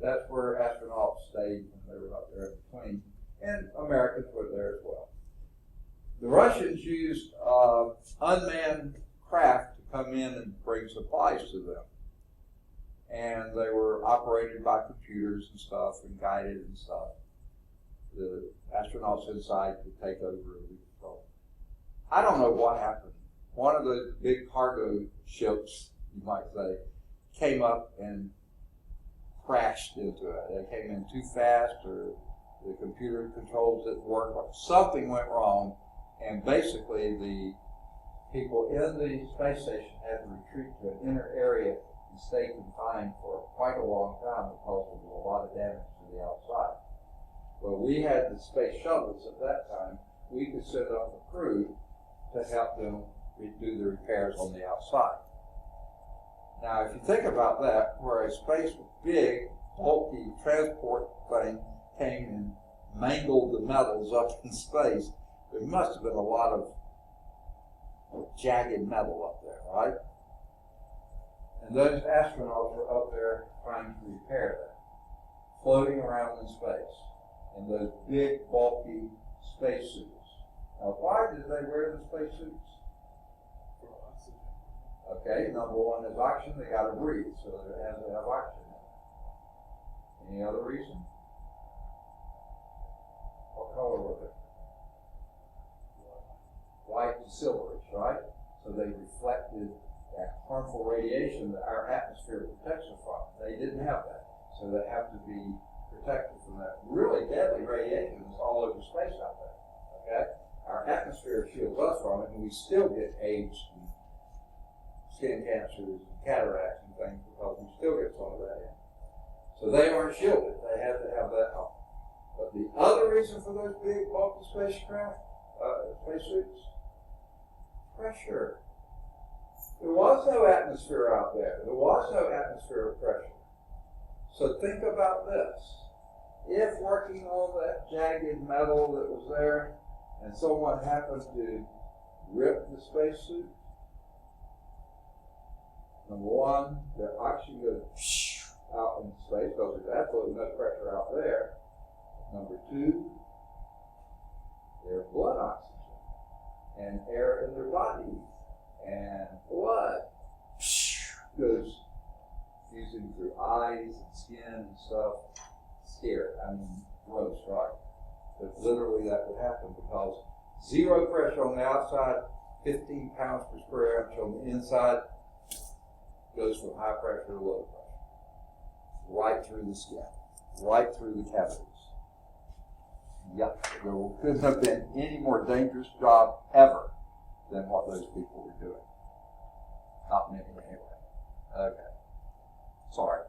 that's where astronauts stayed when they were up there in between, and Americans were there as well. The Russians used unmanned craft to come in and bring supplies to them. And they were operated by computers and stuff and guided and stuff. The astronauts inside could take over the control. I don't know what happened. One of the big cargo ships, you might say, came up and crashed into it. They came in too fast, or the computer controls didn't work. Something went wrong, and basically the people in the space station had to retreat to an inner area and stay confined for quite a long time because of a lot of damage to the outside. Well, we had the space shuttles at that time. We could send up a crew to help them do the repairs on the outside. Now, if you think about that, where a space big, bulky transport thing came and mangled the metals up in space, there must have been a lot of jagged metal up there, right? And those astronauts were up there trying to repair that, floating around in space in those big, bulky spacesuits. Now, why did they wear the spacesuits? For oxygen. Okay, number one is oxygen. They got to breathe, so it has to have oxygen. Any other reason? What color was it? White to silverish, right? So they reflected that harmful radiation that our atmosphere protects us from. They didn't have that, so they have to be protected from that really deadly radiation that's all over space out there. Okay, our atmosphere shields us from it, and we still get AIDS and skin cancers and cataracts and things because we still get some of that in. So they aren't shielded. They have to have that help. But the other reason for those big bulky spacecraft, spacesuits, pressure. There was no atmosphere out there. There was no atmosphere of pressure. So think about this. If working on that jagged metal that was there and someone happened to rip the spacesuit, number one, the oxygen goes out in space because there's absolutely no pressure out there. Number two, their blood oxygen and air in their bodies and blood goes fusing through eyes and skin and stuff. Scary. I mean, gross, right? But literally that would happen because zero pressure on the outside, 15 pounds per square inch on the inside, goes from high pressure to low pressure. Right through the skin, right through the cavities. Yep, there couldn't have been any more dangerous job ever than what those people were doing. Not many anyway. Okay. Sorry.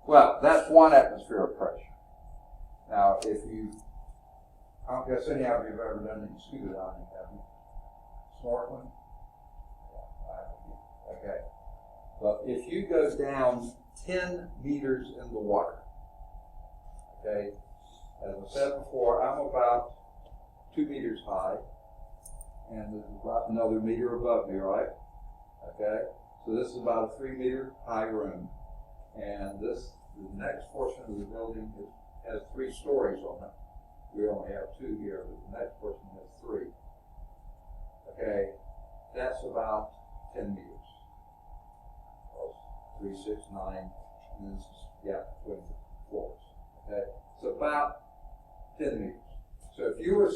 Well, that's one atmosphere of pressure. Now, if you, I don't guess any of you have ever done any scuba diving, have you? Snorkeling? Yeah, okay. But if you go down 10 meters in the water, okay, as I said before, I'm about 2 meters high, and there's about another meter above me, right? Okay, so this is about a 3 meter high room, and the next portion of the building has 3 stories on it. We only have 2 here, but the next portion has 3. Okay, that's about 10 meters. 3, 6, 9, and this is, between the floors. Okay, so about 10 meters. So if you were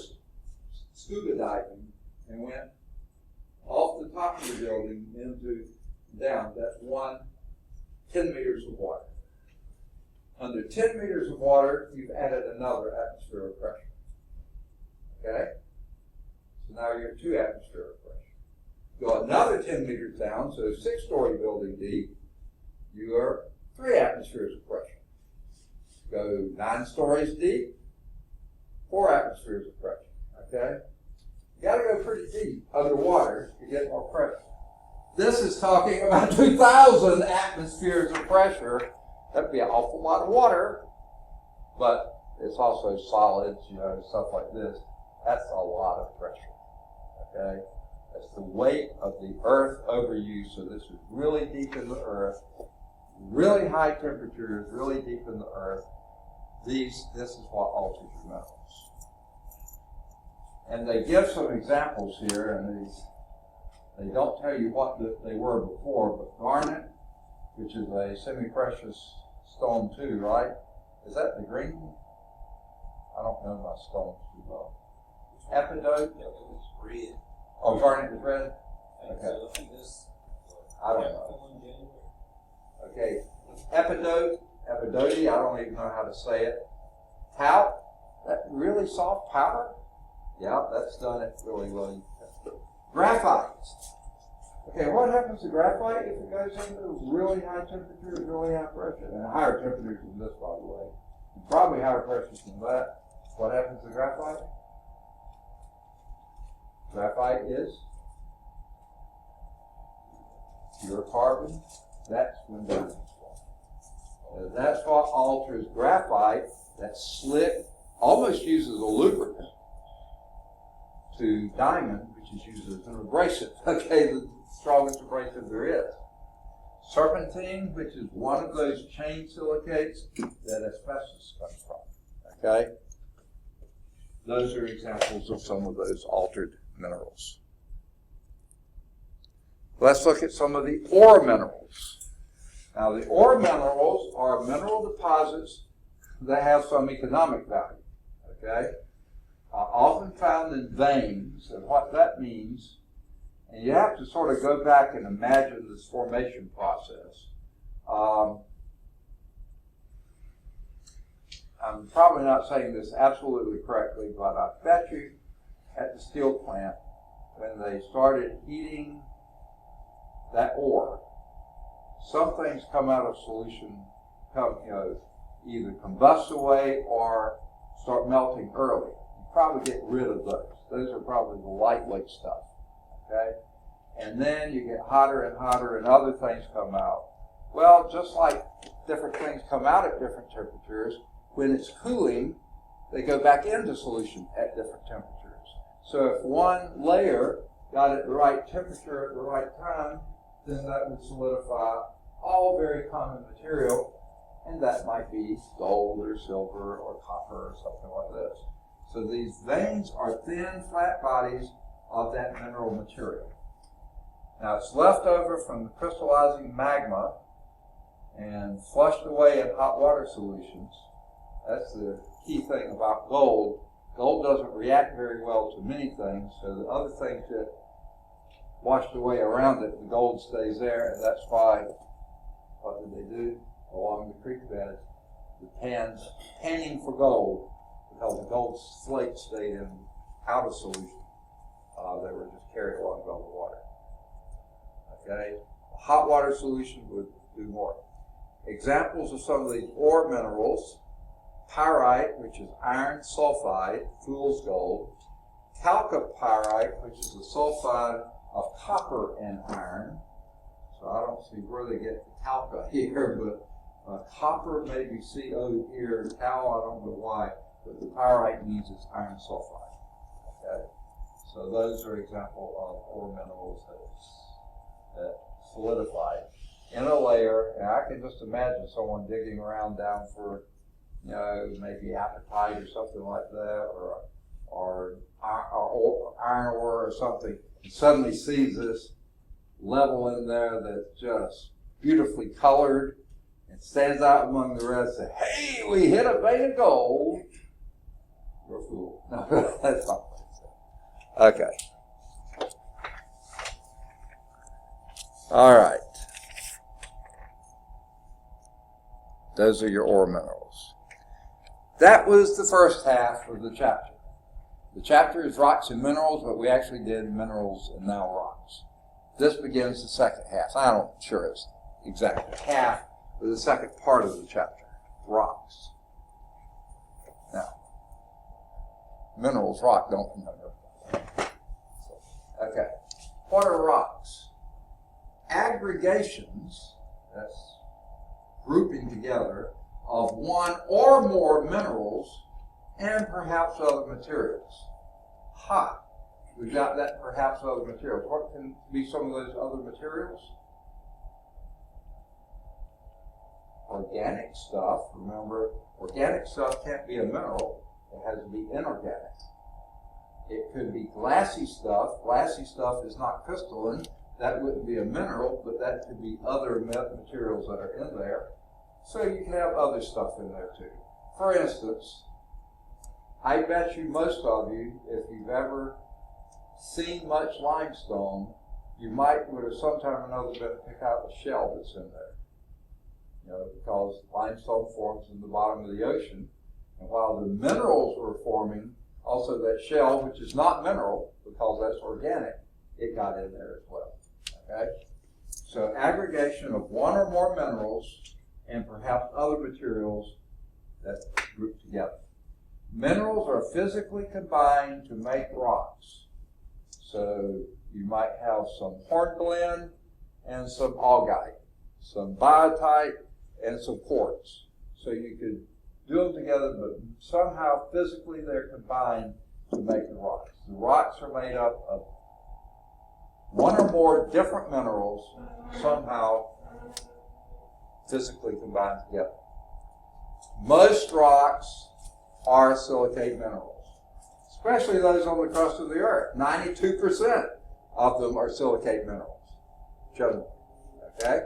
scuba diving and went off the top of the building into down, that's 10 meters of water. Under 10 meters of water, you've added another atmosphere of pressure. Okay? So now you're at 2 atmosphere of pressure. Go another 10 meters down, so 6-story building deep, you are 3 atmospheres of pressure. Go 9 stories deep, 4 atmospheres of pressure. Okay? You got to go pretty deep underwater to get more pressure. This is talking about 2,000 atmospheres of pressure. That'd be an awful lot of water, but it's also solids, stuff like this. That's a lot of pressure. Okay? That's the weight of the earth over you. So this is really deep in the earth, really high temperatures, really deep in the earth. This is what alters your metals. And they give some examples here, and they don't tell you what they were before, but garnet, which is a semi-precious stone too, right? Is that the green one? I don't know my stones too well. Epidote? Yeah, it was red. Oh, garnet is red? Okay. So I think this, I don't know. Okay. Epidote, epidote, I don't even know how to say it. Talc, that really soft powder? Yeah, that's done it really well. Graphite. Okay, what happens to graphite if it goes into really high temperatures, really high pressure? And higher temperatures than this, by the way. And probably higher pressures than that. What happens to graphite? Graphite is pure carbon. That's when diamonds form. That's what alters graphite. That slick, almost uses a lubricant, to diamond, which is used as an abrasive. Okay, the strongest abrasive there is. Serpentine, which is one of those chain silicates that asbestos comes from. Okay? Those are examples of some of those altered minerals. Let's look at some of the ore minerals. Now, the ore minerals are mineral deposits that have some economic value. Okay? Often found in veins, and what that means, and you have to sort of go back and imagine this formation process. I'm probably not saying this absolutely correctly, but I bet you at the steel plant, when they started heating that ore, some things come out of solution, either combust away or start melting early. You probably get rid of those. Those are probably the lightweight stuff. Okay? And then you get hotter and hotter and other things come out. Well, just like different things come out at different temperatures, when it's cooling, they go back into solution at different temperatures. So if one layer got at the right temperature at the right time, then that would solidify all very common material, and that might be gold or silver or copper or something like this. So these veins are thin, flat bodies of that mineral material. Now it's left over from the crystallizing magma and flushed away in hot water solutions. That's the key thing about gold. Gold doesn't react very well to many things, so the other things get washed away around it, the gold stays there, and that's why, what did they do? Along the creek bed, the panning for gold, because the gold flakes stayed out of solution. They were just carried along by the water. Okay? A hot water solution would do more. Examples of some of these ore minerals: pyrite, which is iron sulfide, fool's gold; chalcopyrite, which is the sulfide of copper and iron. So I don't see where they get the calca here, but copper may be CO here, cal, I don't know why, but the pyrite means it's iron sulfide. Okay? So those are examples of ore minerals that solidify in a layer. And I can just imagine someone digging around down for, maybe apatite or something like that, or iron ore or something, and suddenly sees this level in there that's just beautifully colored and stands out among the rest and says, "Hey, we hit a vein of gold." You're a fool. No, that's not what it said. Okay. All right. Those are your ore minerals. That was the first half of the chapter. The chapter is rocks and minerals, but we actually did minerals and now rocks. This begins the second half. I'm not sure it's exactly half, but the second part of the chapter, rocks. Now, minerals, rock, don't remember. Okay. What are rocks? Aggregations, that's grouping together, of one or more minerals and perhaps other materials. Hot. We've got that perhaps other materials. What can be some of those other materials? Organic stuff. Remember, organic stuff can't be a mineral. It has to be inorganic. It could be glassy stuff. Glassy stuff is not crystalline. That wouldn't be a mineral, but that could be other materials that are in there. So you can have other stuff in there too. For instance, I bet you most of you, if you've ever seen much limestone, you would have sometime or another been to pick out the shell that's in there. Because limestone forms in the bottom of the ocean, and while the minerals were forming, also that shell, which is not mineral, because that's organic, it got in there as well. Okay? So aggregation of one or more minerals and perhaps other materials that group together. Minerals are physically combined to make rocks. So you might have some hornblende and some augite, some biotite and some quartz. So you could do them together, but somehow physically they're combined to make the rocks. The rocks are made up of one or more different minerals somehow physically combined together. Most rocks are silicate minerals, especially those on the crust of the earth. 92% of them are silicate minerals, generally. Okay?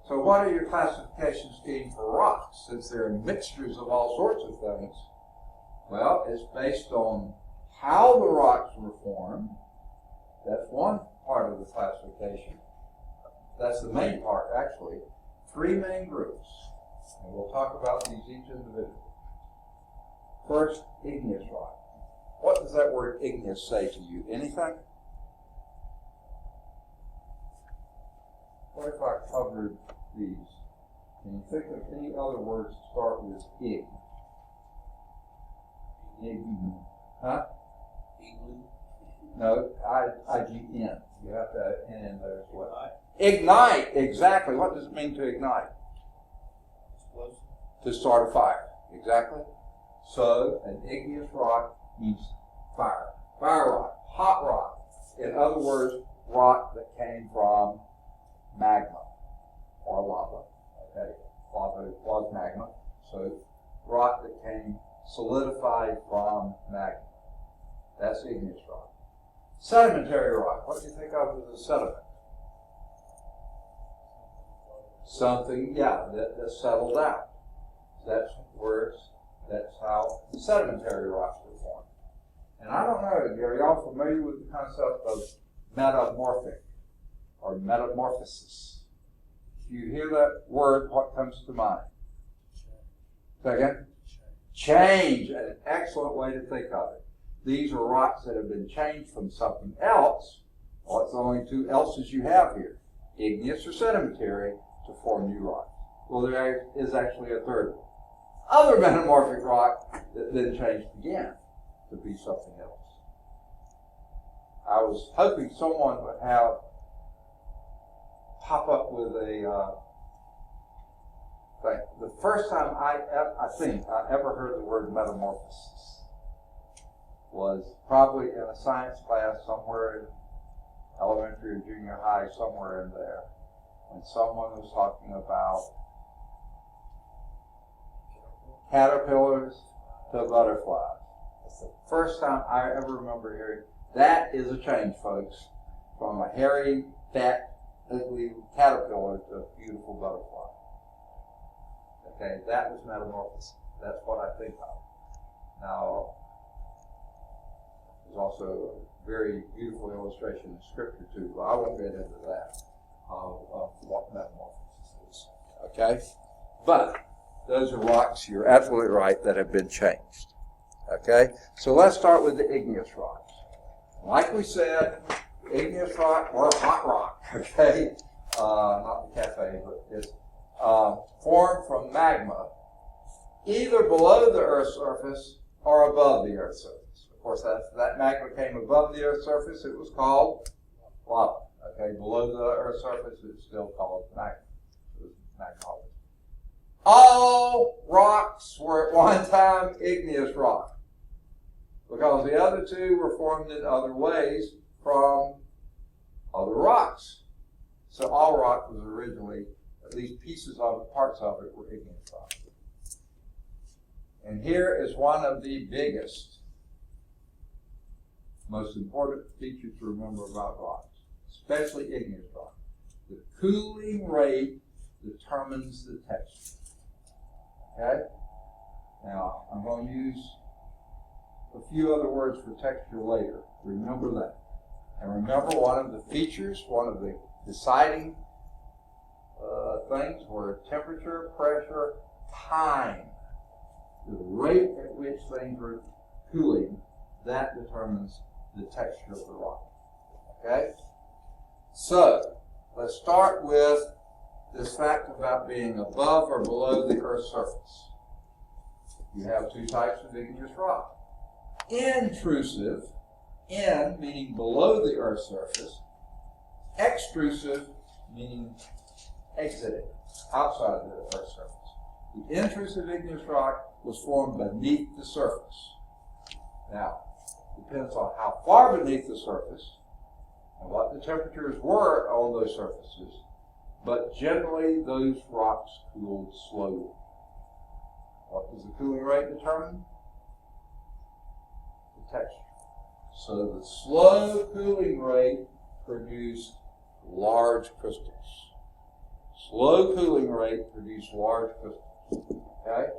So what are your classification schemes for rocks? Since they're mixtures of all sorts of things, well, it's based on how the rocks were formed. That's one part of the classification. That's the main part, actually. 3 main groups. And we'll talk about these each individually. First, igneous rock. What does that word igneous say to you? Anything? What if I covered these? Can you think of any other words to start with ig? Huh? No, I-G-N. You have to have N in there as well. Ignite, exactly. What does it mean to ignite? To start a fire, exactly. So, an igneous rock means fire. Fire rock, hot rock. In other words, rock that came from magma or lava. Okay, lava was magma. So, rock that came solidified from magma. That's igneous rock. Sedimentary rock. What do you think of as a sediment? Something, that settled out. That's how sedimentary rocks were formed. familiar with the concept of metamorphic or metamorphosis? If you hear that word, what comes to mind? Second? Change, an excellent way to think of it. These are rocks that have been changed from something else. Well, it's the only two else's you have here, igneous or sedimentary, to form new rocks. Well, there is actually a third one. Other metamorphic rock that then changed again to be something else. I was hoping someone would have pop up with a thing. The first time I think I ever heard the word metamorphosis was probably in a science class somewhere in elementary or junior high, somewhere in there, when someone was talking about caterpillars to butterflies. That's the first time I ever remember hearing. That is a change, folks, from a hairy, fat, ugly caterpillar to a beautiful butterfly. Okay, that was metamorphosis. That's what I think of. Now, there's also a very beautiful illustration in Scripture too, but I won't get into that of what metamorphosis is. Okay, but those are rocks, you're absolutely right, that have been changed. Okay, so let's start with the igneous rocks. Like we said, igneous rock or hot rock, okay? Not the cafe, but it's formed from magma, either below the Earth's surface or above the Earth's surface. Of course, that magma came above the Earth's surface, it was called lava. Okay, below the Earth's surface, it's still called magma. It was magma. All rocks were at one time igneous rock, because the other two were formed in other ways from other rocks. So all rock was originally, at least pieces of it, parts of it, were igneous rock. And here is one of the biggest, most important features to remember about rocks, especially igneous rock. The cooling rate determines the texture. Okay? Now, I'm going to use a few other words for texture later. Remember that. And remember, one of the features, one of the deciding things were temperature, pressure, time. The rate at which things are cooling, that determines the texture of the rock. Okay? So, let's start with this fact about being above or below the Earth's surface. You have two types of igneous rock. Intrusive, in meaning below the Earth's surface, extrusive meaning exiting, outside the Earth's surface. The intrusive igneous rock was formed beneath the surface. Now, it depends on how far beneath the surface and what the temperatures were on those surfaces, but generally those rocks cooled slowly. What does the cooling rate determine? The texture. So the slow cooling rate produced large crystals. Slow cooling rate produced large crystals. Okay?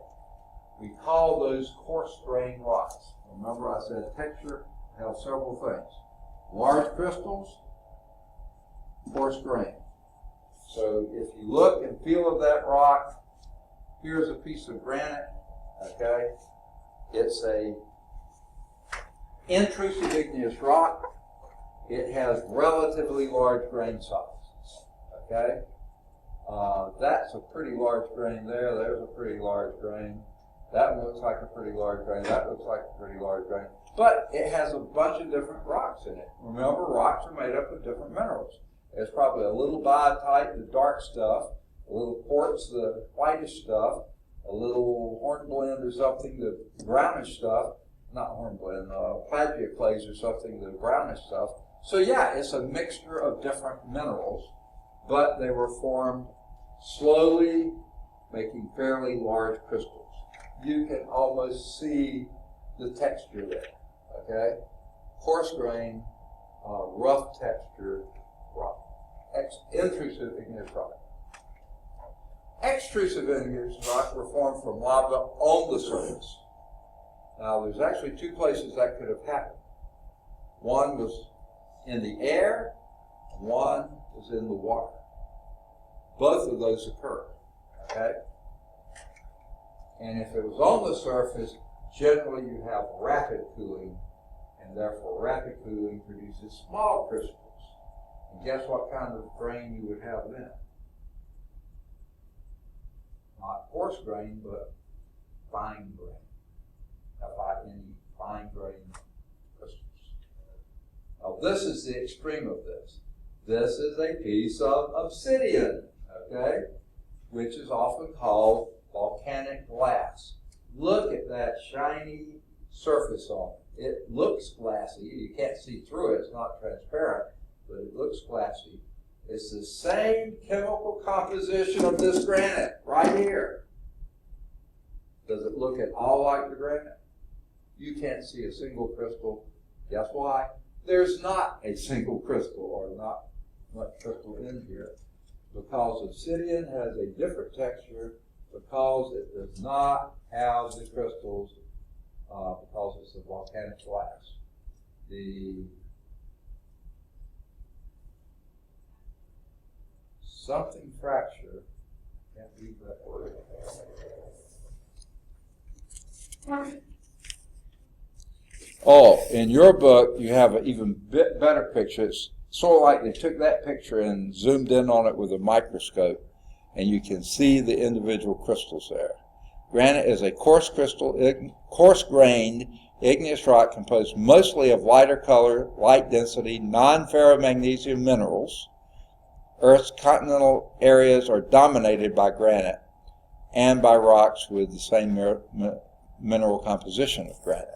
We call those coarse-grained rocks. Remember I said texture has several things. Large crystals, coarse-grained. So if you look and feel of that rock, here's a piece of granite, okay? It's a intrusive igneous rock. It has relatively large grain sizes, okay? That's a pretty large grain there. There's a pretty large grain. That one looks like a pretty large grain. That looks like a pretty large grain. But it has a bunch of different rocks in it. Remember, rocks are made up of different minerals. There's probably a little biotite, the dark stuff, a little quartz, the whitish stuff, a little hornblende or something, the brownish stuff, not hornblende, plagioclase or something, the brownish stuff. So yeah, it's a mixture of different minerals, but they were formed slowly, making fairly large crystals. You can almost see the texture there, okay? Coarse grain, rough texture rock. Intrusive igneous rock. Extrusive igneous rock were formed from lava on the surface. Now, there's actually two places that could have happened. One was in the air, one was in the water. Both of those occur, okay? And if it was on the surface, generally you have rapid cooling, and therefore rapid cooling produces small crystals. And guess what kind of grain you would have then? Not coarse grain, but fine grain. F-I-N-E, fine grain crystals. Now this is the extreme of this. This is a piece of obsidian, okay, which is often called volcanic glass. Look at that shiny surface on it. It looks glassy. You can't see through it. It's not transparent, but it looks glassy. It's the same chemical composition of this granite right here. Does it look at all like the granite? You can't see a single crystal. Guess why? There's not a single crystal, or not much crystal in here, because obsidian has a different texture, because it does not have the crystals, because it's a volcanic glass. The something fracture, can't read that word. Oh, in your book, you have an even bit better picture. It's sort of like they took that picture and zoomed in on it with a microscope, and you can see the individual crystals there. Granite is a coarse-grained igneous rock composed mostly of lighter color, light density, non-ferromagnesium minerals. Earth's continental areas are dominated by granite and by rocks with the same mineral composition of granite.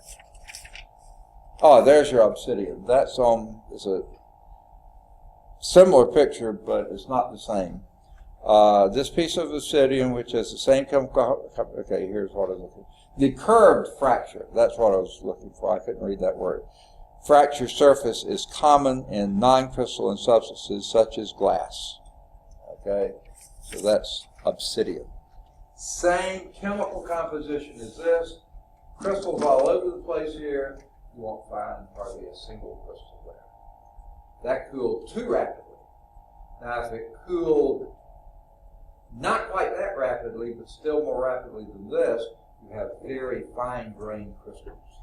Oh, there's your obsidian. That's it's a similar picture, but it's not the same. This piece of obsidian, which has the same chemical, okay, here's what I was looking for. The curved fracture, that's what I was looking for. I couldn't read that word. Fracture surface is common in non-crystalline substances such as glass. Okay, so that's obsidian. Same chemical composition as this. Crystals all over the place here. You won't find hardly a single crystal there. That cooled too rapidly. Now, if it cooled not quite that rapidly, but still more rapidly than this, you have very fine-grained crystals.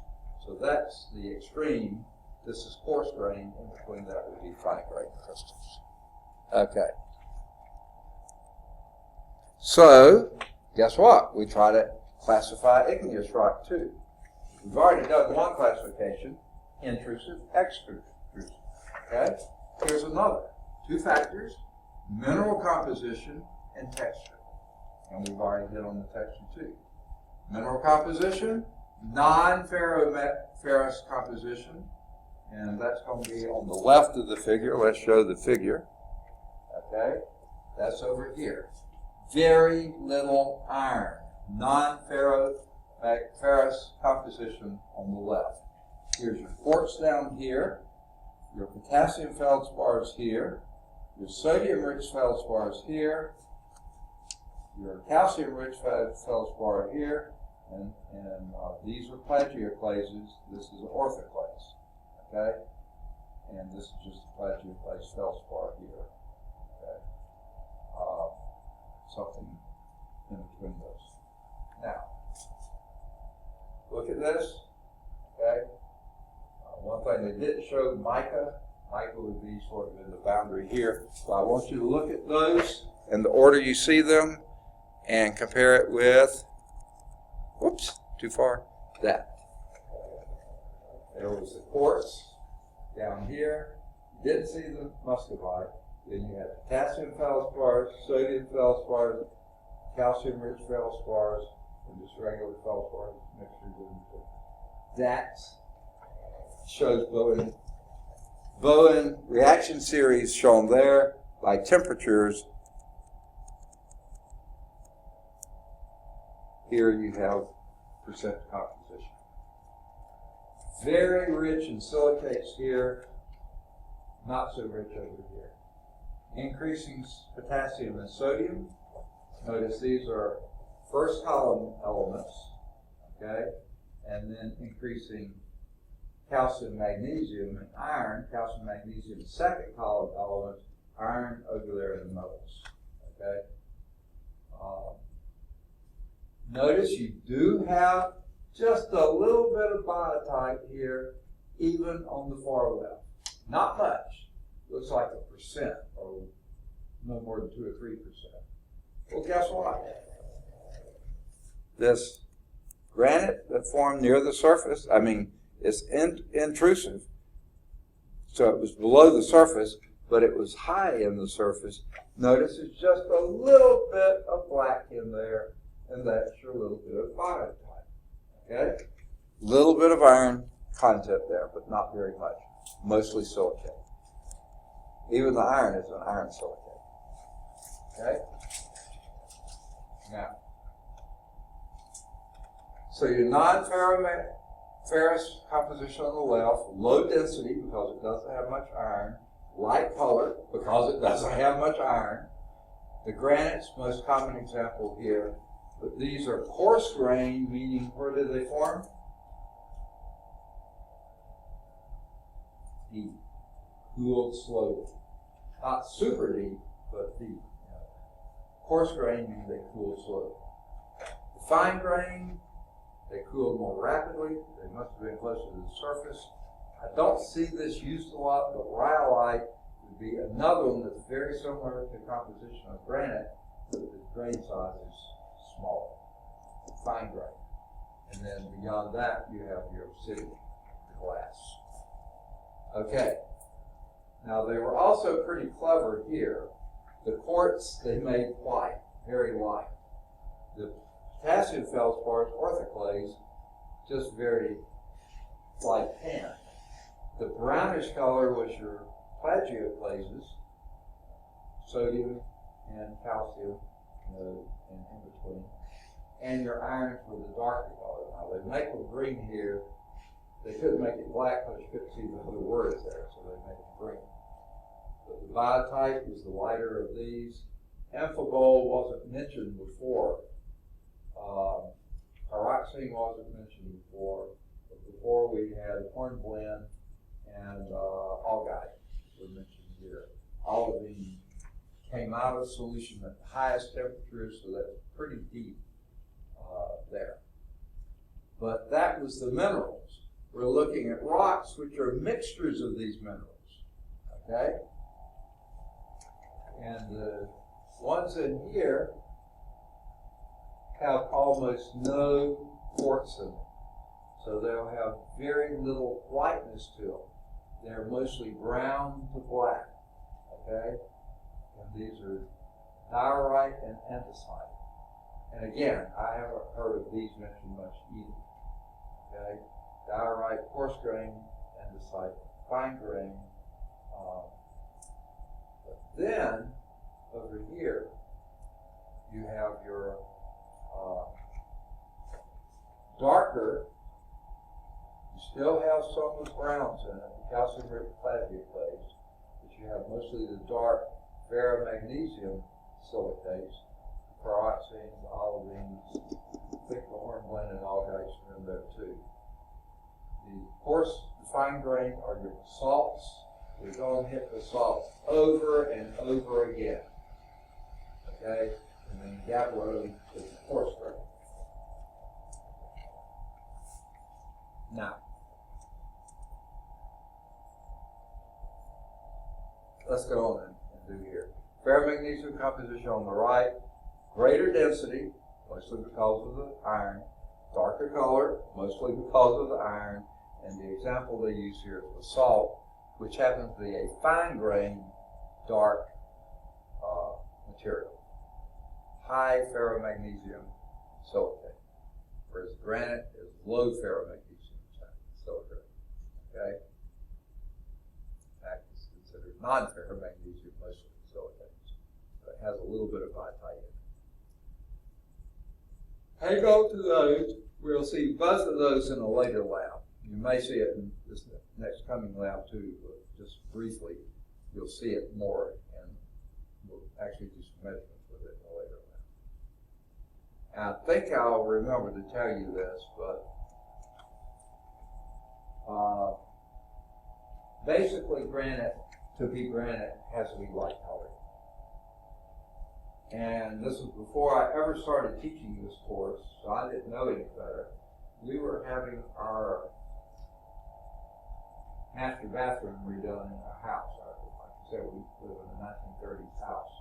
So that's the extreme. This is coarse grain. In between that would be fine-grained crystals. Okay. So, guess what? We try to classify igneous rock too. We've already done one classification, intrusive, extrusive. Okay? Here's another. Two factors, mineral composition and texture. And we've already hit on the texture too. Mineral composition, non-ferrous composition, and that's going to be on the left of the figure. Let's show the figure. Okay? That's over here. Very little iron, non-ferrous composition on the left. Here's your quartz down here, your potassium feldspars here, your sodium-rich feldspars here, your calcium-rich feldspar here, and these are plagioclases. This is orthoclase, okay? And this is just a plagioclase feldspar here, okay? Something in between those. Now, look at this, okay? One thing they didn't show, mica. Mica would be sort of in the boundary here. So I want you to look at those in the order you see them and compare it with, whoops, too far, that. There was the quartz down here. You didn't see the muscovite. Then you had potassium feldspars, sodium feldspars, calcium-rich feldspars, and just regular feldspars mixtures in between. That shows Bowen reaction series shown there by temperatures. Here you have percent composition. Very rich in silicates here, not so rich over here. Increasing potassium and sodium. Notice these are first column elements, okay? And then increasing calcium, magnesium, and iron. Calcium, magnesium, second column elements. Iron over there in the metals. Okay. Notice you do have just a little bit of biotite here, even on the far left. Not much. Looks like 1% or no more than 2 or 3%. Well, guess what? This granite that formed near the surface, it's intrusive. So it was below the surface, but it was high in the surface. Notice it's just a little bit of black in there, and that's your little bit of biotite. Okay? Little bit of iron content there, but not very much. Mostly silicate. Even the iron is an iron silicate. Okay? Now, so your non-ferrous composition on the left, low density because it doesn't have much iron, light color because it doesn't have much iron. The granite's most common example here, but these are coarse grained, meaning where do they form? Deep, cooled slowly. Not super deep, but deep. Coarse grained means they cool slowly. The fine grained, they cool more rapidly. They must have been closer to the surface. I don't see this used a lot, but rhyolite would be another one that's very similar to the composition of granite, but the grain size is smaller, fine grain. And then beyond that, you have your obsidian, the glass. Okay. Now they were also pretty clever here. The quartz they made white, very light. The potassium feldspars, orthoclase, just very light tan. The brownish color was your plagioclases, sodium and calcium, and in between. And your irons were the darker color. Now they make them green here. They couldn't make it black because you couldn't see the other words there, so they made it green. But the biotite is the lighter of these. Amphibole wasn't mentioned before. Pyroxene wasn't mentioned before. But before we had hornblende and augite were mentioned here. Olivine came out of solution at the highest temperatures, so that's pretty deep there. But that was the minerals. We're looking at rocks, which are mixtures of these minerals. Okay? And the ones in here have almost no quartz in them. So they'll have very little whiteness to them. They're mostly brown to black. Okay? And these are diorite and andesite. And again, I haven't heard of these mentioned much either. Okay? Diorite, coarse grain, andesite, fine grain. But then, over here, you have your darker, you still have some with browns in it, the calcium-rich plagioclase, but you have mostly the dark ferromagnesium silicates, pyroxenes, olivines, thick hornblende, and augites are in there too. The coarse, the fine grain are your basalts. We're going to hit basalts over and over again. Okay? And then gabbro is the coarse grain. Now, let's go on and do here. Ferromagnesium composition on the right, greater density, mostly because of the iron, darker color, mostly because of the iron, and the example they use here is basalt, which happens to be a fine-grained, dark material. High ferromagnesium silicate, whereas granite is low ferromagnesium silicate. Okay? In fact, it's considered non-ferromagnesium mostly silicates, but it has a little bit of biotite in it. Hang on to those. We'll see both of those in a later lab. You may see it in this next coming lab too, but just briefly, you'll see it more, and we'll actually do some measurements with it in a later lab. And I think I'll remember to tell you this, but Basically, granite, to be granite, has to be light colored. And this was before I ever started teaching this course, so I didn't know any better. We were having our master bathroom redone in our house. Like I said, we live in a 1930s house.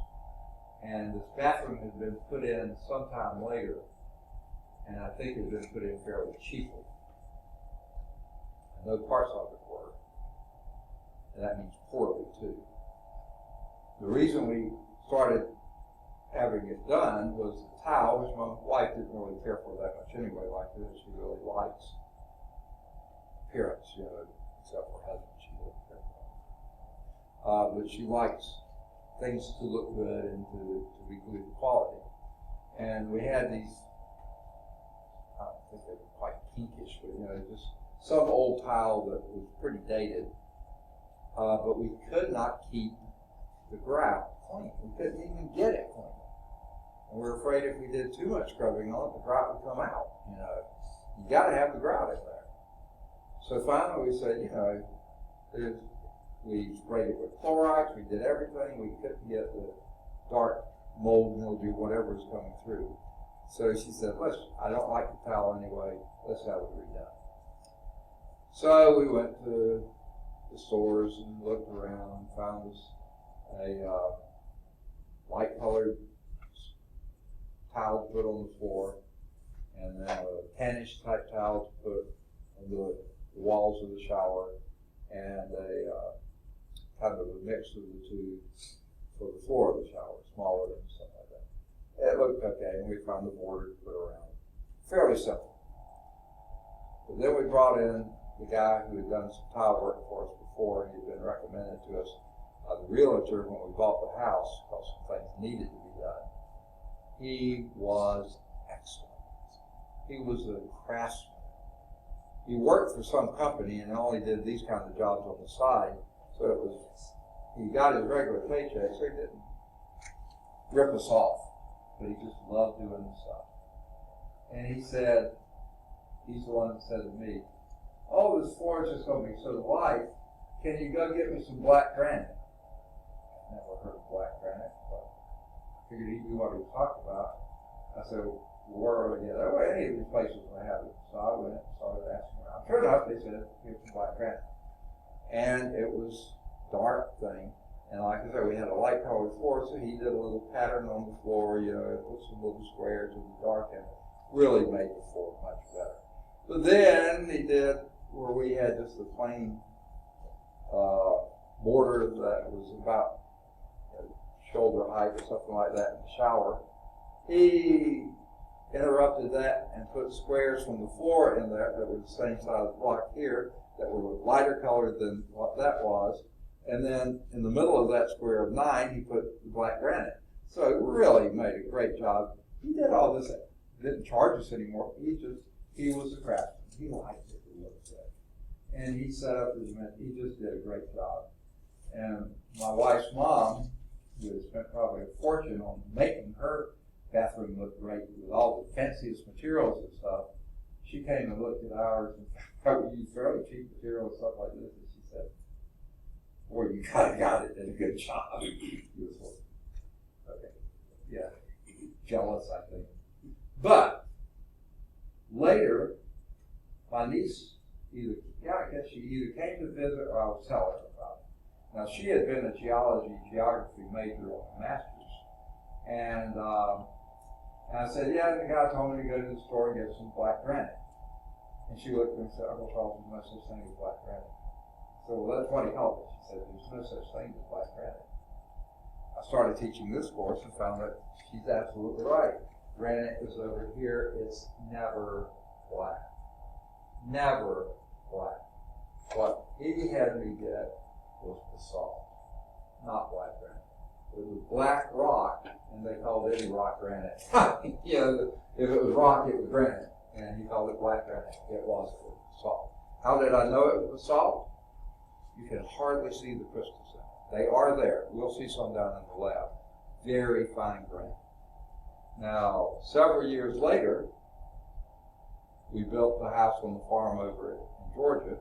And this bathroom had been put in sometime later, and I think it had been put in fairly cheaply. And no parts of it were. And that means poorly, too. The reason we started having it done was the tile, which my wife didn't really care for that much anyway, like this. She really likes appearance, except for her husband, she doesn't care for it. But she likes things to look good and to be good quality. And we had these, I don't think they were quite pinkish, but just some old tile that was pretty dated. But we could not keep the grout clean. We couldn't even get it clean. And we were afraid if we did too much scrubbing on it, the grout would come out. You got to have the grout in there. So finally we said, we sprayed it with Clorox, we did everything. We couldn't get the dark mold, mildew, whatever was coming through. So she said, I don't like the towel anyway, let's have it redone. So we went to the stores and looked around and found us a light colored tile to put on the floor, and then a tannish type tile to put on the walls of the shower, and a kind of a mix of the two for the floor of the shower, smaller and stuff like that. It looked okay, and we found the border to put around it. Fairly simple. But then we brought in the guy who had done some tile work for us before, and he had been recommended to us by the realtor when we bought the house, because some things needed to be done. He was excellent. He was a craftsman. He worked for some company and only did these kinds of jobs on the side, so he got his regular paycheck, so he didn't rip us off, but he just loved doing the stuff. And he said, he's the one that said to me, "Oh, this floor is just going to be so light, can you go get me some black granite?" I never heard of black granite, but I figured he knew what he was talking about. I said, "Where are we at?" "Oh, any of these places will have it." So I went and started asking around. Sure enough, they said, "Here's some black granite." And it was a dark thing. And like I said, we had a light colored floor, so he did a little pattern on the floor, put some little squares in the dark, and really made the floor much better. But then he did where we had just a plain border that was about shoulder height or something like that in the shower. He interrupted that and put squares from the floor in there that were the same size block here, that were lighter colored than what that was. And then in the middle of that square of 9, he put the black granite. So it really made a great job. He did all this, didn't charge us anymore. He was a craftsman. He liked it, he looked good. And he set up his event. He just did a great job. And my wife's mom, who had spent probably a fortune on making her bathroom look great with all the fanciest materials and stuff, she came and looked at ours and found we used fairly cheap material and stuff like this, and she said, "Boy, you kind of got it, did a good job." He was like, okay, yeah, jealous, I think. But later, my niece I guess she either came to visit or I was telling her about it. Now, she had been a geography major on a master's, and I said, "Yeah," the guy told me to go to the store and get some black granite. And she looked at me and said, "Uncle Charles, there's no such thing as black granite." So, well, that's what he called it. She said, "There's no such thing as black granite." I started teaching this course and found that she's absolutely right. Granite is over here. It's never black. Never black. What he had me get was basalt, not black granite. It was black rock, and they called any rock granite. If it was rock, it was granite, and he called it black granite. It was basalt. How did I know it was basalt? You can hardly see the crystals in it. They are there. We'll see some down in the lab. Very fine grain. Now, several years later, we built the house on the farm over in Georgia,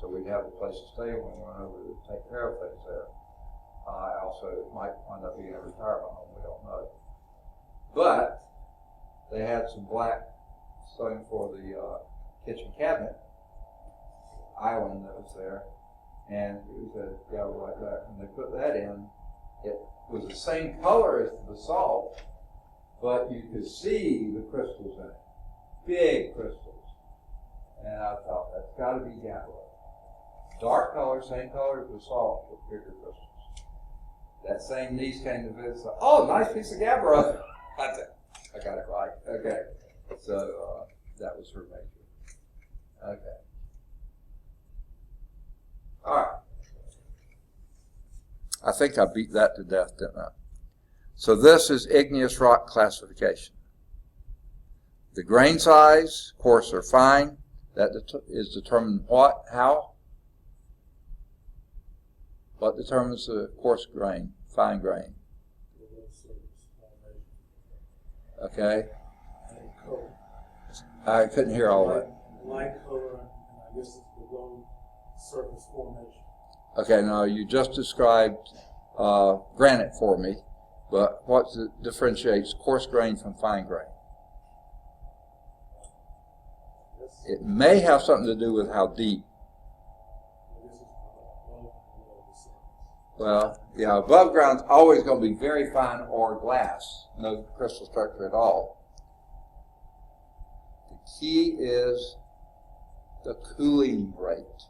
so we'd have a place to stay when we went over to take care of things there. Also, it might wind up being a retirement home, we don't know. But they had some black stone for the kitchen cabinet island that was there, and it was a gallery like that. When they put that in, it was the same color as the basalt, but you could see the crystals in it, big crystals. And I thought, that's got to be gabbro. Dark color, same color as basalt, with bigger crystals. That same niece came to visit and said, oh, nice piece of gabbro. I got it right. Okay. So that was her major. Okay. All right. I think I beat that to death, didn't I? So this is igneous rock classification. The grain size, coarse or fine, that is determined what? How? What determines the coarse grain, fine grain? Okay. I couldn't hear all that. Light color, and I guess it's the low surface formation. Okay, now you just described granite for me, but what differentiates coarse grain from fine grain? It may have something to do with how deep. Well, yeah, above ground's always going to be very fine or glass, no crystal structure at all. The key is the cooling rate.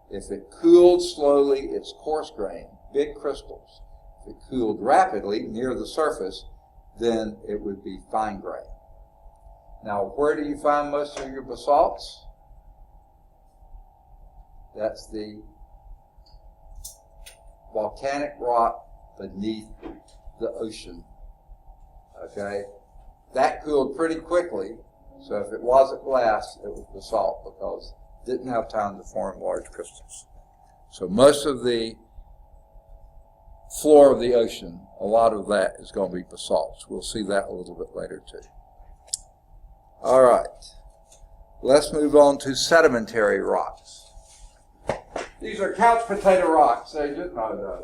If it cooled slowly, it's coarse grain, big crystals. If it cooled rapidly, near the surface, then it would be fine grain. Now, where do you find most of your basalts? That's the volcanic rock beneath the ocean. Okay? That cooled pretty quickly, so if it wasn't glass, it was basalt because it didn't have time to form large crystals. So most of the floor of the ocean, a lot of that is going to be basalts. We'll see that a little bit later too. All right. Let's move on to sedimentary rocks. These are couch potato rocks. They just not what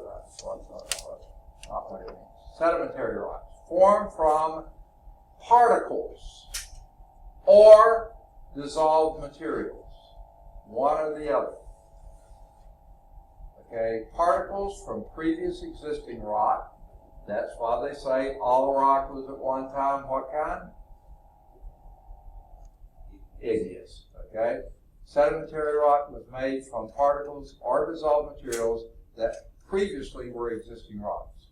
it means. Sedimentary rocks formed from particles or dissolved materials, one or the other. Okay, particles from previous existing rock. That's why they say all rock was at one time what kind? Igneous. Okay. Sedimentary rock was made from particles or dissolved materials that previously were existing rocks.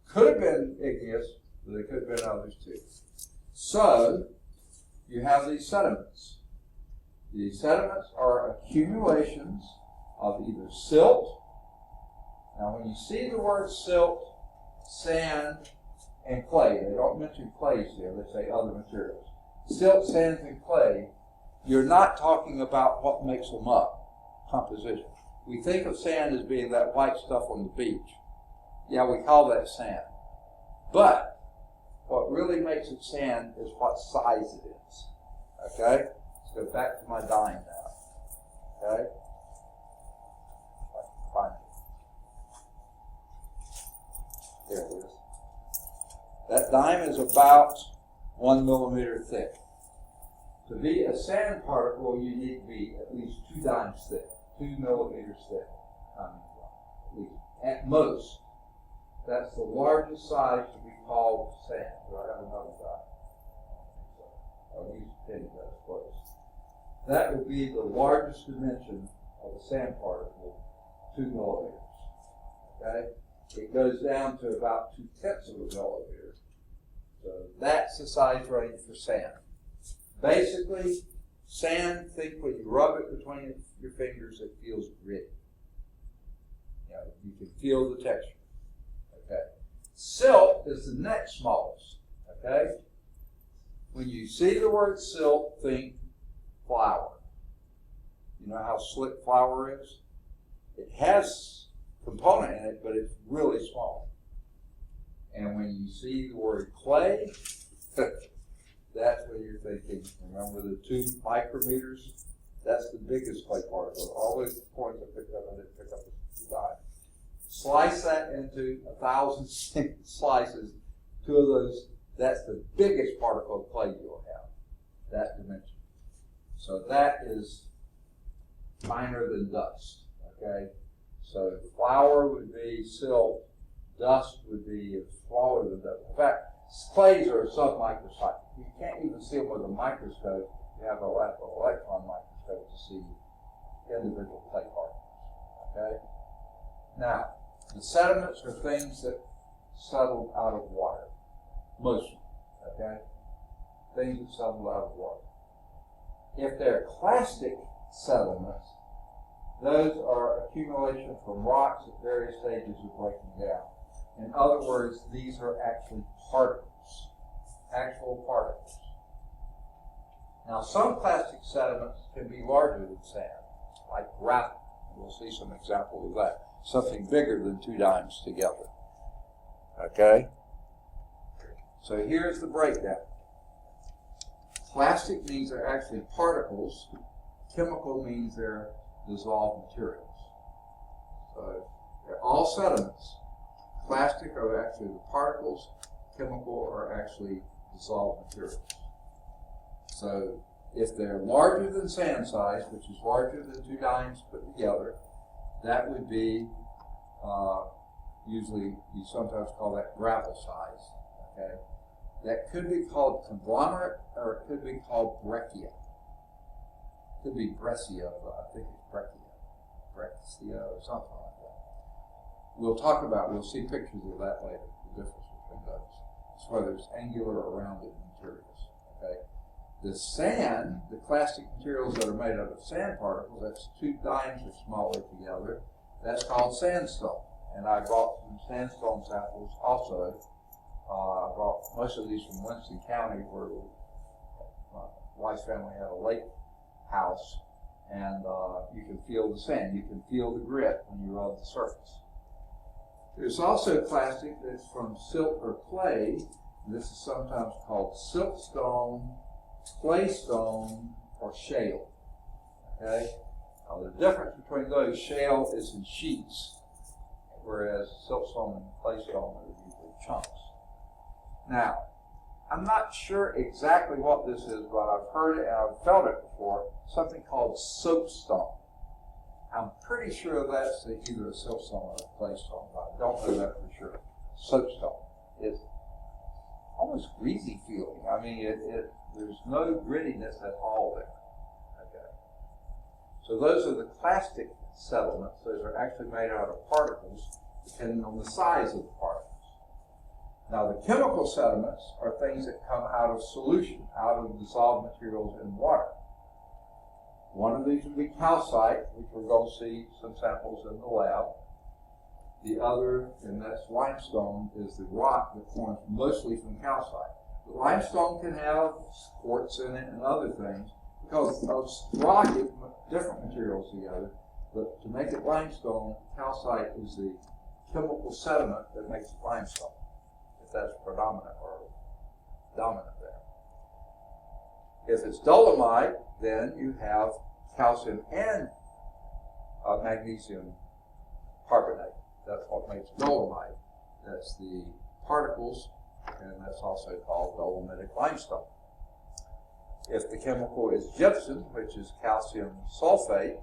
Could have been igneous, but there could have been others too. So, you have these sediments. These sediments are accumulations of either silt. Now, when you see the word silt, sand, and clay, they don't mention clays here, they say other materials. Silt, sands, and clay, you're not talking about what makes them up, composition. We think of sand as being that white stuff on the beach. Yeah, we call that sand. But what really makes it sand is what size it is. Okay? Let's go back to my dime now. Okay? If I can find it. There it is. That dime is about 1 millimeter thick. To be a sand particle, you need to be at least 2 dimes thick, 2 millimeters thick. At least. At most. That's the largest size to be called sand. Do I have another dime? I'll use a penny, that's close. That would be the largest dimension of a sand particle, 2 millimeters. Okay? It goes down to about 0.2 of a millimeter. So that's the size range for sand. Basically, sand, think when you rub it between your fingers, it feels gritty. You know, you can feel the texture. Okay. Silt is the next smallest. Okay. When you see the word silt, think flour. You know how slick flour is? It has component in it, but it's really small. And when you see the word clay, that's what you're thinking. Remember the 2 micrometers? That's the biggest clay particle. All those points I picked up, I didn't pick up the dime. Slice that into 1,000 slices. 2 of those, that's the biggest particle of clay you'll have, that dimension. So that is finer than dust, okay? So flour would be silt, dust would be smaller than dust. In fact, clays are submicroscopic. You can't even see them with a microscope. You have an electron microscope to see individual clay particles, okay? Now, the sediments are things that settle out of water, mostly, okay? Things that settle out of water. If they're clastic sediments, those are accumulation from rocks at various stages of breaking down. In other words, these are actually particles, actual particles. Now, some plastic sediments can be larger than sand, like gravel. We'll see some examples of that. Something bigger than 2 dimes together. Okay? So here's the breakdown. Plastic means they're actually particles. Chemical means they're dissolved materials. So they're all sediments. Plastic are actually the particles. Chemical are actually dissolved materials. So if they're larger than sand size, which is larger than 2 dimes put together, that would be usually, you sometimes call that gravel size. Okay, that could be called conglomerate, or it could be called breccia. It could be breccia, but I think it's breccia or something like that. We'll see pictures of that later. The difference between those. It's whether it's angular or rounded materials. Okay. The sand, the plastic materials that are made out of sand particles, that's 2 dimes or smaller together, that's called sandstone. And I brought some sandstone samples also. I brought most of these from Winston County, where my wife's family had a lake house, and you can feel the sand, you can feel the grit when you rub the surface. There's also plastic that's from silt or clay. This is sometimes called siltstone, claystone, or shale. Okay? Now the difference between those, shale is in sheets, whereas siltstone and claystone are usually chunks. Now, I'm not sure exactly what this is, but I've heard it and I've felt it before, something called soapstone. I'm pretty sure that's either a siltstone or a claystone, but I don't know that for sure. Soapstone. It's almost greasy feeling. I mean, there's no grittiness at all there. Okay. So those are the plastic settlements. Those are actually made out of particles, depending on the size of the particles. Now, the chemical sediments are things that come out of solution, out of dissolved materials in water. One of these would be calcite, which we're going to see some samples in the lab. The other, and that's limestone, is the rock that forms mostly from calcite. The limestone can have quartz in it and other things, because those rock is different materials together, but to make it limestone, calcite is the chemical sediment that makes it limestone, if that's predominant or dominant there. If it's dolomite, then you have calcium and magnesium carbonate. That's what makes dolomite. That's the particles, and that's also called dolomitic limestone. If the chemical is gypsum, which is calcium sulfate,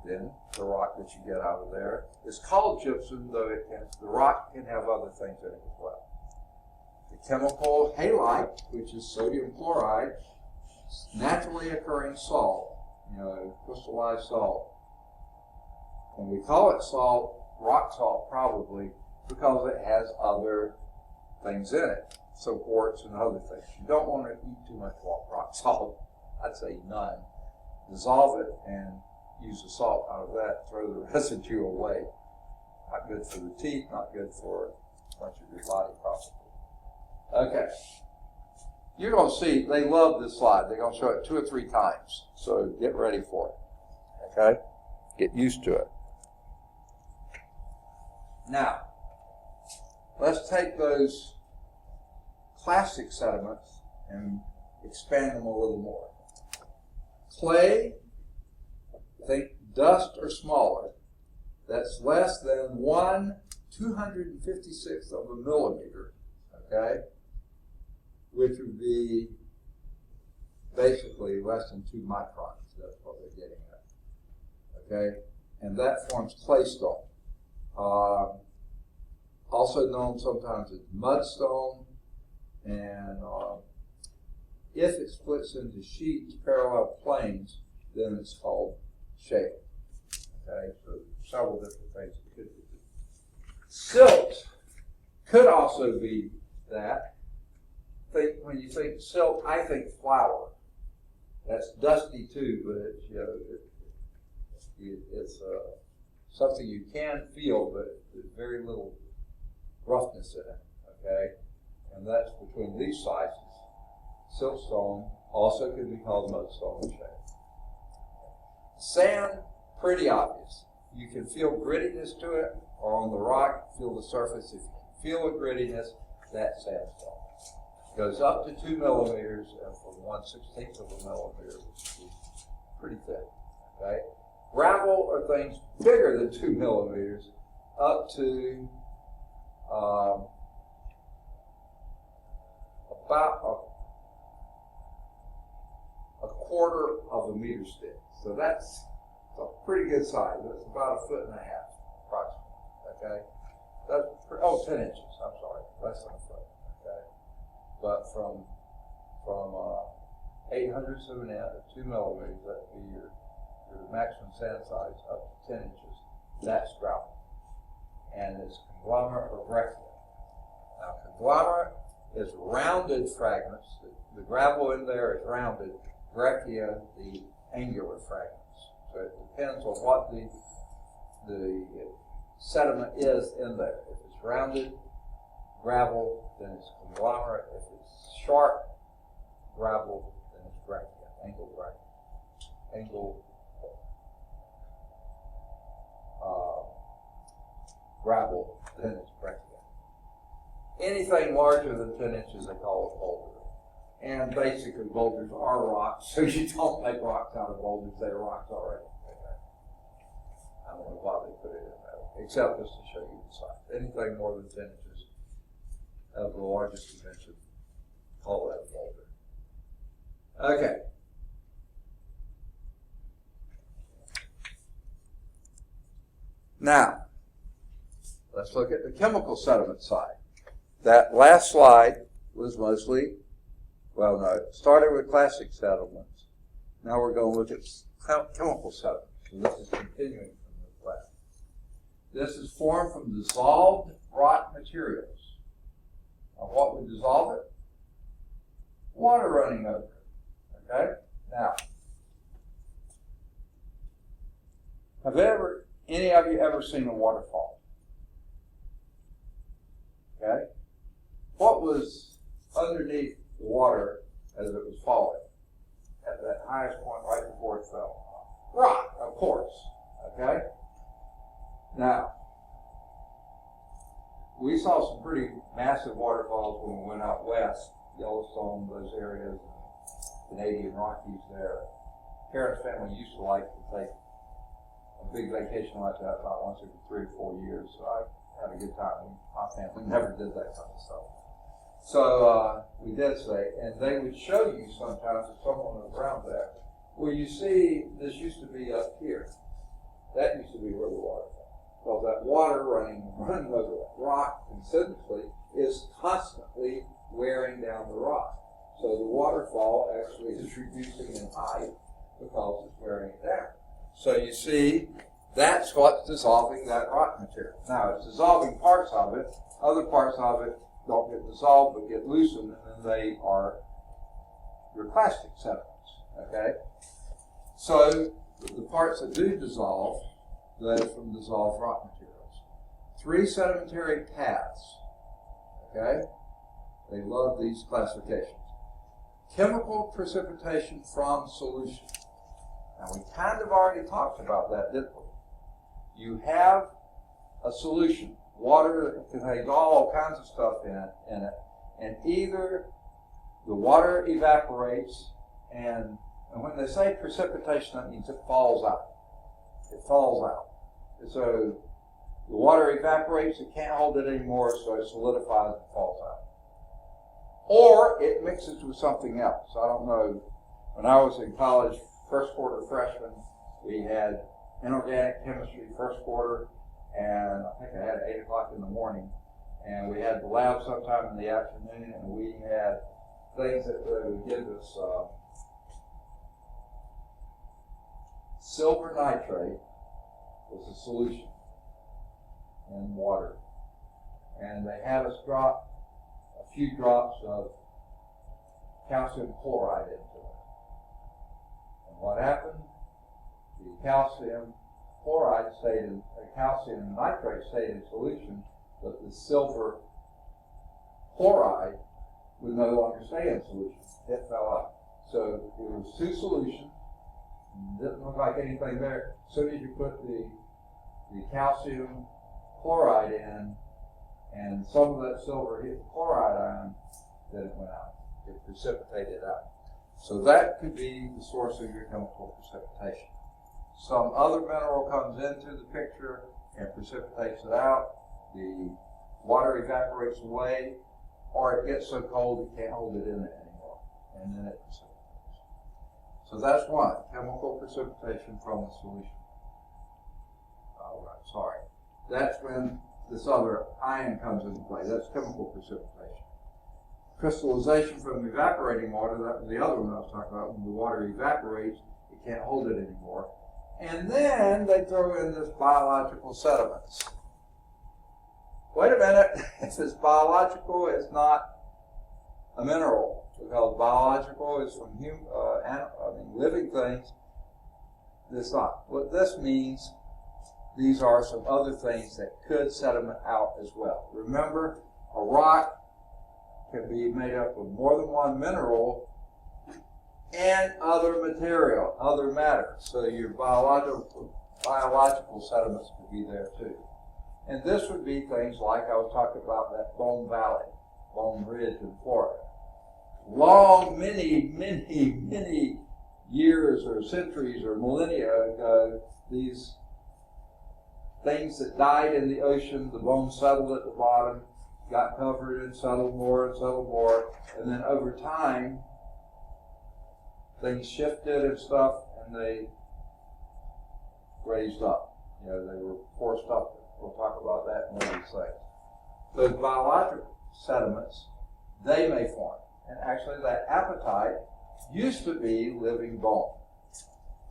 then the rock that you get out of there is called gypsum, though the rock can have other things in it as well. The chemical halite, which is sodium chloride, naturally occurring salt, crystallized salt. And we call it salt, rock salt probably, because it has other things in it, so quartz and other things. You don't want to eat too much rock salt. I'd say none. Dissolve it and use the salt out of that, throw the residue away. Not good for the teeth, not good for much of your body probably. Okay. You're going to see, they love this slide. They're going to show it 2 or 3 times. So get ready for it. Okay? Get used to it. Now, let's take those plastic sediments and expand them a little more. Clay think dust or smaller, that's less than 1/256th of a millimeter, okay, which would be basically less than 2 microns. That's what they're getting at, okay, and that forms claystone. Also known sometimes as mudstone, and if it splits into sheets, parallel planes, then it's called shale. Okay, so several different things it could be. Silt could also be that. When you think silt, I think flour. That's dusty too, but it's, it's something you can feel, but there's very little roughness in it. Okay, and that's between these sizes. Siltstone also could be called mudstone and shale. Sand, pretty obvious. You can feel grittiness to it, or on the rock, feel the surface. If you can feel a grittiness, that's sandstone. It goes up to 2 millimeters, and from 1/16th of a millimeter, which is pretty thick. Okay? Gravel are things bigger than 2 millimeters, up to about a quarter of a meter thick. So that's a pretty good size. It's about 1.5 feet, approximately. Okay, that's 10 inches. I'm sorry, less than a foot. Okay, but from 800ths of an inch to 2 millimeters, that'd be your maximum sand size up to 10 inches. That's gravel, and it's conglomerate or breccia. Now, conglomerate is rounded fragments. The gravel in there is rounded. Breccia, the angular fragments. So it depends on what the sediment is in there. If it's rounded gravel, then it's conglomerate. If it's sharp gravel, then it's breccia, angle gravel, then it's breccia. Anything larger than 10 inches, they call it boulder. And basically, boulders are rocks, so you don't make rocks out of boulders. They're rocks already. Okay. I don't know why they put it in there, except just to show you the size. Anything more than 10 inches of the largest dimension, call that a boulder. Okay. Now, let's look at the chemical sediment side. That last slide was mostly, well, no, it started with classic sediments. Now we're going to look at chemical sediments. So this is continuing from the class. This is formed from dissolved rock materials. Now, what would dissolve it? Water running over it. Okay? Now, have any of you ever seen a waterfall? Okay? What was underneath the water as it was falling at that highest point right before it fell? Rock, of course. Okay? Now, we saw some pretty massive waterfalls when we went out west, Yellowstone, those areas, Canadian Rockies there. Parents' family used to like to take a big vacation like that about once every 3 or 4 years, so I had a good time. My family never did that kind of stuff. So we did say, and they would show you sometimes if someone was around there, where you see this used to be up here. That used to be where the water fell. Because that water running over that rock consistently is constantly wearing down the rock. So the waterfall actually is reducing in height because it's wearing it down. So you see, that's what's dissolving that rock material. Now, it's dissolving parts of it. Other parts of it don't get dissolved but get loosened, and then they are your plastic sediments. Okay? So the parts that do dissolve, those from dissolved rock materials. 3 sedimentary paths. Okay? They love these classifications. Chemical precipitation from solution. Now, we kind of already talked about that, didn't we? You have a solution. Water contains all kinds of stuff in it, and either the water evaporates, and when they say precipitation, that means it falls out. it falls out. And so the water evaporates, it can't hold it anymore, so it solidifies and falls out. Or it mixes with something else. I don't know. When I was in college, first quarter freshman, we had inorganic chemistry first quarter, and I think I had 8 o'clock in the morning, and we had the lab sometime in the afternoon, and we had things that would give us silver nitrate was a solution in water, and they had us drop a few drops of calcium chloride into it. And what happened? The calcium chloride stayed in, calcium nitrate stayed in solution, but the silver chloride would no longer stay in solution. It fell out. So it was 2 solutions. Didn't look like anything there. As soon as you put the calcium chloride in, and some of that silver hit the chloride ion, then it went out. It precipitated out. So that could be the source of your chemical precipitation. Some other mineral comes into the picture and precipitates it out. The water evaporates away, or it gets so cold it can't hold it in it anymore, and then it precipitates. So that's one, chemical precipitation from the solution. All right, sorry. That's when this other ion comes into play. That's chemical precipitation. Crystallization from evaporating water, that was the other one I was talking about. When the water evaporates, it can't hold it anymore. And then they throw in this biological sediments. Wait a minute, if it's biological, it's not a mineral, because biological is from living things. It's not. What this means, these are some other things that could sediment out as well. Remember, a rock can be made up of more than one mineral and other material, other matter. So your biological sediments could be there too. And this would be things like I was talking about, that Bone Valley, Bone Ridge in Florida. Long, many years or centuries or millennia ago, these things that died in the ocean, the bones settled at the bottom, got covered and settled more, and then over time, things shifted and stuff, and they raised up. You know, they were forced up. We'll talk about that in one of these things. Those biological sediments, they may form. And actually that apatite used to be living bone,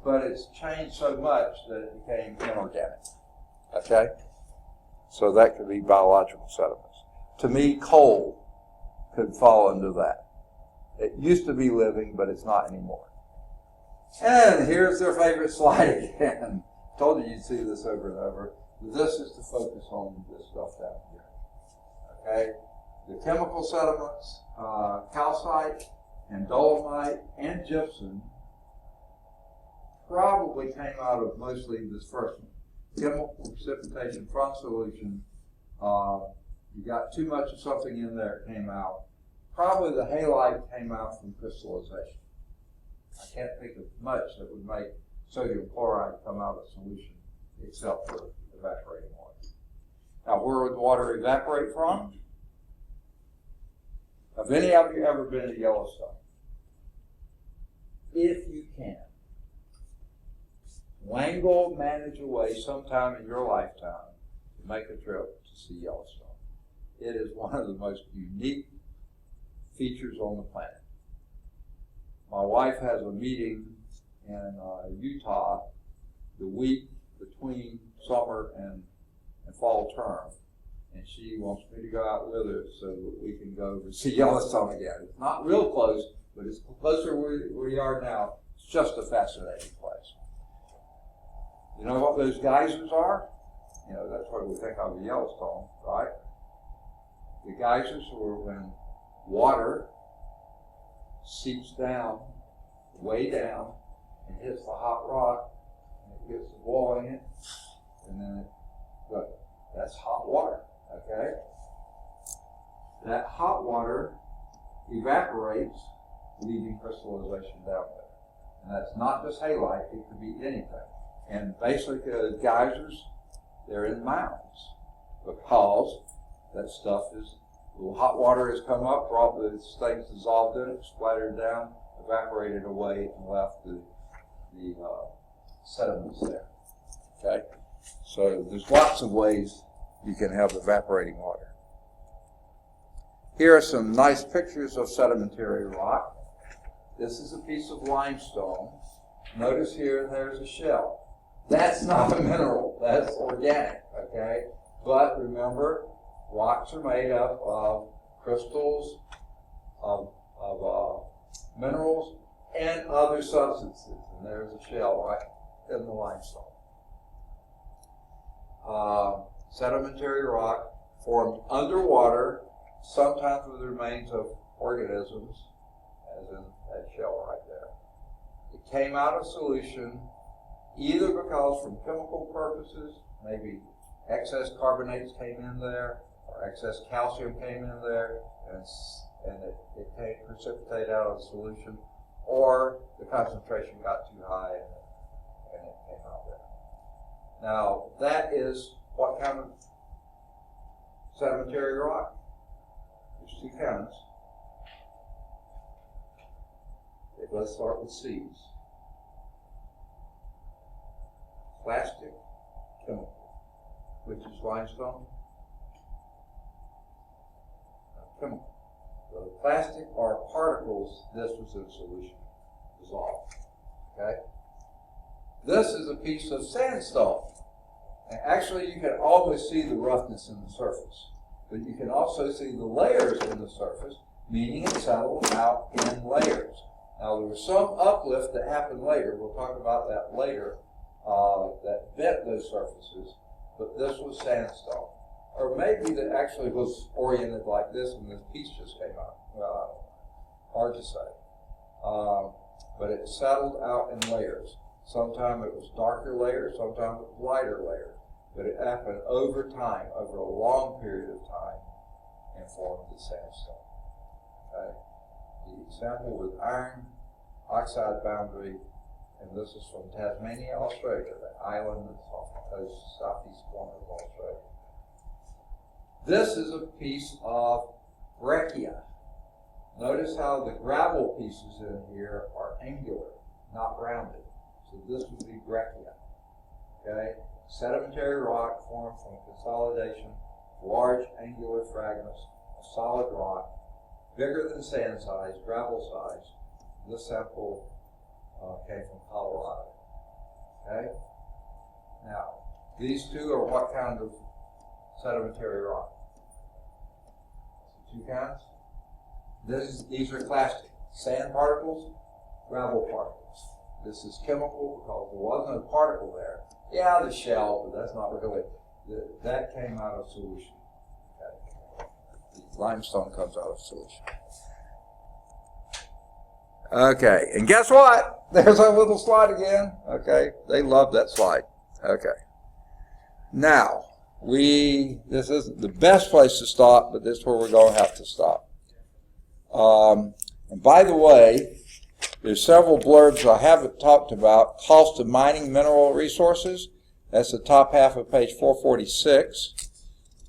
but it's changed so much that it became inorganic. Okay? So that could be biological sediments. To me, coal could fall into that. It used to be living, but it's not anymore. And here's their favorite slide again. Told you you'd see this over and over. This is to focus on this stuff down here. Okay? The chemical sediments, calcite and dolomite and gypsum, probably came out of mostly this first one. Chemical precipitation from solution. You got too much of something in there, it came out. Probably the halite came out from crystallization. I can't think of much that would make sodium chloride come out of solution except for evaporating water. Now, where would water evaporate from? Have any of you ever been to Yellowstone? If you can, manage a way sometime in your lifetime to make a trip to see Yellowstone. It is one of the most unique features on the planet. My wife has a meeting in Utah the week between summer and fall term, and she wants me to go out with her so that we can go to see Yellowstone again. It's not real close, but it's closer where we are now. It's just a fascinating place. You know what those geysers are? You know, that's what we think of as Yellowstone, right? The geysers were when water seeps down, way down, and hits the hot rock, and it gets the boiling it, and then that's hot water, okay? That hot water evaporates, leaving crystallization down there. And that's not just halite, it could be anything. And basically, geysers, they're in mounds because that stuff is, little hot water has come up, brought the things dissolved in it, splattered down, evaporated away, and left the sediments there. Okay? So there's lots of ways you can have evaporating water. Here are some nice pictures of sedimentary rock. This is a piece of limestone. Notice here there's a shell. That's not a mineral, that's organic, okay? But remember, rocks are made up of crystals, of minerals, and other substances. And there's a shell right in the limestone. Sedimentary rock formed underwater, sometimes with the remains of organisms, as in that shell right there. It came out of solution either because from chemical purposes, maybe excess carbonates came in there, or excess calcium came in there, and it came precipitate out of solution, or the concentration got too high and it came out there. Now, that is what kind of sedimentary rock? There's two kinds. Let's start with C's. Plastic, chemical, which is limestone. Chemical. So the plastic are particles, this was in solution, dissolved. Okay? This is a piece of sandstone. And actually, you can always see the roughness in the surface. But you can also see the layers in the surface, meaning it settled out in layers. Now, there was some uplift that happened later. We'll talk about that later, that bent those surfaces. But this was sandstone. Or maybe that actually was oriented like this and this piece just came out. Well, hard to say. But it settled out in layers. Sometimes it was darker layers, sometimes it was lighter layers. But it happened over time, over a long period of time, and formed the sandstone. Okay? The sample with iron oxide boundary, and this is from Tasmania, Australia, the island that's off the coast, southeast corner of Australia. This is a piece of breccia. Notice how the gravel pieces in here are angular, not rounded. So this would be breccia. Okay? Sedimentary rock formed from consolidation of large angular fragments of solid rock, bigger than sand size, gravel size. This sample came from Colorado. Okay? Now, these two are what kind of sedimentary rock? Two kinds. These are plastic. Sand particles, gravel particles. This is chemical because there was no particle there. Yeah, the shell, but that's not really. That came out of solution. Okay. The limestone comes out of solution. Okay, and guess what? There's our little slide again. Okay, they love that slide. Okay. Now, this isn't the best place to stop, but this is where we're going to have to stop. And by the way, there's several blurbs I haven't talked about. Cost of mining mineral resources. That's the top half of page 446.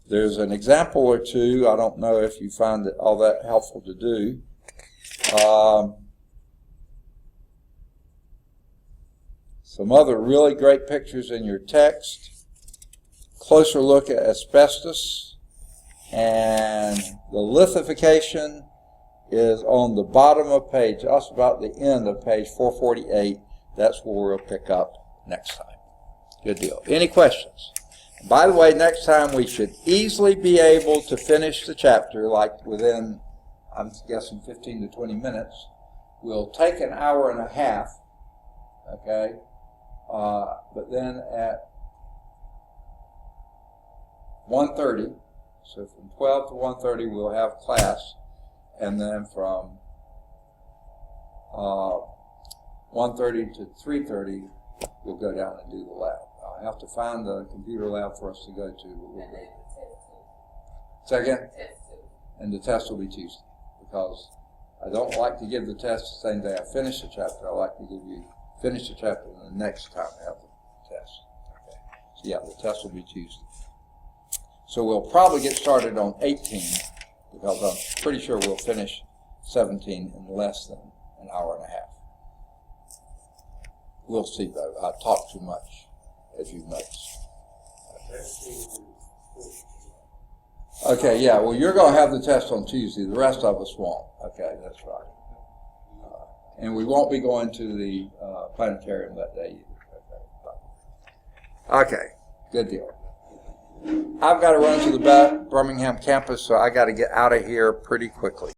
There's an example or two. I don't know if you find it all that helpful to do. Some other really great pictures in your text. Closer look at asbestos. And the lithification is on the bottom of page, just about the end of page 448. That's where we'll pick up next time. Good deal. Any questions? By the way, next time we should easily be able to finish the chapter, like within, I'm guessing, 15 to 20 minutes. We'll take an hour and a half, okay? But then at 1:30, so from 12 to 1:30 we'll have class. And then from 1:30 to 3:30, we'll go down and do the lab. I have to find the computer lab for us to go to. But we'll go. Second? And the test will be Tuesday. Because I don't like to give the test the same day I finish the chapter. I like to finish the chapter and the next time I have the So yeah, the test will be Tuesday. So we'll probably get started on 18 because I'm pretty sure we'll finish 17 in less than an hour and a half. We'll see though. I talk too much, as you've noticed. Okay, yeah, well, you're going to have the test on Tuesday. The rest of us won't. Okay, that's right. And we won't be going to the planetarium that day either. Okay, good deal. I've got to run to the Birmingham campus, so I got to get out of here pretty quickly.